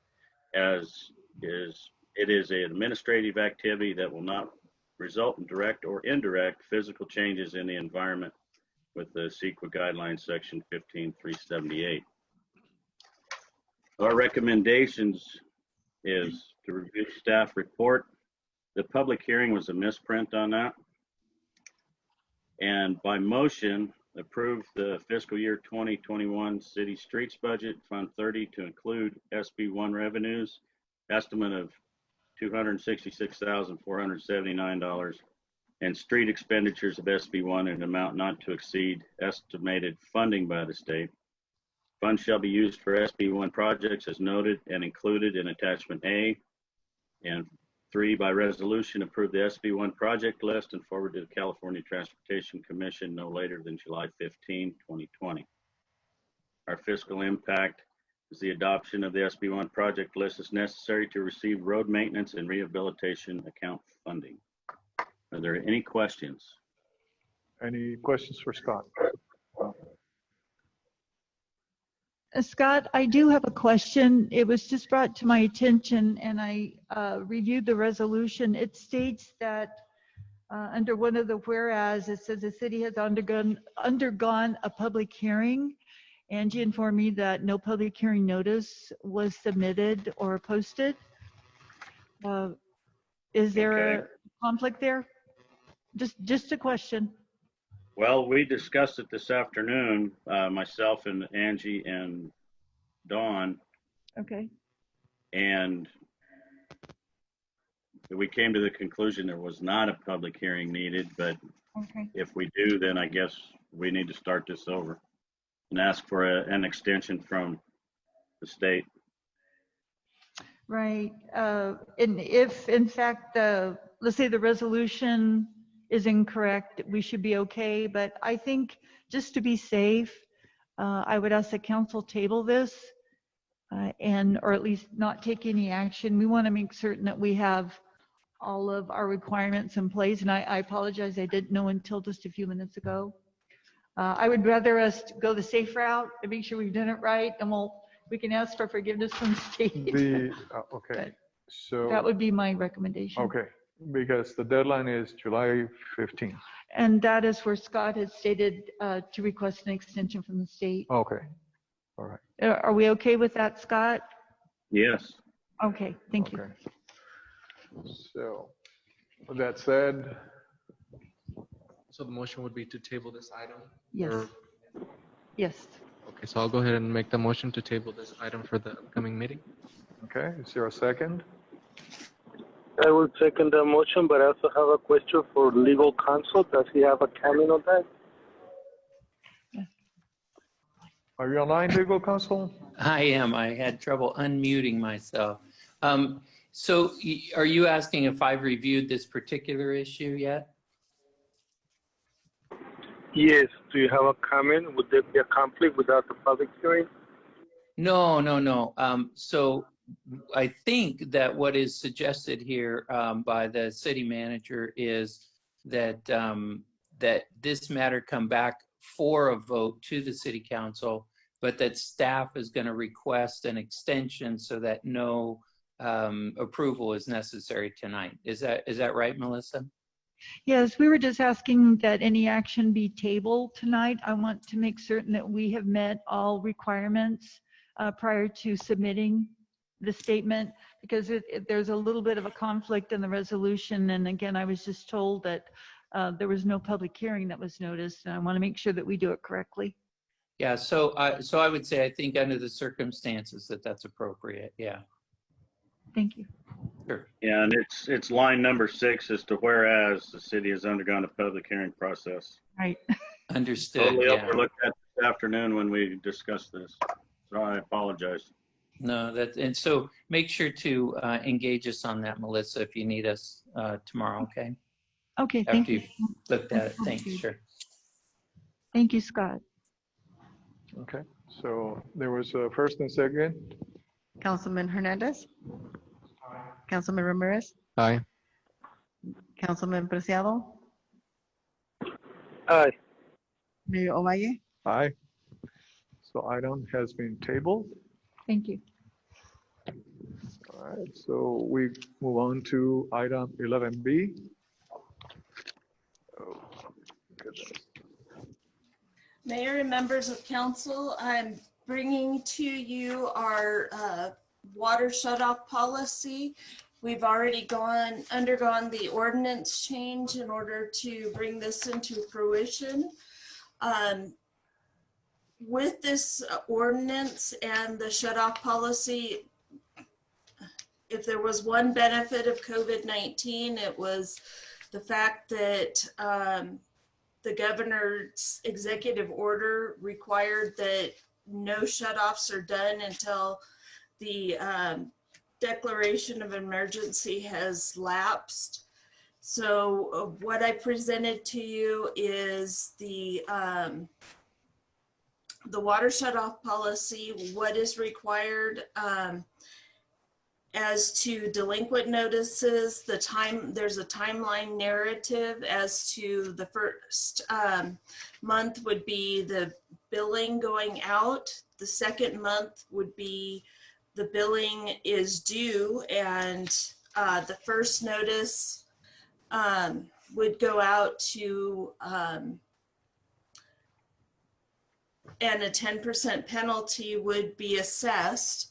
N: as it is an administrative activity that will not result in direct or indirect physical changes in the environment with the CEQA guidelines section 15378. Our recommendations is to review staff report. The public hearing was a misprint on that. And by motion, approve the fiscal year 2021 city streets budget, Fund 30, to include SB1 revenues, estimate of $266,479, and street expenditures of SB1 in an amount not to exceed estimated funding by the state. Funds shall be used for SB1 projects as noted and included in attachment A. And 3, by resolution, approve the SB1 project list and forward to the California Transportation Commission no later than July 15, 2020. Our fiscal impact is the adoption of the SB1 project list is necessary to receive road maintenance and rehabilitation account funding. Are there any questions?
H: Any questions for Scott?
F: Scott, I do have a question. It was just brought to my attention and I reviewed the resolution. It states that under one of the whereas, it says the city has undergone a public hearing. Angie informed me that no public hearing notice was submitted or posted. Is there a conflict there? Just a question.
N: Well, we discussed it this afternoon, myself and Angie and Dawn,
F: Okay.
N: and we came to the conclusion there was not a public hearing needed, but
F: Okay.
N: if we do, then I guess we need to start this over and ask for an extension from the state.
F: Right. And if in fact, let's say the resolution is incorrect, we should be okay. But I think just to be safe, I would ask the council table this or at least not take any action. We want to make certain that we have all of our requirements in place. And I apologize, I didn't know until just a few minutes ago. I would rather us go the safe route and make sure we've done it right, and we can ask for forgiveness from the state.
H: Okay, so
F: That would be my recommendation.
H: okay, because the deadline is July 15th.
F: And that is where Scott has stated to request an extension from the state.
H: Okay, all right.
F: Are we okay with that, Scott?
N: Yes.
F: Okay, thank you.
H: So with that said,
G: So the motion would be to table this item?
F: Yes.
G: Or-
F: Yes.
G: Okay, so I'll go ahead and make the motion to table this item for the upcoming meeting.
H: okay, is there a second?
A: I will second the motion, but I also have a question for legal counsel. Does he have a comment on that?
H: Are you online, legal counsel?
I: I am. I had trouble unmuting myself. So are you asking if I've reviewed this particular issue yet?
A: Yes. Do you have a comment? Would there be a conflict without the public hearing?
I: No. So I think that what is suggested here by the city manager is that that this matter come back for a vote to the city council, but that staff is going to request an extension so that no approval is necessary tonight. Is that right, Melissa?
F: Yes, we were just asking that any action be tabled tonight. I want to make certain that we have met all requirements prior to submitting the statement, because there's a little bit of a conflict in the resolution. And again, I was just told that there was no public hearing that was noticed, and I want to make sure that we do it correctly.
I: Yeah, so I would say I think under the circumstances that's appropriate. Yeah.
F: Thank you.
I: Sure.
N: Yeah, and it's line number 6 as to whereas the city has undergone a public hearing process.
F: Right.
I: Understood.
N: Totally
I: yeah.
N: overlooked that this afternoon when we discussed this. So I apologize.
I: No, and so make sure to engage us on that, Melissa, if you need us tomorrow, okay?
F: Okay,
I: After
F: thank you.
I: you've looked at it. Thanks, sure.
F: Thank you, Scott.
H: Okay, so there was a first and second.
J: Councilman Hernandez. Councilman Ramirez.
G: Aye.
J: Councilman Preciado.
A: Aye.
J: Mayor Ovalle.
H: Aye. So item has been tabled.
F: Thank you.
H: All right, so we move on to item 11B. Oh, goodness.
C: Mayor and members of council, I'm bringing to you our water shutoff policy. We've already undergone the ordinance change in order to bring this into fruition. With this ordinance and the shutoff policy, if there was one benefit of COVID-19, it was the fact that the governor's executive order required that no shutoffs are done until the declaration of emergency has lapsed. So what I presented to you is the water shutoff policy, what is required as to delinquent notices, there's a timeline narrative as to the first month would be the billing going out. The second month would be the billing is due, and the first notice would go out to and a 10% penalty would be assessed.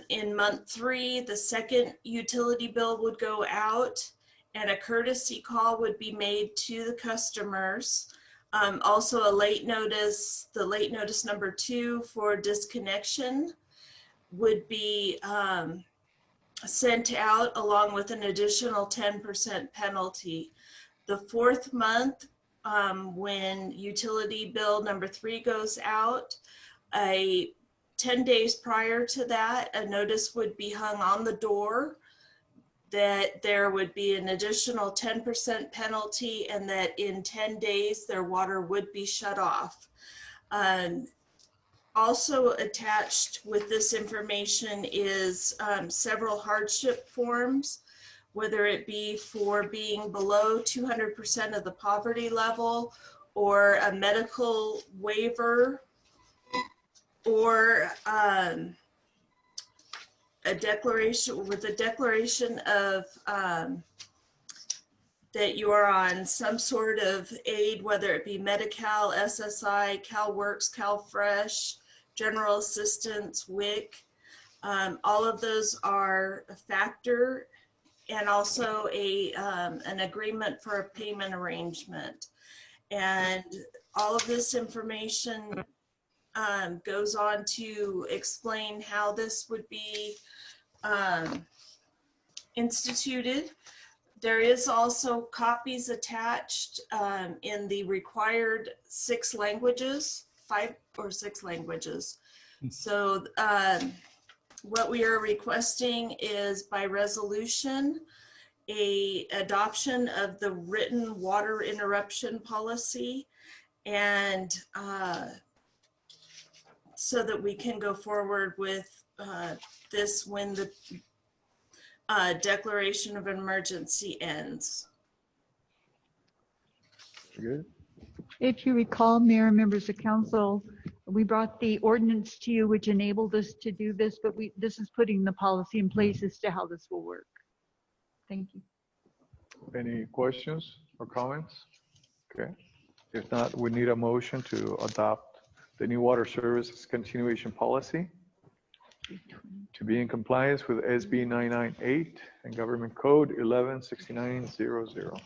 C: In month 3, the second utility bill would go out and a courtesy call would be made to the customers. Also a late notice, the late notice number 2 for disconnection would be sent out along with an additional 10% penalty. The 4th month, when utility bill number 3 goes out, 10 days prior to that, a notice would be hung on the door that there would be an additional 10% penalty and that in 10 days their water would be shut off. Also attached with this information is several hardship forms, whether it be for being below 200% of the poverty level or a medical waiver or a declaration of that you are on some sort of aid, whether it be Medi-Cal, SSI, CalWorks, CalFresh, General Assistance, WIC. All of those are a factor, and also an agreement for a payment arrangement. And all of this information goes on to explain how this would be instituted. There is also copies attached in the required 6 languages, 5 or 6 languages. So what we are requesting is by resolution, adoption of the written water interruption policy, and so that we can go forward with this when the declaration of emergency ends.
H: Good.
F: If you recall, Mayor and members of council, we brought the ordinance to you, which enabled us to do this, but this is putting the policy in place as to how this will work. Thank you.
H: Any questions or comments? Okay. If not, we need a motion to adopt the new water services continuation policy to be in compliance with SB 998 and Government Code 116900.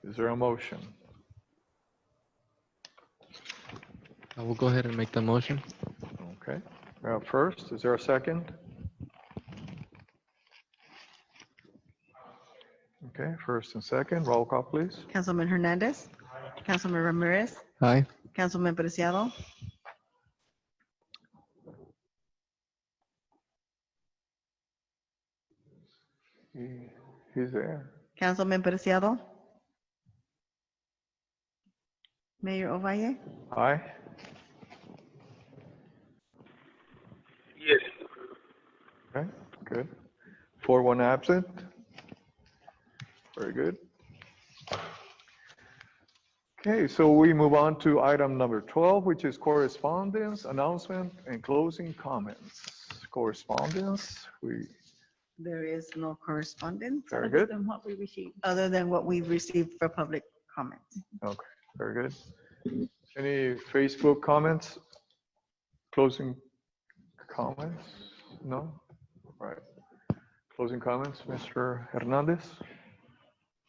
H: Is there a motion?
G: I will go ahead and make the motion.
H: Okay. First, is there a second? Okay, first and second, roll call, please.
J: Councilman Hernandez. Councilman Ramirez.
G: Aye.
J: Councilman Preciado.
H: He's there.
J: Councilman Preciado. Mayor Ovalle.
H: Aye.
A: Yes.
H: Okay, good. 4-1 absent. Very good. Okay, so we move on to item number 12, which is correspondence, announcement, and closing comments. Correspondence,
J: There is no correspondence.
H: Very good.
F: Other than what we received.
J: Other than what we've received for public comments.
H: Okay, very good. Any Facebook comments? Closing comments? No? Right. Closing comments, Mr. Hernandez?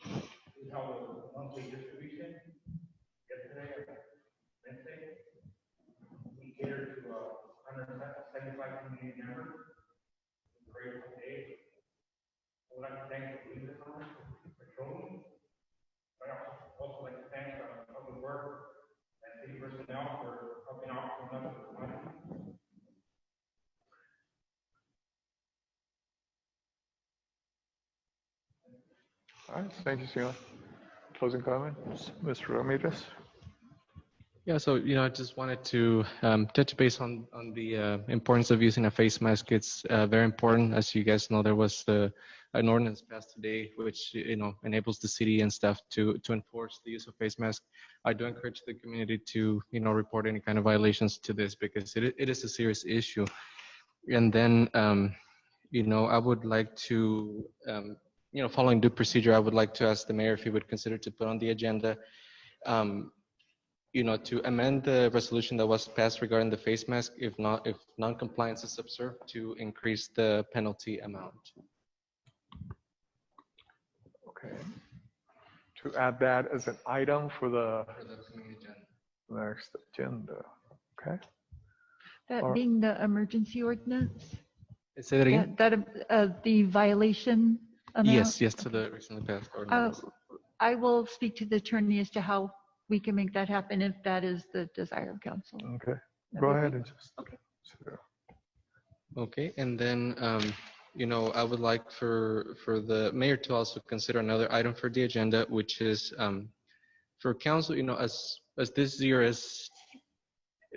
L: We held a monthly distribution yesterday, Wednesday. We catered to 175 community members. Grateful day. I would like to thank the police department for patrolling. I also like to thank Public Works and city personnel for helping out on
H: All right, thank you, Sheila. Closing comments, Mr. Ramirez?
G: Yeah, so I just wanted to touch base on the importance of using a face mask. It's very important. As you guys know, there was an ordinance passed today, which enables the city and staff to enforce the use of face masks. I do encourage the community to report any kind of violations to this, because it is a serious issue. And then I would like to following due procedure, I would like to ask the mayor if he would consider to put on the agenda. To amend the resolution that was passed regarding the face mask, if non-compliance is observed, to increase the penalty amount.
H: Okay. To add that as an item for the next agenda. Okay.
F: That being the emergency ordinance?
G: Say that again?
F: The violation amount?
G: Yes, to the recently passed ordinance.
F: I will speak to the attorney as to how we can make that happen if that is the desire of council.
H: Okay, go ahead and just.
F: Okay.
G: Okay, and then I would like for the mayor to also consider another item for the agenda, which is for council. As this year is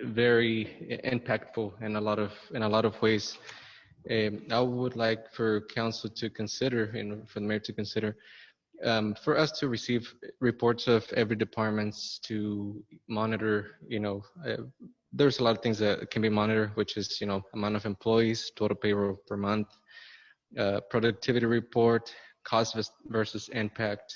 G: very impactful in a lot of ways. I would like for council to consider, for the mayor to consider, for us to receive reports of every departments to monitor. There's a lot of things that can be monitored, which is amount of employees, total payroll per month, productivity report, cost versus impact.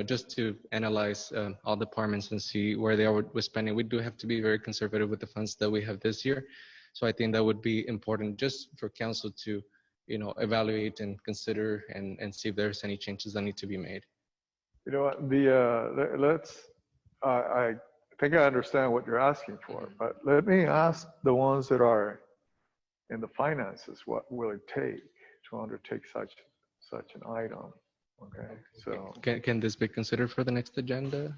G: Just to analyze all departments and see where they are with spending. We do have to be very conservative with the funds that we have this year. So I think that would be important just for council to, evaluate and consider and see if there's any changes that need to be made.
H: You know what, I think I understand what you're asking for, but let me ask the ones that are in the finances, what will it take to undertake such an item? Okay, so.
G: Can this be considered for the next agenda?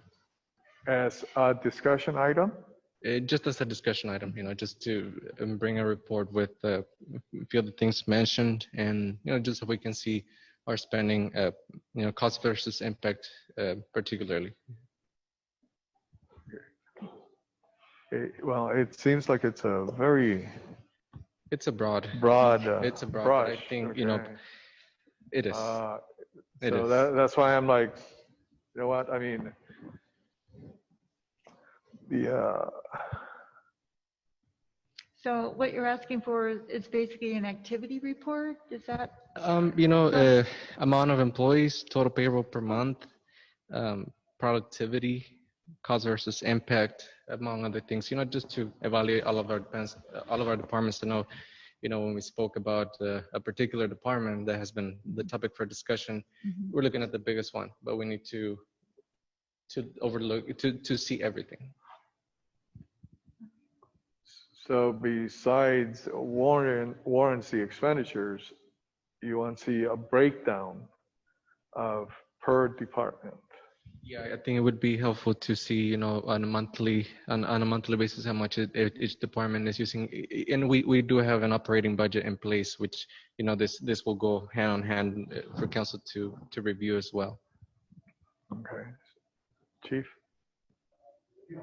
H: As a discussion item?
G: Just as a discussion item, just to bring a report with a few of the things mentioned, and just so we can see our spending, cost versus impact, particularly.
H: Well, it seems like it's a very.
G: It's a broad. It's a broad.
H: Brush,
G: but I think
H: okay.
G: it is.
H: So that's why I'm like, you know what? I mean,
F: So what you're asking for is basically an activity report? Is that?
G: Amount of employees, total payroll per month, productivity, cost versus impact, among other things. Just to evaluate all of our departments to know. When we spoke about a particular department that has been the topic for discussion, we're looking at the biggest one, but we need to overlook to see everything.
H: So besides warranty expenditures, you want to see a breakdown of per department.
G: Yeah, I think it would be helpful to see, on a monthly basis, how much each department is using, and we do have an operating budget in place, which this will go hand in hand for council to review as well.
H: Okay, Chief.
K: Would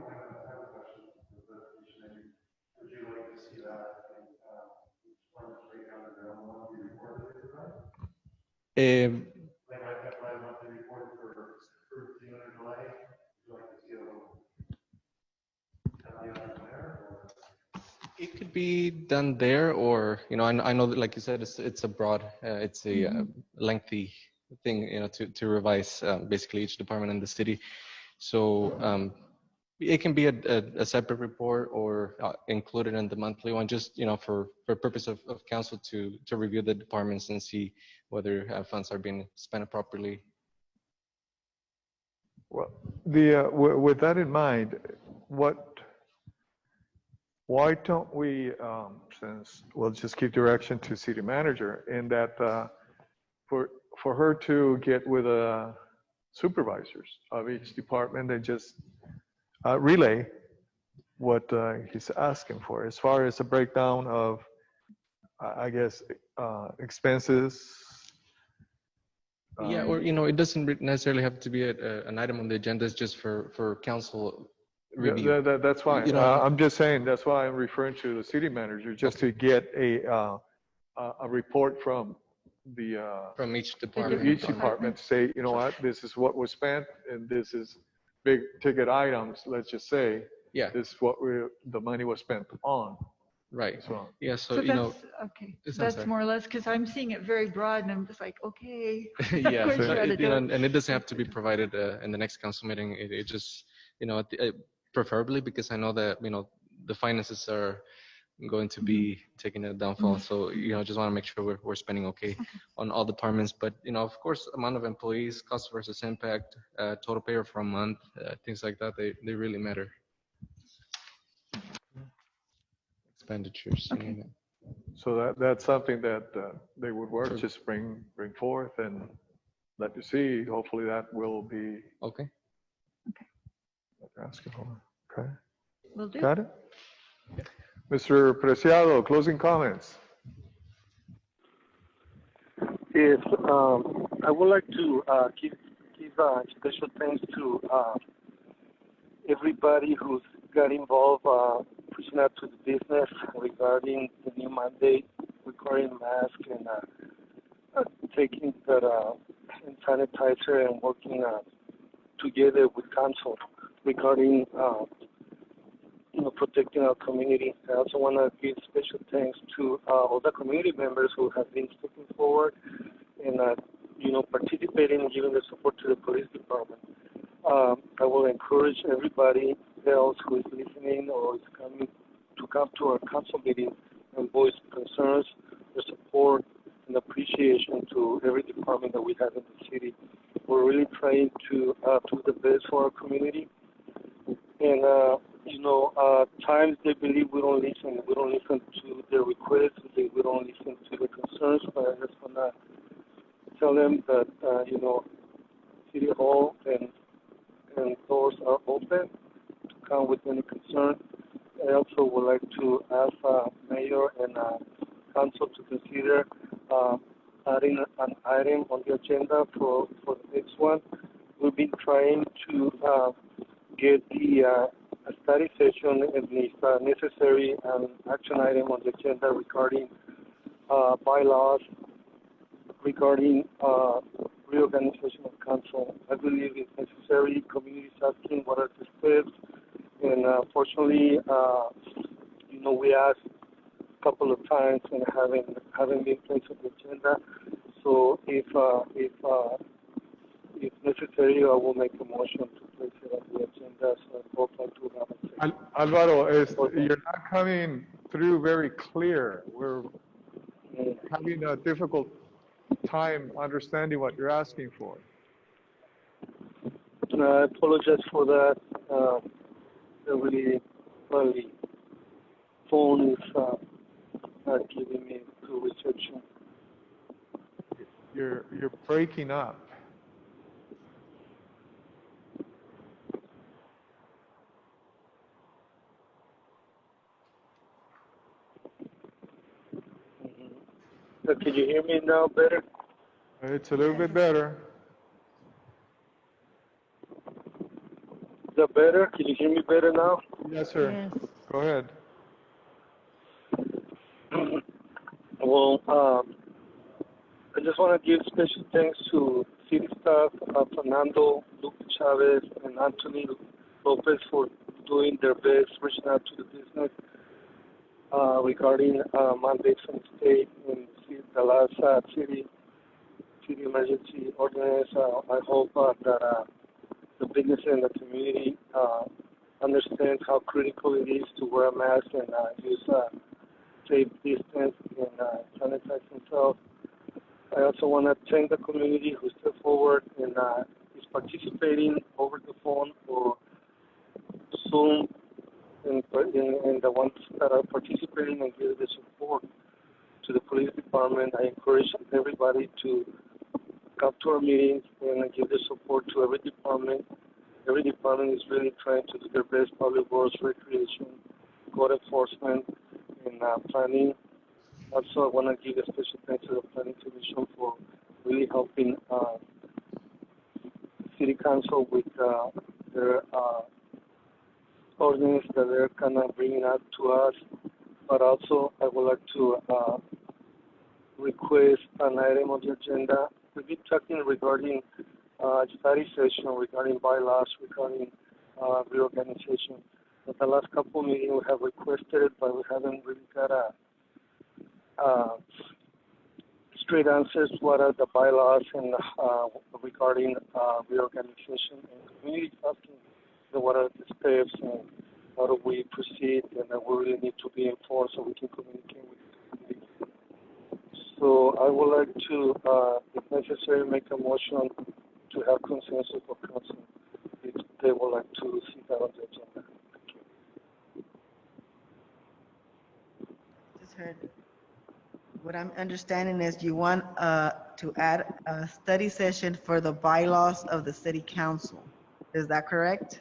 K: you like to see that breakdown of their own monthly report? Like I monthly report for June or July. Would you like to see a little?
G: It could be done there, or I know that, like you said, it's a broad, it's a lengthy thing, to revise basically each department in the city. So it can be a separate report or included in the monthly one, just for purpose of council to review the departments and see whether funds are being spent properly.
H: Well, with that in mind, why don't we, since we'll just keep direction to city manager, in that for her to get with supervisors of each department and just relay what he's asking for as far as a breakdown of, I guess, expenses,
G: Yeah, or it doesn't necessarily have to be an item on the agenda. It's just for council review.
H: That's fine. I'm just saying, that's why I'm referring to the city manager, just to get a report from
G: from each department.
H: each department, say, you know what, this is what was spent, and this is big ticket items, let's just say.
G: Yeah.
H: This is what the money was spent on.
G: Right.
H: So,
G: yeah, so
F: that's, okay. That's more or less, because I'm seeing it very broad, and I'm just like, okay.
G: Yeah,
F: Of course you gotta do it.
G: and it doesn't have to be provided in the next council meeting. It just, preferably, because I know that, the finances are going to be taking a downfall. So, just want to make sure we're spending okay on all departments. But, of course, amount of employees, cost versus impact, total payroll for a month, things like that, they really matter. Expenditures.
F: Okay.
H: so that's something that they would work, just bring forth and let you see. Hopefully that will be
G: okay.
H: What they're asking for. Okay.
F: Will do.
H: Got it? Mr. Preciado, closing comments.
A: Yes, I would like to give special thanks to everybody who's got involved pushing out to the business regarding the new mandate requiring mask and taking that hand sanitizer and working together with council regarding protecting our community. I also want to give special thanks to all the community members who have been stepping forward and participating and giving the support to the police department. I will encourage everybody else who is listening or is coming to come to our council meeting and voice concerns, their support, and appreciation to every department that we have in the city. We're really trying to do the best for our community. And, times they believe we don't listen. We don't listen to their requests. We don't listen to their concerns. But I just want to tell them that, City Hall and doors are open to come with any concern. I also would like to ask Mayor and Council to consider adding an item on the agenda for the next one. We've been trying to get the study session and if necessary an action item on the agenda regarding bylaws, regarding reorganization of council. I believe it's necessary. Community is asking what are the steps, and fortunately, we asked a couple of times and haven't been placed on the agenda. So if necessary, I will make a motion to place it on the agenda. So I hope I do have it.
H: Alvaro, you're not coming through very clear. We're having a difficult time understanding what you're asking for.
A: I apologize for that. My phone is not giving me good reception.
H: You're breaking up.
A: Can you hear me now better?
H: It's a little bit better.
A: Is that better? Can you hear me better now?
H: Yes, sir.
F: Yes.
H: Go ahead.
A: Well, I just want to give special thanks to city staff, Fernando, Luke Chavez, and Anthony Lopez for doing their best, reaching out to the business regarding mandates from the state and the last city emergency ordinance. I hope that the business and the community understands how critical it is to wear a mask and use safe distance and sanitize themselves. I also want to thank the community who stepped forward and is participating over the phone or Zoom, and the ones that are participating and give the support to the police department. I encourage everybody to come to our meetings and give the support to every department. Every department is really trying to do their best: public works, recreation, code enforcement, and planning. Also, I want to give a special thanks to the Planning Commission for really helping City Council with their ordinance that they're kind of bringing out to us. But also, I would like to request an item on the agenda. We've been talking regarding study session, regarding bylaws, regarding reorganization. But the last couple of meetings we have requested it, but we haven't really got straight answers. What are the bylaws and regarding reorganization and community asking what are the steps and how do we proceed, and we really need to be informed so we can communicate with the community. So I would like to, if necessary, make a motion to have consensus of council if they would like to see that on the agenda.
J: Just heard. What I'm understanding is you want to add a study session for the bylaws of the city council. Is that correct?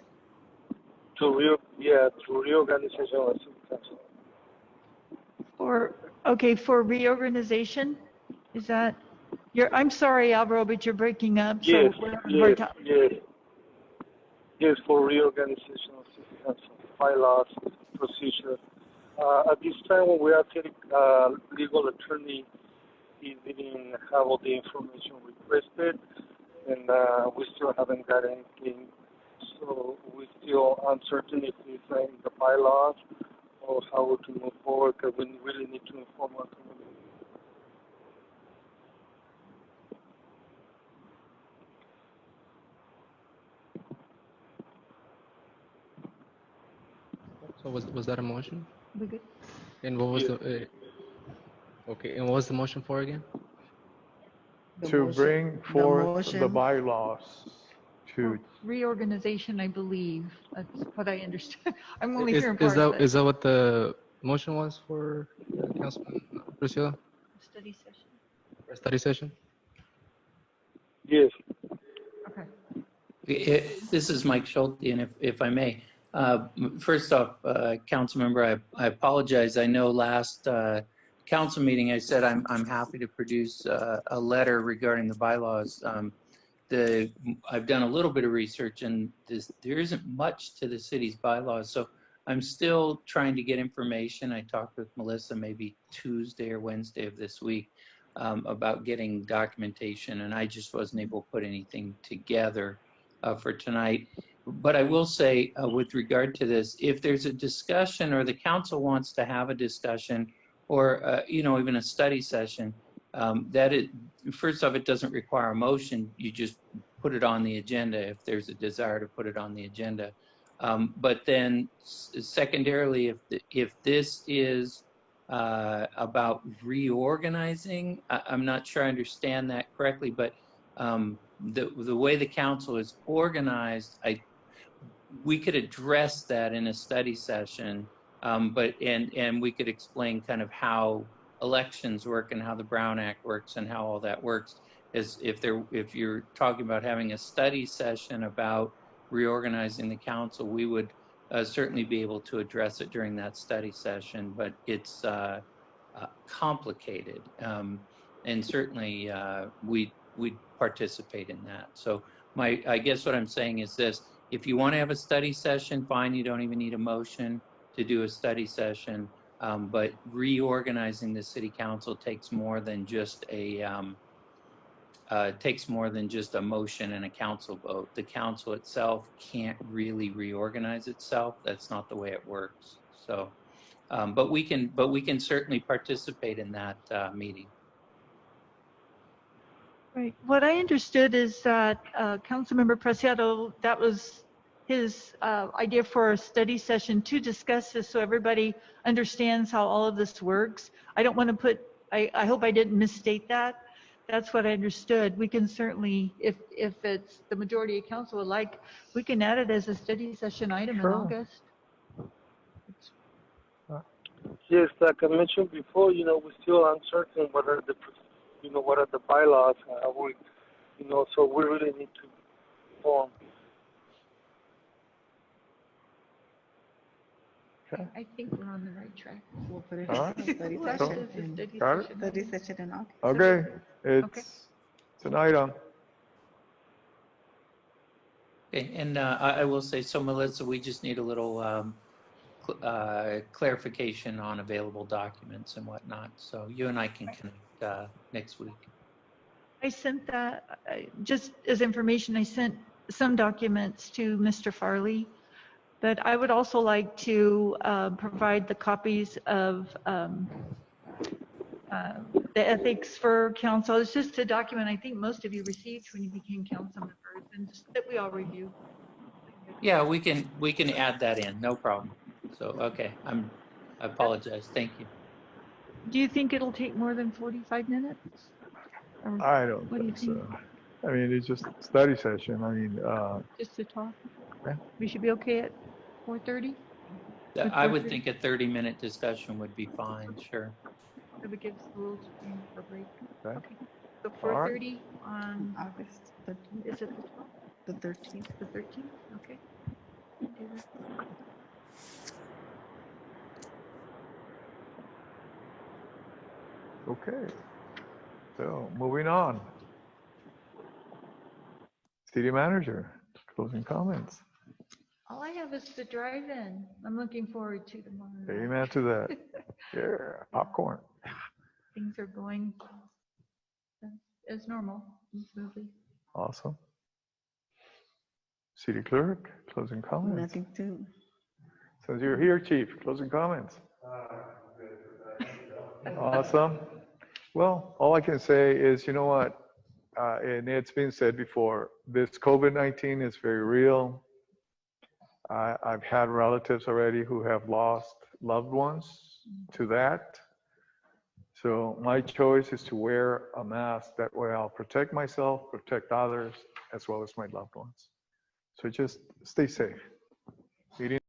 A: To reorganization of the city council.
F: For reorganization, is that? I'm sorry, Alvaro, but you're breaking up.
A: Yes,
F: so we're having a hard time.
A: Yes, for reorganization of city council, bylaws, procedure. At this time, when we are getting legal attorney, he didn't have all the information requested, and we still haven't got anything. So we're still uncertain if it's in the bylaws or how we can move forward, because we really need to inform our community.
G: So was that a motion?
F: We good?
G: And what was the okay? And what was the motion for again?
H: To bring forth the bylaws to
F: Reorganization, I believe. That's what I understand. I'm only
G: Is,
F: hearing
G: is
F: parts.
G: that is that what the motion was for, Councilman Priscilla?
F: Study session.
G: For a study session?
A: Yes.
F: Okay.
I: This is Mike Schulte, and if I may, first off, council member, I apologize. I know last council meeting I said I'm happy to produce a letter regarding the bylaws. I've done a little bit of research, and there isn't much to the city's bylaws, so I'm still trying to get information. I talked with Melissa maybe Tuesday or Wednesday of this week about getting documentation, and I just wasn't able to put anything together for tonight. But I will say, with regard to this, if there's a discussion or the council wants to have a discussion or even a study session, first off, it doesn't require a motion. You just put it on the agenda if there's a desire to put it on the agenda. But then secondarily, if this is about reorganizing, I'm not sure I understand that correctly, but the way the council is organized, we could address that in a study session, but we could explain kind of how elections work and how the Brown Act works and how all that works. Is if you're talking about having a study session about reorganizing the council, we would certainly be able to address it during that study session, but it's complicated, and certainly we'd participate in that. So I guess what I'm saying is this: if you want to have a study session, fine. You don't even need a motion to do a study session. But reorganizing the city council takes more than just a motion and a council vote. The council itself can't really reorganize itself. That's not the way it works. So, but we can certainly participate in that meeting.
F: Right. What I understood is that Councilmember Preciado, that was his idea for a study session to discuss this so everybody understands how all of this works. I don't want to put, I hope I didn't misstate that. That's what I understood. We can certainly, if it's the majority of council would like, we can add it as a study session item in August.
A: Yes, like I mentioned before, we're still uncertain what are the bylaws, so we really need to inform.
F: Okay. I think we're on the right track.
J: We'll put it
H: All right.
J: in study
H: Got
J: session.
H: it?
J: Study session in August.
H: Okay, it's It's an item.
I: Okay, and I will say, so Melissa, we just need a little clarification on available documents and whatnot. So you and I can connect next week.
F: I sent that, just as information, I sent some documents to Mr. Farley, but I would also like to provide the copies of the ethics for council. It's just a document I think most of you received when you became council members, and just that we all review.
I: Yeah, we can add that in, no problem. So okay, I apologize. Thank you.
F: Do you think it'll take more than 45 minutes? Or
H: I don't
F: what do you
H: think
F: think?
H: so. I mean, it's just a study session. I mean,
F: Just to talk?
H: yeah.
F: We should be okay at 4:30?
I: I would think a 30-minute discussion would be fine, sure.
F: If it gives a little room for break.
H: Okay.
F: Okay. So
H: All right.
F: 4:30 on
J: August 13th.
F: Is it the 12th?
J: The 13th.
F: The 13th? Okay. Do that.
H: Okay. So moving on. City manager, closing comments.
F: All I have is the drive-in. I'm looking forward to tomorrow.
H: Amen to that. Yeah, popcorn.
F: Things are going as normal, smoothly.
H: Awesome. City clerk, closing comments.
J: Nothing to.
H: Since you're here, chief, closing comments. Awesome. Well, all I can say is, you know what, and it's been said before, this COVID-19 is very real. I've had relatives already who have lost loved ones to that. So my choice is to wear a mask. That way I'll protect myself, protect others, as well as my loved ones. So just stay safe. Meeting